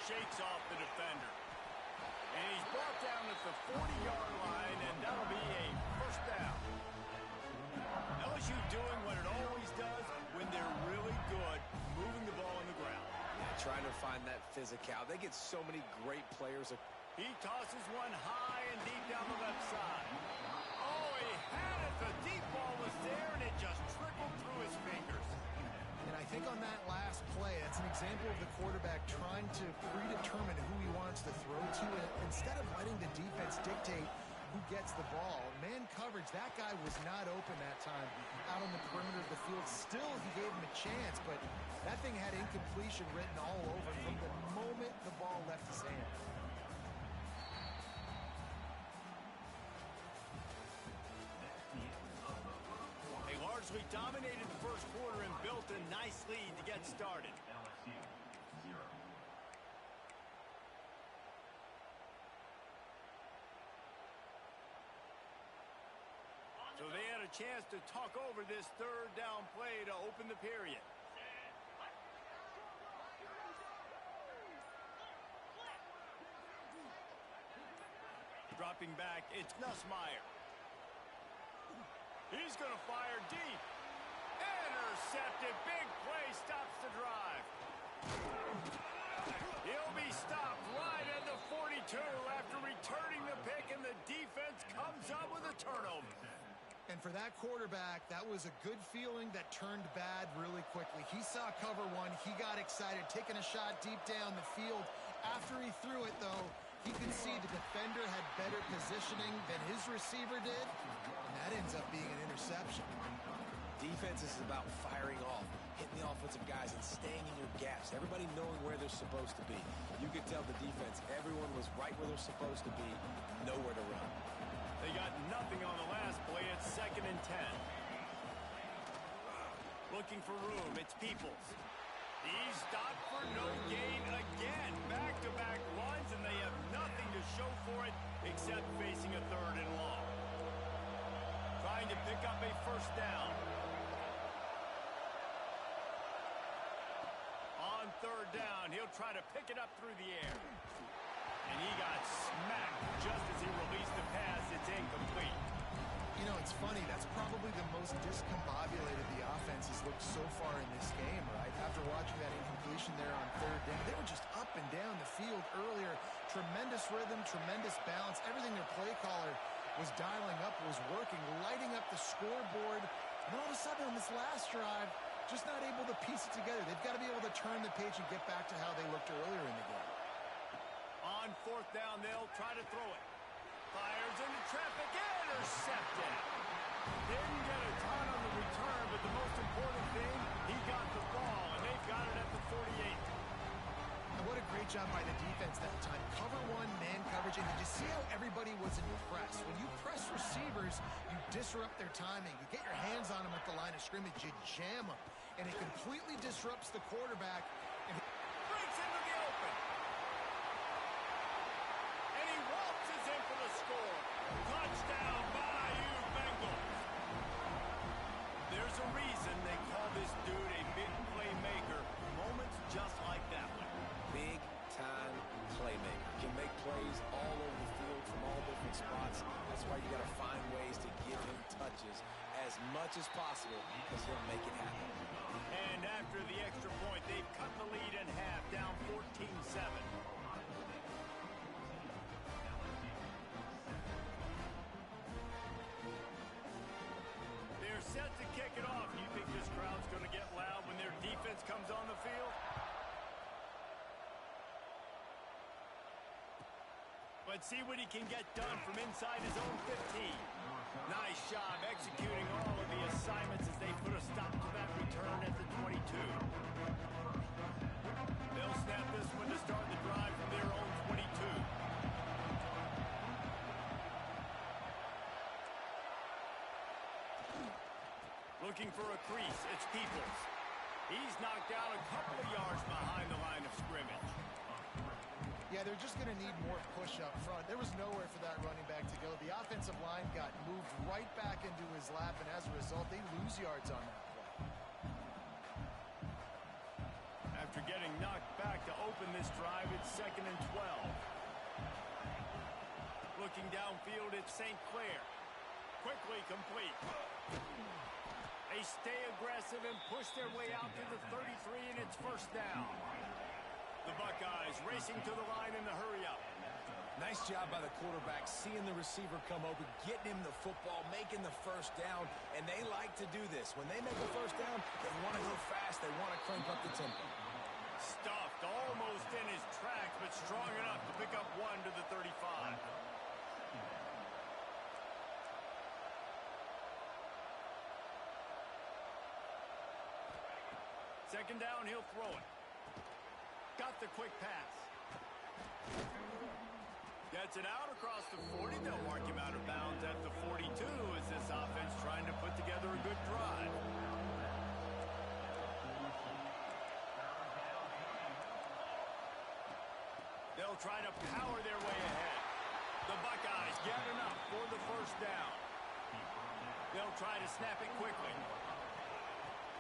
Shakes off the defender. And he's brought down at the 40-yard line, and that'll be a first down. LSU doing what it always does when they're really good, moving the ball on the ground. Yeah, trying to find that physical. They get so many great players. He tosses one high and deep down the left side. Oh, he had it. The deep ball was there, and it just trickled through his fingers. And I think on that last play, that's an example of the quarterback trying to predetermine who he wants to throw to. And instead of letting the defense dictate who gets the ball, man coverage, that guy was not open that time out on the perimeter of the field. Still, he gave him a chance, but that thing had incompletion written all over from the moment the ball left his hand. They largely dominated the first quarter and built a nice lead to get started. So they had a chance to talk over this third down play to open the period. Dropping back, it's Nussmeier. He's going to fire deep. Intercepted. Big play stops the drive. He'll be stopped right at the 42 after returning the pick, and the defense comes up with a turnover. And for that quarterback, that was a good feeling that turned bad really quickly. He saw cover one. He got excited, taking a shot deep down the field. After he threw it, though, he could see the defender had better positioning than his receiver did, and that ends up being an interception. Defense is about firing off, hitting the offensive guys, and staying in your gaps. Everybody knowing where they're supposed to be. You could tell the defense, everyone was right where they're supposed to be, nowhere to run. They got nothing on the last play. It's 2nd and 10. Looking for room. It's Peoples. He's stopped for no gain again. Back-to-back runs, and they have nothing to show for it except facing a 3rd and long. Trying to pick up a first down. On 3rd down, he'll try to pick it up through the air. And he got smacked just as he released the pass. It's incomplete. You know, it's funny. That's probably the most discombobulated the offense has looked so far in this game, right? After watching that incompletion there on 3rd down, they were just up and down the field earlier. Tremendous rhythm, tremendous balance. Everything their play caller was dialing up was working, lighting up the scoreboard. And all of a sudden on this last drive, just not able to piece it together. They've got to be able to turn the page and get back to how they looked earlier in the game. On 4th down, they'll try to throw it. Fires into traffic, intercepted. Didn't get a ton on the return, but the most important thing, he got the ball, and they've got it at the 48. And what a great job by the defense that time. Cover one, man coverage, and did you see how everybody was in press? When you press receivers, you disrupt their timing. You get your hands on them at the line of scrimmage, you jam them, and it completely disrupts the quarterback. And breaks into the open. And he waltzes in for the score. Touchdown, Bayou Bengals. There's a reason they call this dude a big playmaker. Moments just like that one. Big-time playmaker. Can make plays all over the field from all different spots. That's why you got to find ways to give him touches as much as possible because he'll make it happen. And after the extra point, they've cut the lead in half, down 14-7. Let's see what he can get done from inside his own 15. Nice job executing all of the assignments as they put a stop to that return at the 22. They'll snap this one to start the drive from their own 22. Looking for a crease, it's Peoples. He's knocked down a couple of yards behind the line of scrimmage. Yeah, they're just going to need more push up front. There was nowhere for that running back to go. The offensive line got moved right back into his lap, and as a result, they lose yards on that play. After getting knocked back to open this drive, it's 2nd and 12. Looking downfield, it's St. Clair. Quickly complete. They stay aggressive and push their way out to the 33, and it's 1st down. The Buckeyes racing to the line in the hurry-up. Nice job by the quarterback, seeing the receiver come open, getting him the football, making the 1st down, and they like to do this. When they make a 1st down, they want to go fast, they want to crank up the tempo. Stuffed almost in his tracks, but strong enough to pick up 1 to the 35. 2nd down, he'll throw it. Got the quick pass. Gets it out across the 40. They'll mark him out of bounds at the 42 as this offense trying to put together a good drive. They'll try to power their way ahead. The Buckeyes get enough for the 1st down. They'll try to snap it quickly.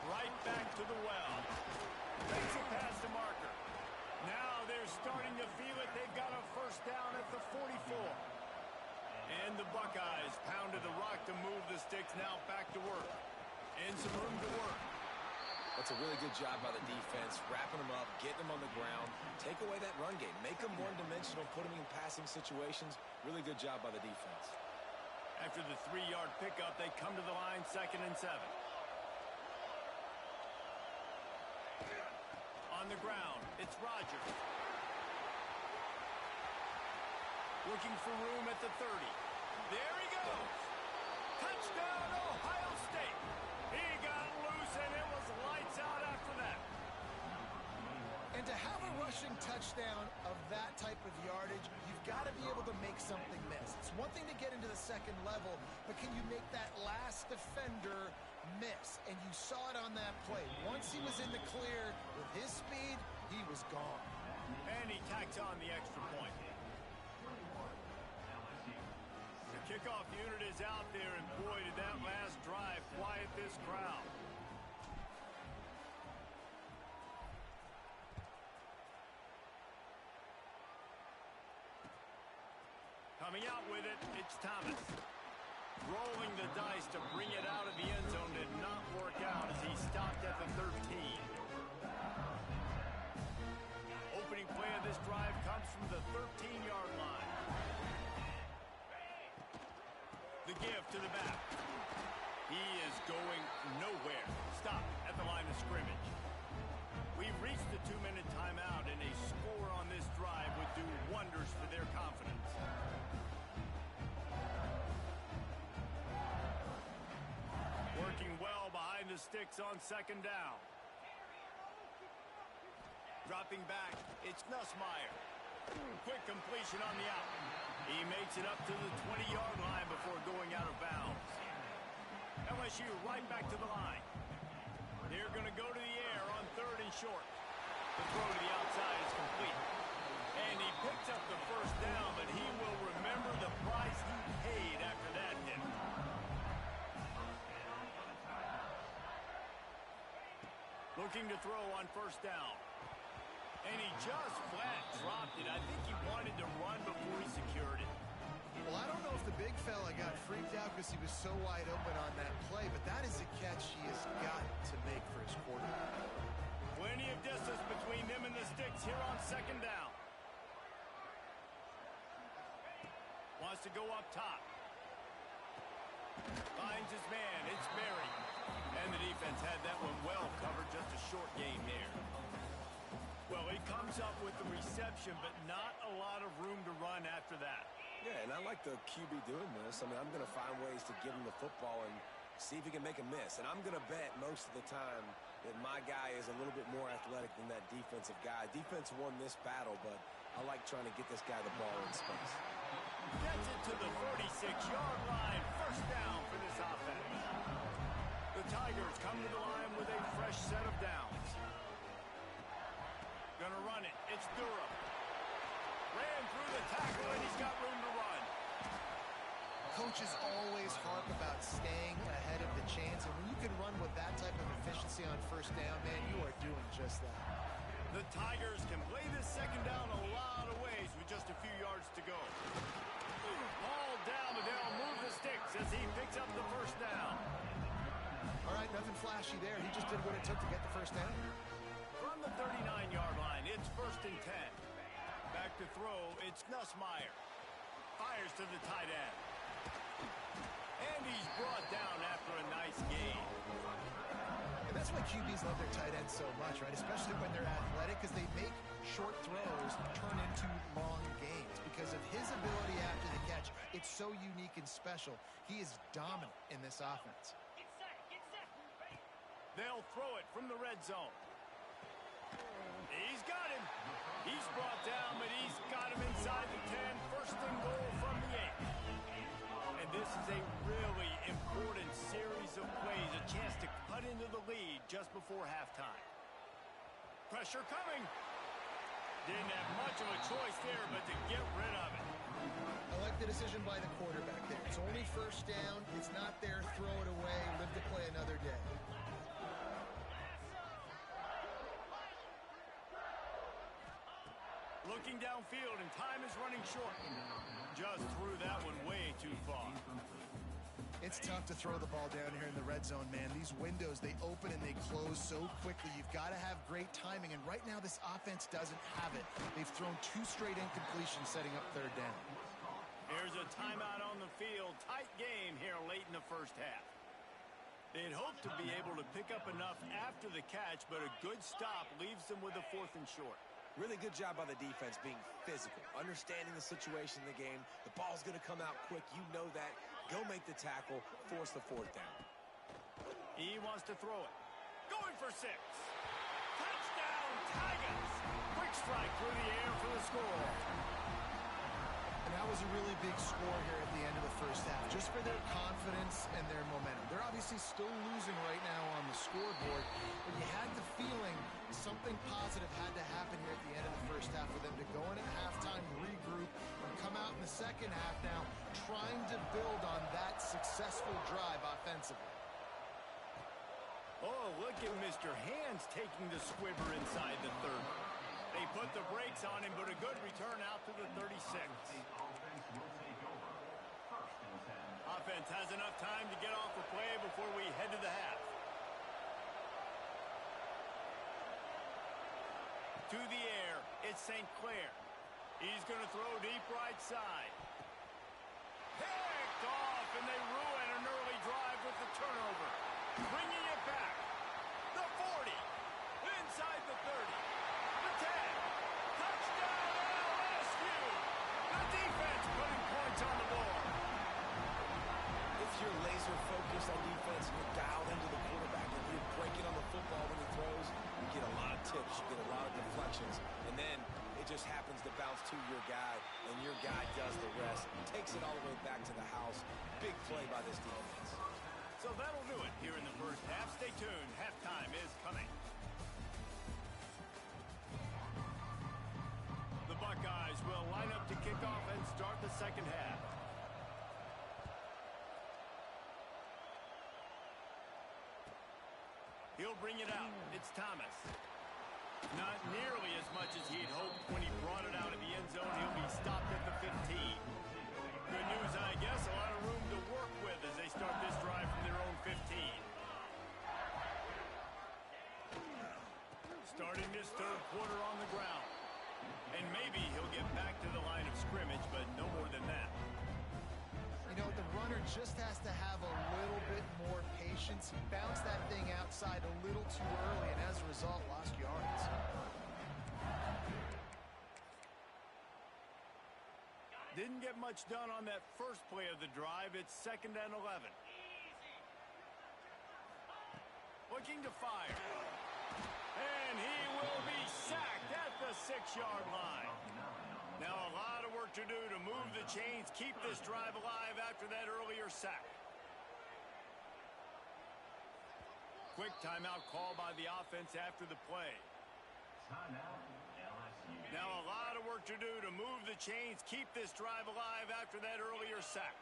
Right back to the well. Takes a pass to Marker. Now they're starting to feel it. They've got a 1st down at the 44. And the Buckeyes pounded the rock to move the sticks. Now back to work. And some room to work. That's a really good job by the defense, wrapping them up, getting them on the ground. Take away that run game. Make them one-dimensional, put them in passing situations. Really good job by the defense. After the 3-yard pickup, they come to the line 2nd and 7. On the ground, it's Rodgers. Looking for room at the 30. There he goes. Touchdown, Ohio State. He got loose, and it was lights out after that. And to have a rushing touchdown of that type of yardage, you've got to be able to make something miss. It's one thing to get into the 2nd level, but can you make that last defender miss? And you saw it on that play. Once he was in the clear with his speed, he was gone. And he tacks on the extra point. The kickoff unit is out there, and boy, did that last drive quiet this crowd. Coming out with it, it's Thomas. Rolling the dice to bring it out of the end zone did not work out as he stopped at the 13. Opening play of this drive comes from the 13-yard line. The give to the back. He is going nowhere. Stop at the line of scrimmage. We've reached the 2-minute timeout, and a score on this drive would do wonders for their confidence. Working well behind the sticks on 2nd down. Dropping back, it's Nussmeier. Quick completion on the out. He makes it up to the 20-yard line before going out of bounds. LSU right back to the line. They're going to go to the air on 3rd and short. The throw to the outside is complete. And he picks up the 1st down, but he will remember the price he paid after that hit. Looking to throw on 1st down. And he just flat dropped it. I think he wanted to run before he secured it. Well, I don't know if the big fella got freaked out because he was so wide open on that play, but that is a catch he has got to make for his quarterback. Plenty of distance between them and the sticks here on 2nd down. Wants to go up top. Finds his man. It's Berry. And the defense had that one well covered. Just a short game there. Well, he comes up with the reception, but not a lot of room to run after that. Yeah, and I like the QB doing this. I mean, I'm going to find ways to give him the football and see if he can make a miss. And I'm going to bet most of the time that my guy is a little bit more athletic than that defensive guy. Defense won this battle, but I like trying to get this guy the ball in space. Gets it to the 46-yard line. First down for this offense. The Tigers come to the line with a fresh set of downs. Gonna run it. It's Durham. Ran through the tackle, and he's got room to run. Coaches always harp about staying ahead of the chains, and when you can run with that type of efficiency on first down, man, you are doing just that. The Tigers can play this second down a lot of ways with just a few yards to go. Ball down, and they'll move the sticks as he picks up the first down. All right, nothing flashy there. He just did what it took to get the first down. From the 39-yard line, it's 1st and 10. Back to throw, it's Nussmeier. Fires to the tight end. And he's brought down after a nice gain. And that's why QBs love their tight ends so much, right? Especially when they're athletic, because they make short throws turn into long gains. Because of his ability after the catch, it's so unique and special. He is dominant in this offense. They'll throw it from the red zone. He's got him. He's brought down, but he's got him inside the 10. First and goal from the 8. And this is a really important series of plays, a chance to cut into the lead just before halftime. Pressure coming. Didn't have much of a choice there, but to get rid of it. I like the decision by the quarterback there. It's only first down. It's not there. Throw it away. Live to play another day. Looking downfield, and time is running short. Just threw that one way too far. It's tough to throw the ball down here in the red zone, man. These windows, they open and they close so quickly. You've got to have great timing, and right now this offense doesn't have it. They've thrown 2 straight incompletions setting up third down. Here's a timeout on the field. Tight game here late in the first half. They'd hoped to be able to pick up enough after the catch, but a good stop leaves them with a 4th and short. Really good job by the defense being physical, understanding the situation in the game. The ball's going to come out quick. You know that. Go make the tackle, force the 4th down. He wants to throw it. Going for 6. Touchdown, Tigers. Quick strike through the air for the score. And that was a really big score here at the end of the first half, just for their confidence and their momentum. They're obviously still losing right now on the scoreboard, but you had the feeling something positive had to happen here at the end of the first half for them to go in at halftime, regroup, and come out in the second half now trying to build on that successful drive offensively. Oh, look at Mr. Hands taking the squibber inside the 30. They put the brakes on him, but a good return out to the 36. Offense has enough time to get off the play before we head to the half. To the air, it's St. Clair. He's going to throw deep right side. Picked off, and they ruin an early drive with the turnover. Bringing it back. The 40. Inside the 30. The 10. Touchdown, LSU. The defense putting points on the board. If you're laser focused on defense, you're dialed into the quarterback, and you're breaking on the football when he throws, you get a lot of tips, you get a lot of deflections, and then it just happens to bounce to your guy, and your guy does the rest. Takes it all the way back to the house. Big play by this defense. So that'll do it here in the first half. Stay tuned. Halftime is coming. The Buckeyes will line up to kick off and start the second half. He'll bring it out. It's Thomas. Not nearly as much as he'd hoped when he brought it out of the end zone. He'll be stopped at the 15. Good news, I guess. A lot of room to work with as they start this drive from their own 15. Starting this third quarter on the ground. And maybe he'll get back to the line of scrimmage, but no more than that. You know, the runner just has to have a little bit more patience. He bounced that thing outside a little too early, and as a result, lost yards. Didn't get much done on that first play of the drive. It's 2nd and 11. Looking to fire. And he will be sacked at the 6-yard line. Now a lot of work to do to move the chains, keep this drive alive after that earlier sack. Quick timeout call by the offense after the play. Now a lot of work to do to move the chains, keep this drive alive after that earlier sack.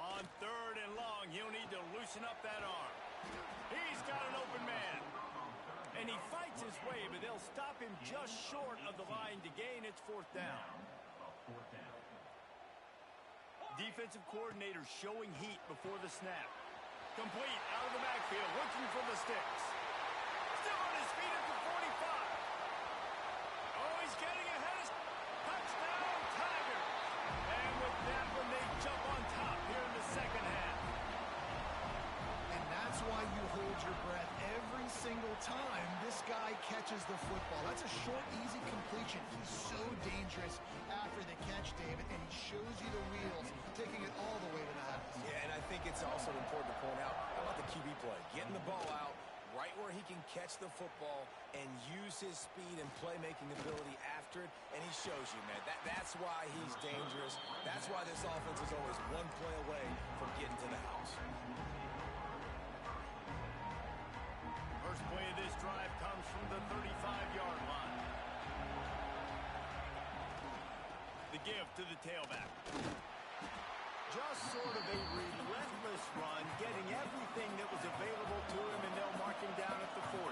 On 3rd and long, he'll need to loosen up that arm. He's got an open man. And he fights his way, but they'll stop him just short of the line to gain. It's 4th down. Defensive coordinator showing heat before the snap. Complete out of the backfield, looking for the sticks. Still on his feet at the 45. Oh, he's getting ahead of... Touchdown, Tigers! And with that one, they jump on top here in the second half. And that's why you hold your breath every single time this guy catches the football. That's a short, easy completion. He's so dangerous after the catch, David, and he shows you the wheels, taking it all the way to the house. Yeah, and I think it's also important to point out, how about the QB play? Getting the ball out right where he can catch the football and use his speed and playmaking ability after it, and he shows you, man. That's why he's dangerous. That's why this offense is always one play away from getting to the house. First play of this drive comes from the 35-yard line. The give to the tailback. Just sort of a relentless run, getting everything that was available to him, and they'll mark him down at the 40.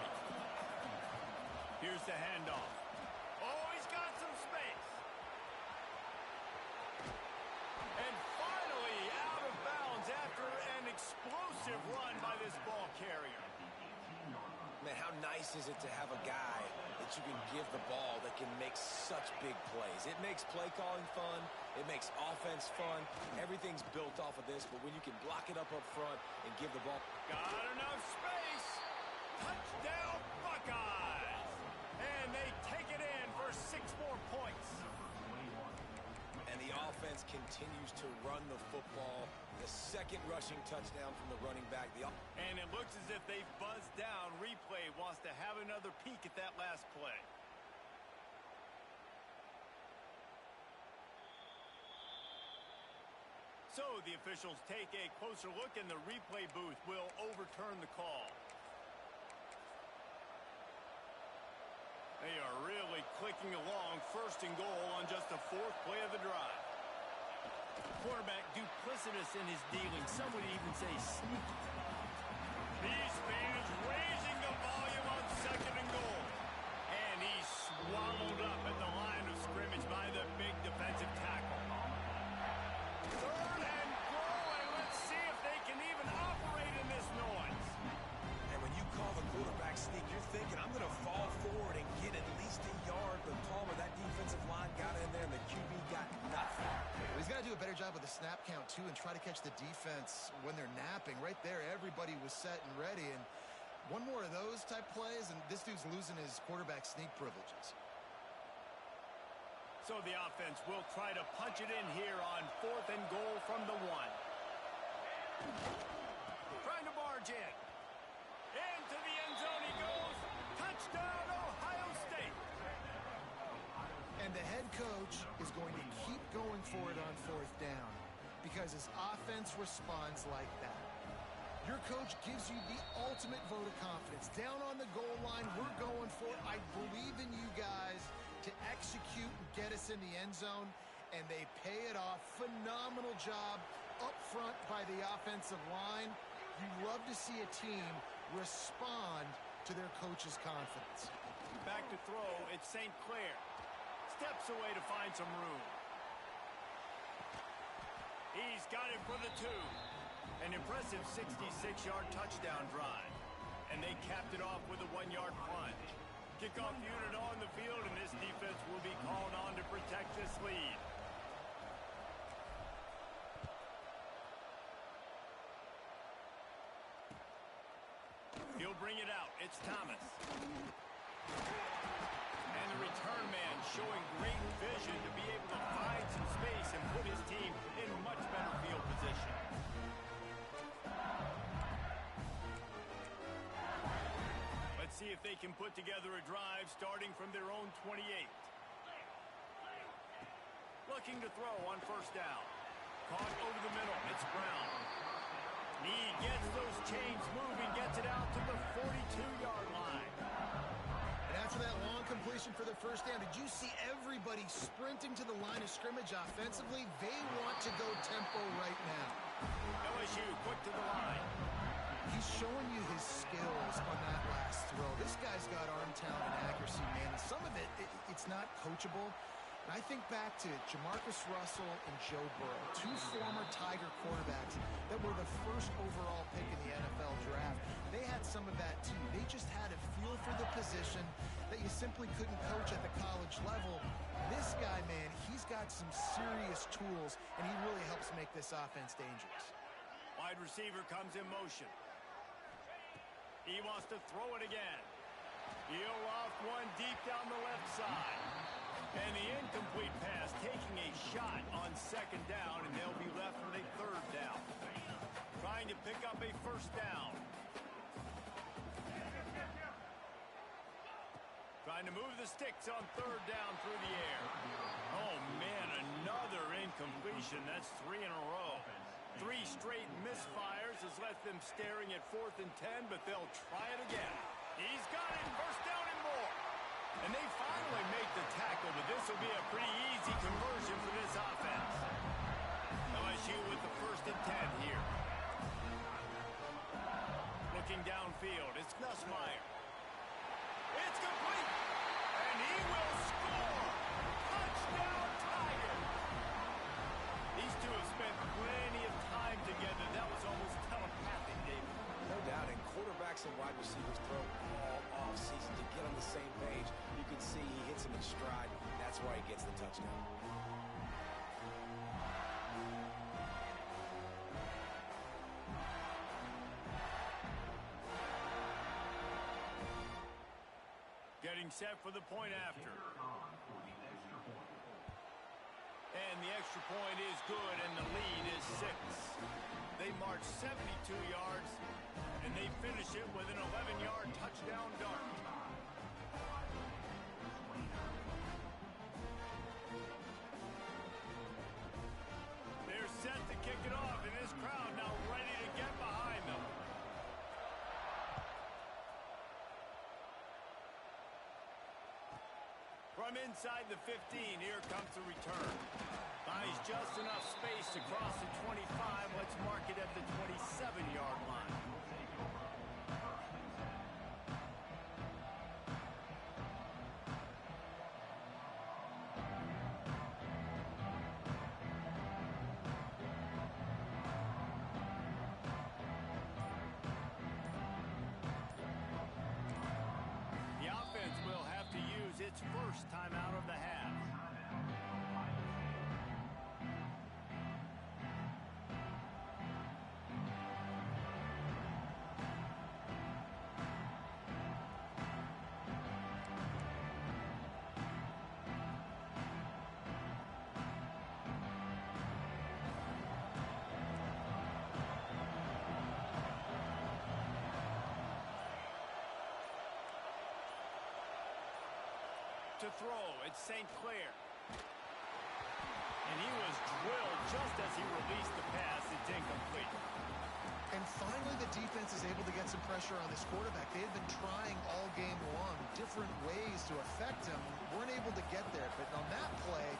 Here's the handoff. Oh, he's got some space. And finally out of bounds after an explosive run by this ball carrier. Man, how nice is it to have a guy that you can give the ball that can make such big plays? It makes play calling fun. It makes offense fun. Everything's built off of this, but when you can block it up front and give the ball... Got enough space. Touchdown, Buckeyes. And they take it in for 6 more points. And the offense continues to run the football. The second rushing touchdown from the running back. And it looks as if they've buzzed down. Replay wants to have another peek at that last play. So the officials take a closer look, and the replay booth will overturn the call. They are really clicking along. 1st and goal on just the 4th play of the drive. Quarterback duplicitous in his dealing. Some would even say sneaky. These fans raising the volume on 2nd and goal. And he's swallowed up at the line of scrimmage by the big defensive tackle. 3rd and goal, and let's see if they can even operate in this noise. And when you call the quarterback sneak, you're thinking, I'm going to fall forward and get at least a yard. But Palmer, that defensive line got in there, and the QB got nothing. He's got to do a better job with the snap count, too, and try to catch the defense when they're napping. Right there, everybody was set and ready. And one more of those type plays, and this dude's losing his quarterback sneak privileges. So the offense will try to punch it in here on 4th and goal from the 1. Trying to barge in. Into the end zone he goes. Touchdown, Ohio State. And the head coach is going to keep going for it on 4th down because his offense responds like that. Your coach gives you the ultimate vote of confidence. Down on the goal line, we're going for it. I believe in you guys to execute and get us in the end zone, and they pay it off. Phenomenal job up front by the offensive line. You love to see a team respond to their coach's confidence. Back to throw, it's St. Clair. Steps away to find some room. He's got it for the 2. An impressive 66-yard touchdown drive. And they capped it off with a 1-yard punt. Kickoff unit on the field, and this defense will be called on to protect this lead. He'll bring it out. It's Thomas. And the return man showing great vision to be able to find some space and put his team in much better field position. Let's see if they can put together a drive starting from their own 28. Looking to throw on first down. Caught over the middle. It's Brown. He gets those chains moving, gets it out to the 42-yard line. And after that long completion for the first down, did you see everybody sprinting to the line of scrimmage offensively? They want to go tempo right now. LSU quick to the line. He's showing you his skills on that last throw. This guy's got arm talent and accuracy, man. And some of it's not coachable. And I think back to Jamarcus Russell and Joe Burrow, two former Tiger quarterbacks that were the first overall pick in the NFL draft. They had some of that too. They just had a feel for the position that you simply couldn't coach at the college level. This guy, man, he's got some serious tools, and he really helps make this offense dangerous. Wide receiver comes in motion. He wants to throw it again. He'll off one deep down the left side. And the incomplete pass taking a shot on second down, and they'll be left with a third down. Trying to pick up a first down. Trying to move the sticks on third down through the air. Oh, man, another incompletion. That's 3 in a row. 3 straight misfires has left them staring at 4th and 10, but they'll try it again. He's got it. First down and more. And they finally make the tackle, but this will be a pretty easy conversion for this offense. LSU with the 1st and 10 here. Looking downfield, it's Nussmeier. It's complete, and he will score. Touchdown, Tigers. These two have spent plenty of time together. That was almost telepathic, David. No doubt, and quarterbacks and wide receivers throw all offseason to get on the same page. You can see he hits him in stride. That's why he gets the touchdown. Getting set for the point after. And the extra point is good, and the lead is 6. They march 72 yards, and they finish it with an 11-yard touchdown dart. They're set to kick it off, and this crowd now ready to get behind them. From inside the 15, here comes the return. Buys just enough space to cross the 25. Let's mark it at the 27-yard line. The offense will have to use its first time out of the half. To throw, it's St. Clair. And he was drilled just as he released the pass. It's incomplete. And finally, the defense is able to get some pressure on this quarterback. They had been trying all game long different ways to affect him. Weren't able to get there. But on that play,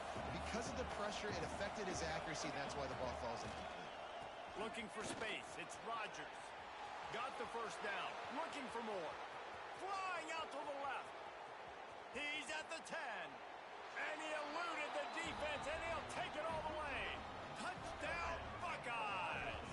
because of the pressure, it affected his accuracy, and that's why the ball falls incomplete. Looking for space. It's Rodgers. Got the first down. Looking for more. Flying out to the left. He's at the 10. And he eluded the defense, and he'll take it all the way. Touchdown, Buckeyes.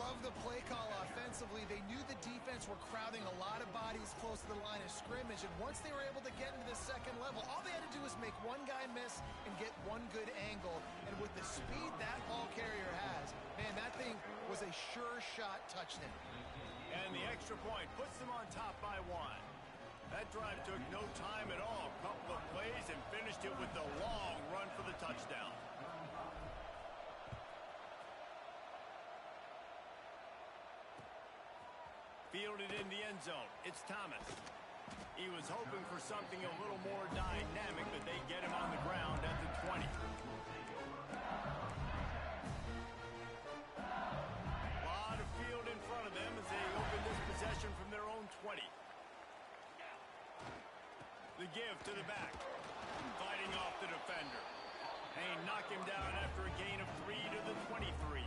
Love the play call offensively. They knew the defense were crowding a lot of bodies close to the line of scrimmage, and once they were able to get into the second level, all they had to do was make one guy miss and get one good angle. And with the speed that ball carrier has, man, that thing was a sure shot touchdown. And the extra point puts them on top by 1. That drive took no time at all. A couple of plays and finished it with the long run for the touchdown. Fielded in the end zone. It's Thomas. He was hoping for something a little more dynamic, but they get him on the ground at the 20. A lot of field in front of them as they open this possession from their own 20. The give to the back. Fighting off the defender. They knock him down after a gain of 3 to the 23.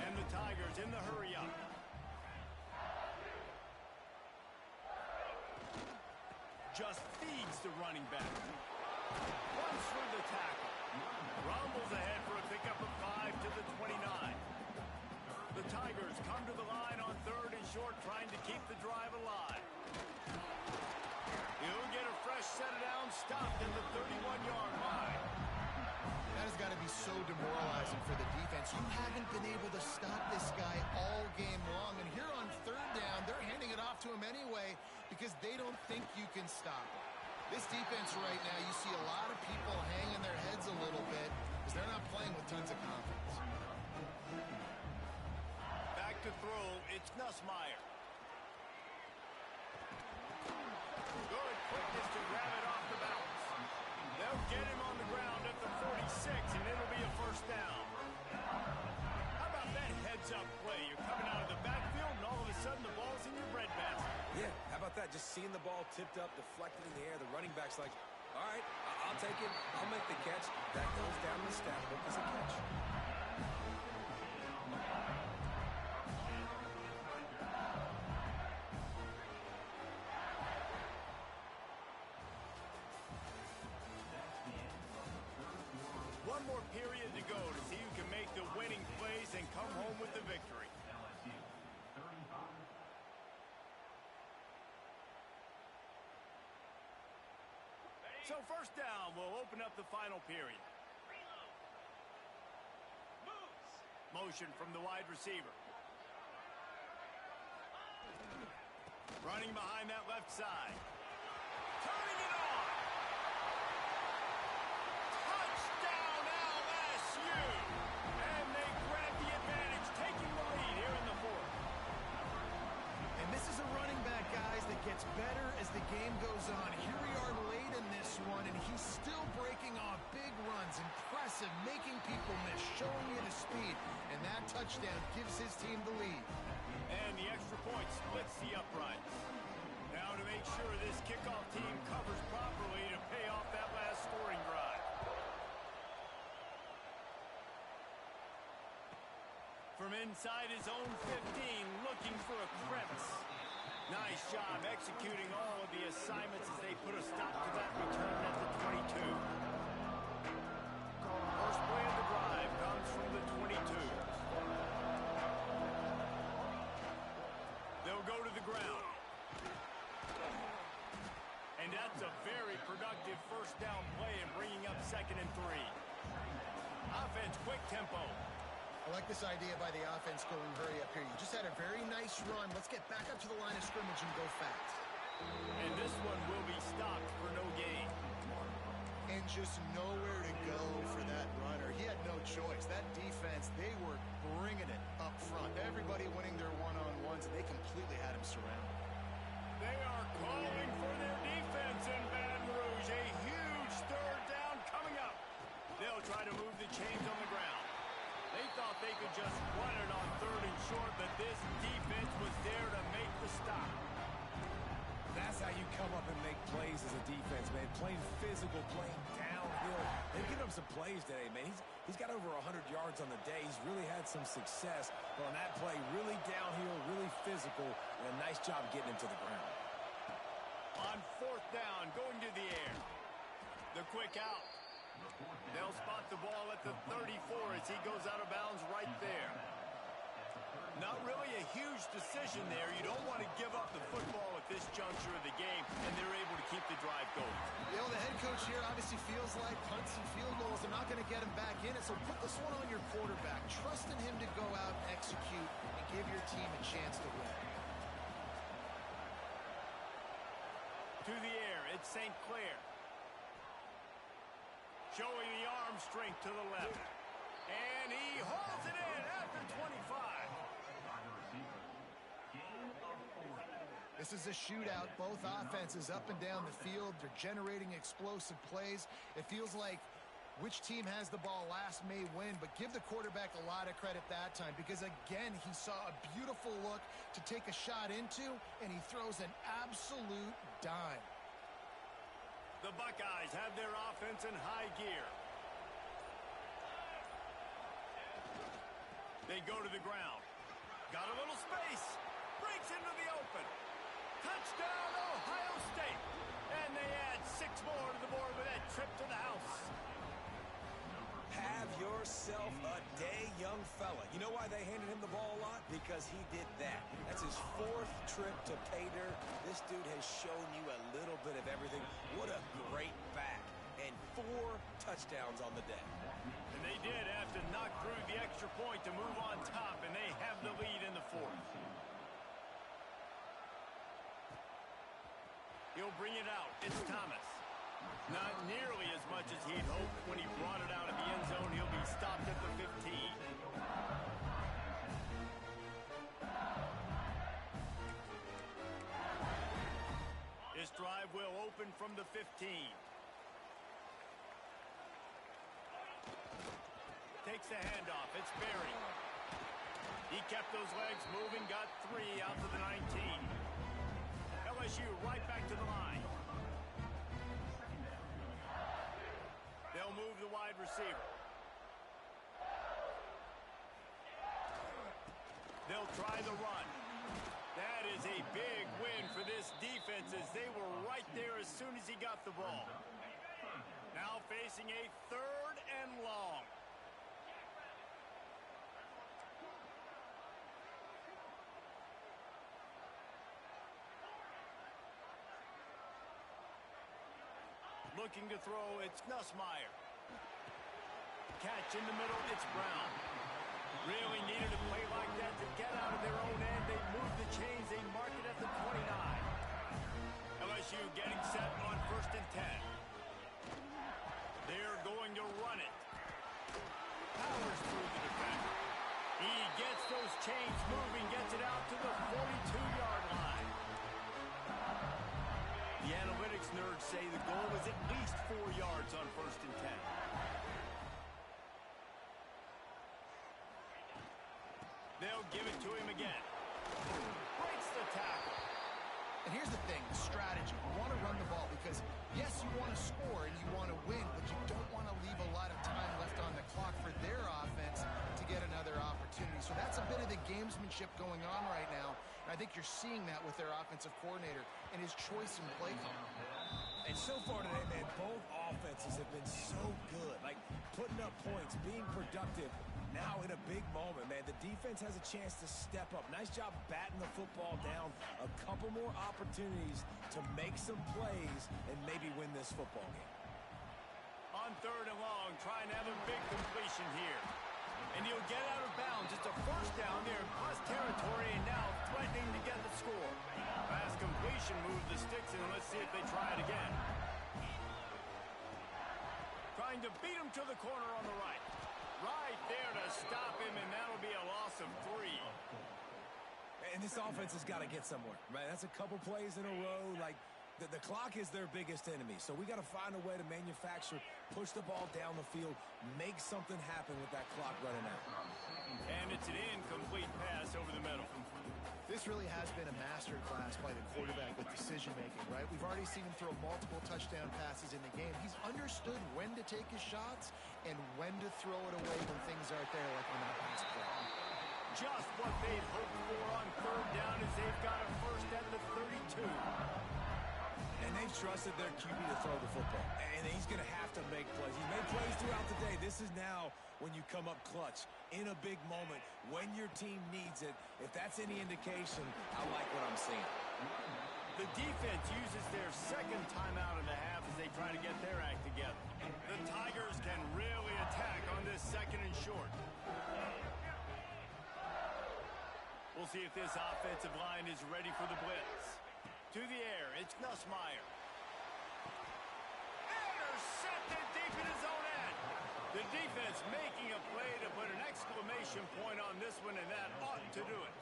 And the Tigers in the hurry up. Just feeds the running back. Runs through the tackle. Rumbles ahead for a pickup of 5 to the 29. The Tigers come to the line on 3rd and short, trying to keep the drive alive. He'll get a fresh set of downs, stopped at the 31-yard line. That has got to be so demoralizing for the defense. You haven't been able to stop this guy all game long. And here on 3rd down, they're handing it off to him anyway because they don't think you can stop him. This defense right now, you see a lot of people hanging their heads a little bit because they're not playing with tons of confidence. Back to throw, it's Nussmeier. Good quickness to grab it off the bounce. They'll get him on the ground at the 46, and it'll be a 1st down. How about that heads-up play? You're coming out of the backfield, and all of a sudden the ball's in your breadbasket. Yeah, how about that? Just seeing the ball tipped up, deflected in the air. The running back's like, all right, I'll take it. I'll make the catch. That goes down the stat book as a catch. One more period to go to see who can make the winning plays and come home with the victory. So 1st down will open up the final period. Motion from the wide receiver. Running behind that left side. Turning it on. Touchdown LSU. And they grab the advantage, taking the lead here in the 4th. And this is a running back, guys, that gets better as the game goes on. Here we are late in this one, and he's still breaking off big runs. Impressive, making people miss, showing you the speed. And that touchdown gives his team the lead. And the extra point splits the uprights. Now to make sure this kickoff team covers properly to pay off that last scoring drive. From inside his own 15, looking for a crevice. Nice job executing all of the assignments as they put a stop to that return at the 22. First play of the drive comes from the 22. They'll go to the ground. And that's a very productive 1st down play and bringing up 2nd and 3. Offense, quick tempo. I like this idea by the offense going hurry up here. You just had a very nice run. Let's get back up to the line of scrimmage and go fast. And this one will be stopped for no gain. And just nowhere to go for that runner. He had no choice. That defense, they were bringing it up front. Everybody winning their one-on-ones, and they completely had him surrounded. They are calling for their defense in Baton Rouge. A huge 3rd down coming up. They'll try to move the chains on the ground. They thought they could just run it on 3rd and short, but this defense was there to make the stop. That's how you come up and make plays as a defense, man. Playing physical, playing downhill. They've given him some plays today, man. He's got over 100 yards on the day. He's really had some success. But on that play, really downhill, really physical, and a nice job getting him to the ground. On 4th down, going to the air. The quick out. They'll spot the ball at the 34 as he goes out of bounds right there. Not really a huge decision there. You don't want to give up the football at this juncture of the game, and they're able to keep the drive going. You know, the head coach here obviously feels like punts and field goals are not going to get him back in it, so put this one on your quarterback. Trust in him to go out, execute, and give your team a chance to win. To the air, it's St. Clair. Showing the arm strength to the left. And he hauls it in after 25. This is a shootout. Both offenses up and down the field. They're generating explosive plays. It feels like which team has the ball last may win, but give the quarterback a lot of credit that time because, again, he saw a beautiful look to take a shot into, and he throws an absolute dime. The Buckeyes have their offense in high gear. They go to the ground. Got a little space. Breaks into the open. Touchdown, Ohio State. And they add 6 more to the board with that trip to the house. Have yourself a day, young fella. You know why they handed him the ball a lot? Because he did that. That's his 4th trip to pay dirt. This dude has shown you a little bit of everything. What a great back. And 4 touchdowns on the day. And they did have to knock through the extra point to move on top, and they have the lead in the 4th. He'll bring it out. It's Thomas. Not nearly as much as he'd hoped when he brought it out of the end zone. He'll be stopped at the 15. This drive will open from the 15. Takes the handoff. It's Berry. He kept those legs moving, got 3 out to the 19. LSU right back to the line. They'll move the wide receiver. They'll try the run. That is a big win for this defense as they were right there as soon as he got the ball. Now facing a 3rd and long. Looking to throw, it's Nussmeier. Catch in the middle, it's Brown. Really needed a play like that to get out of their own end. They move the chains, they mark it at the 29. LSU getting set on 1st and 10. They're going to run it. Powers through the defender. He gets those chains moving, gets it out to the 42-yard line. The analytics nerds say the goal is at least 4 yards on 1st and 10. They'll give it to him again. Breaks the tackle. And here's the thing, strategy. You want to run the ball because, yes, you want to score and you want to win, but you don't want to leave a lot of time left on the clock for their offense to get another opportunity. So that's a bit of the gamesmanship going on right now. And I think you're seeing that with their offensive coordinator and his choice in play call. And so far today, man, both offenses have been so good. Like, putting up points, being productive. Now in a big moment, man, the defense has a chance to step up. Nice job batting the football down. A couple more opportunities to make some plays and maybe win this football game. On 3rd and long, trying to have a big completion here. And he'll get out of bounds. It's a 1st down there in plus territory, and now threatening to get the score. Fast completion moved the sticks, and let's see if they try it again. Trying to beat him to the corner on the right. Right there to stop him, and that'll be a loss of 3. And this offense has got to get somewhere, right? That's a couple plays in a row. Like, the clock is their biggest enemy. So we got to find a way to manufacture, push the ball down the field, make something happen with that clock running out. And it's an incomplete pass over the middle. This really has been a masterclass by the quarterback with decision-making, right? We've already seen him throw multiple touchdown passes in the game. He's understood when to take his shots and when to throw it away when things aren't there, like on that last play. Just what they'd hoped for on 3rd down as they've got a 1st at the 32. And they've trusted their QB to throw the football. And he's going to have to make plays. He's made plays throughout the day. This is now when you come up clutch in a big moment when your team needs it. If that's any indication, I like what I'm seeing. The defense uses their 2nd timeout in the half as they try to get their act together. The Tigers can really attack on this 2nd and short. We'll see if this offensive line is ready for the blitz. To the air, it's Nussmeier. intercepted deep in his own end. The defense making a play to put an exclamation point on this one, and that ought to do it.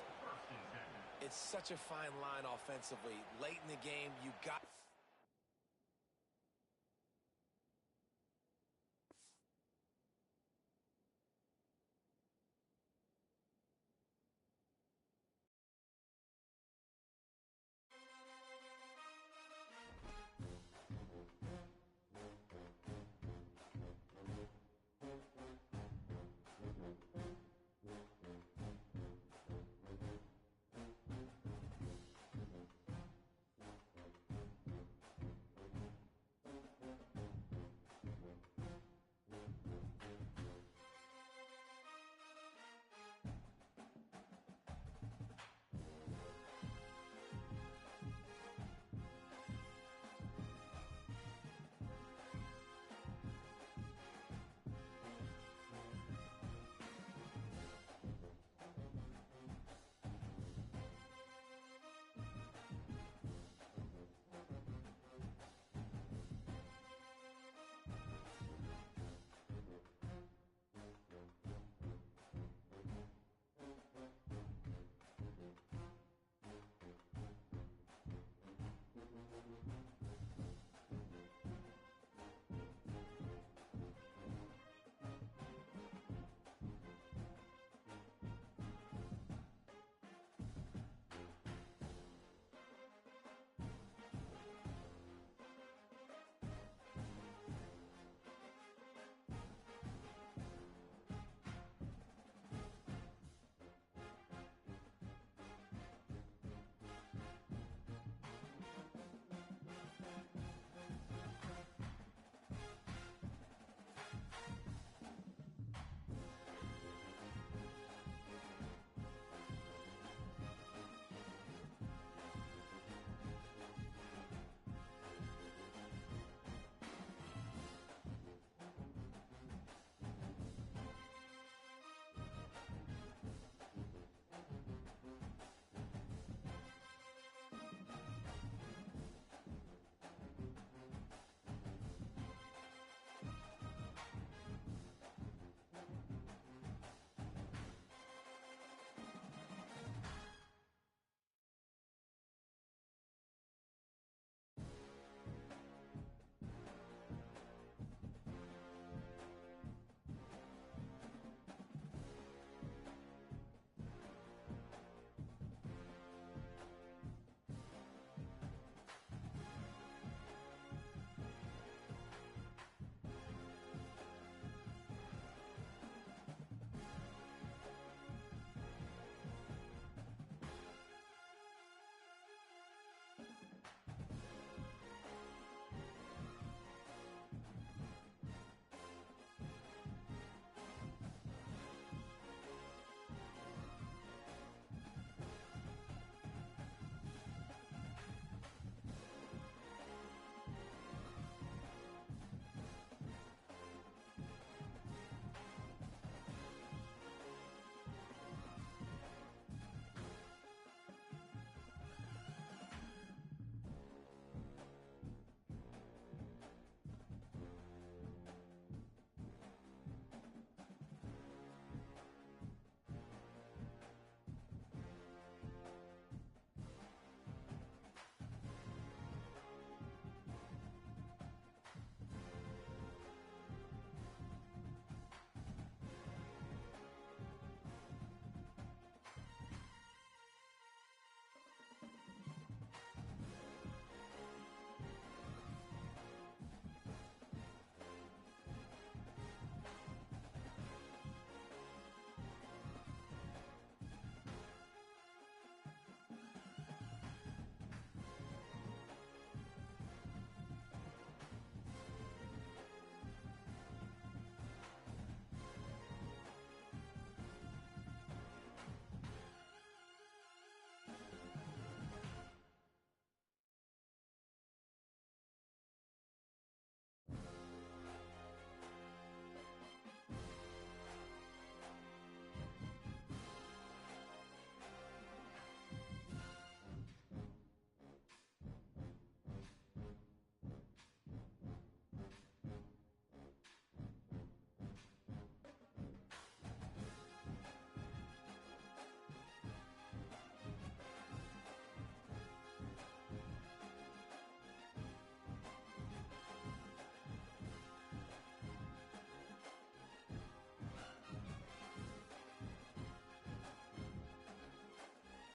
It's such a fine line offensively. Late in the game, you got...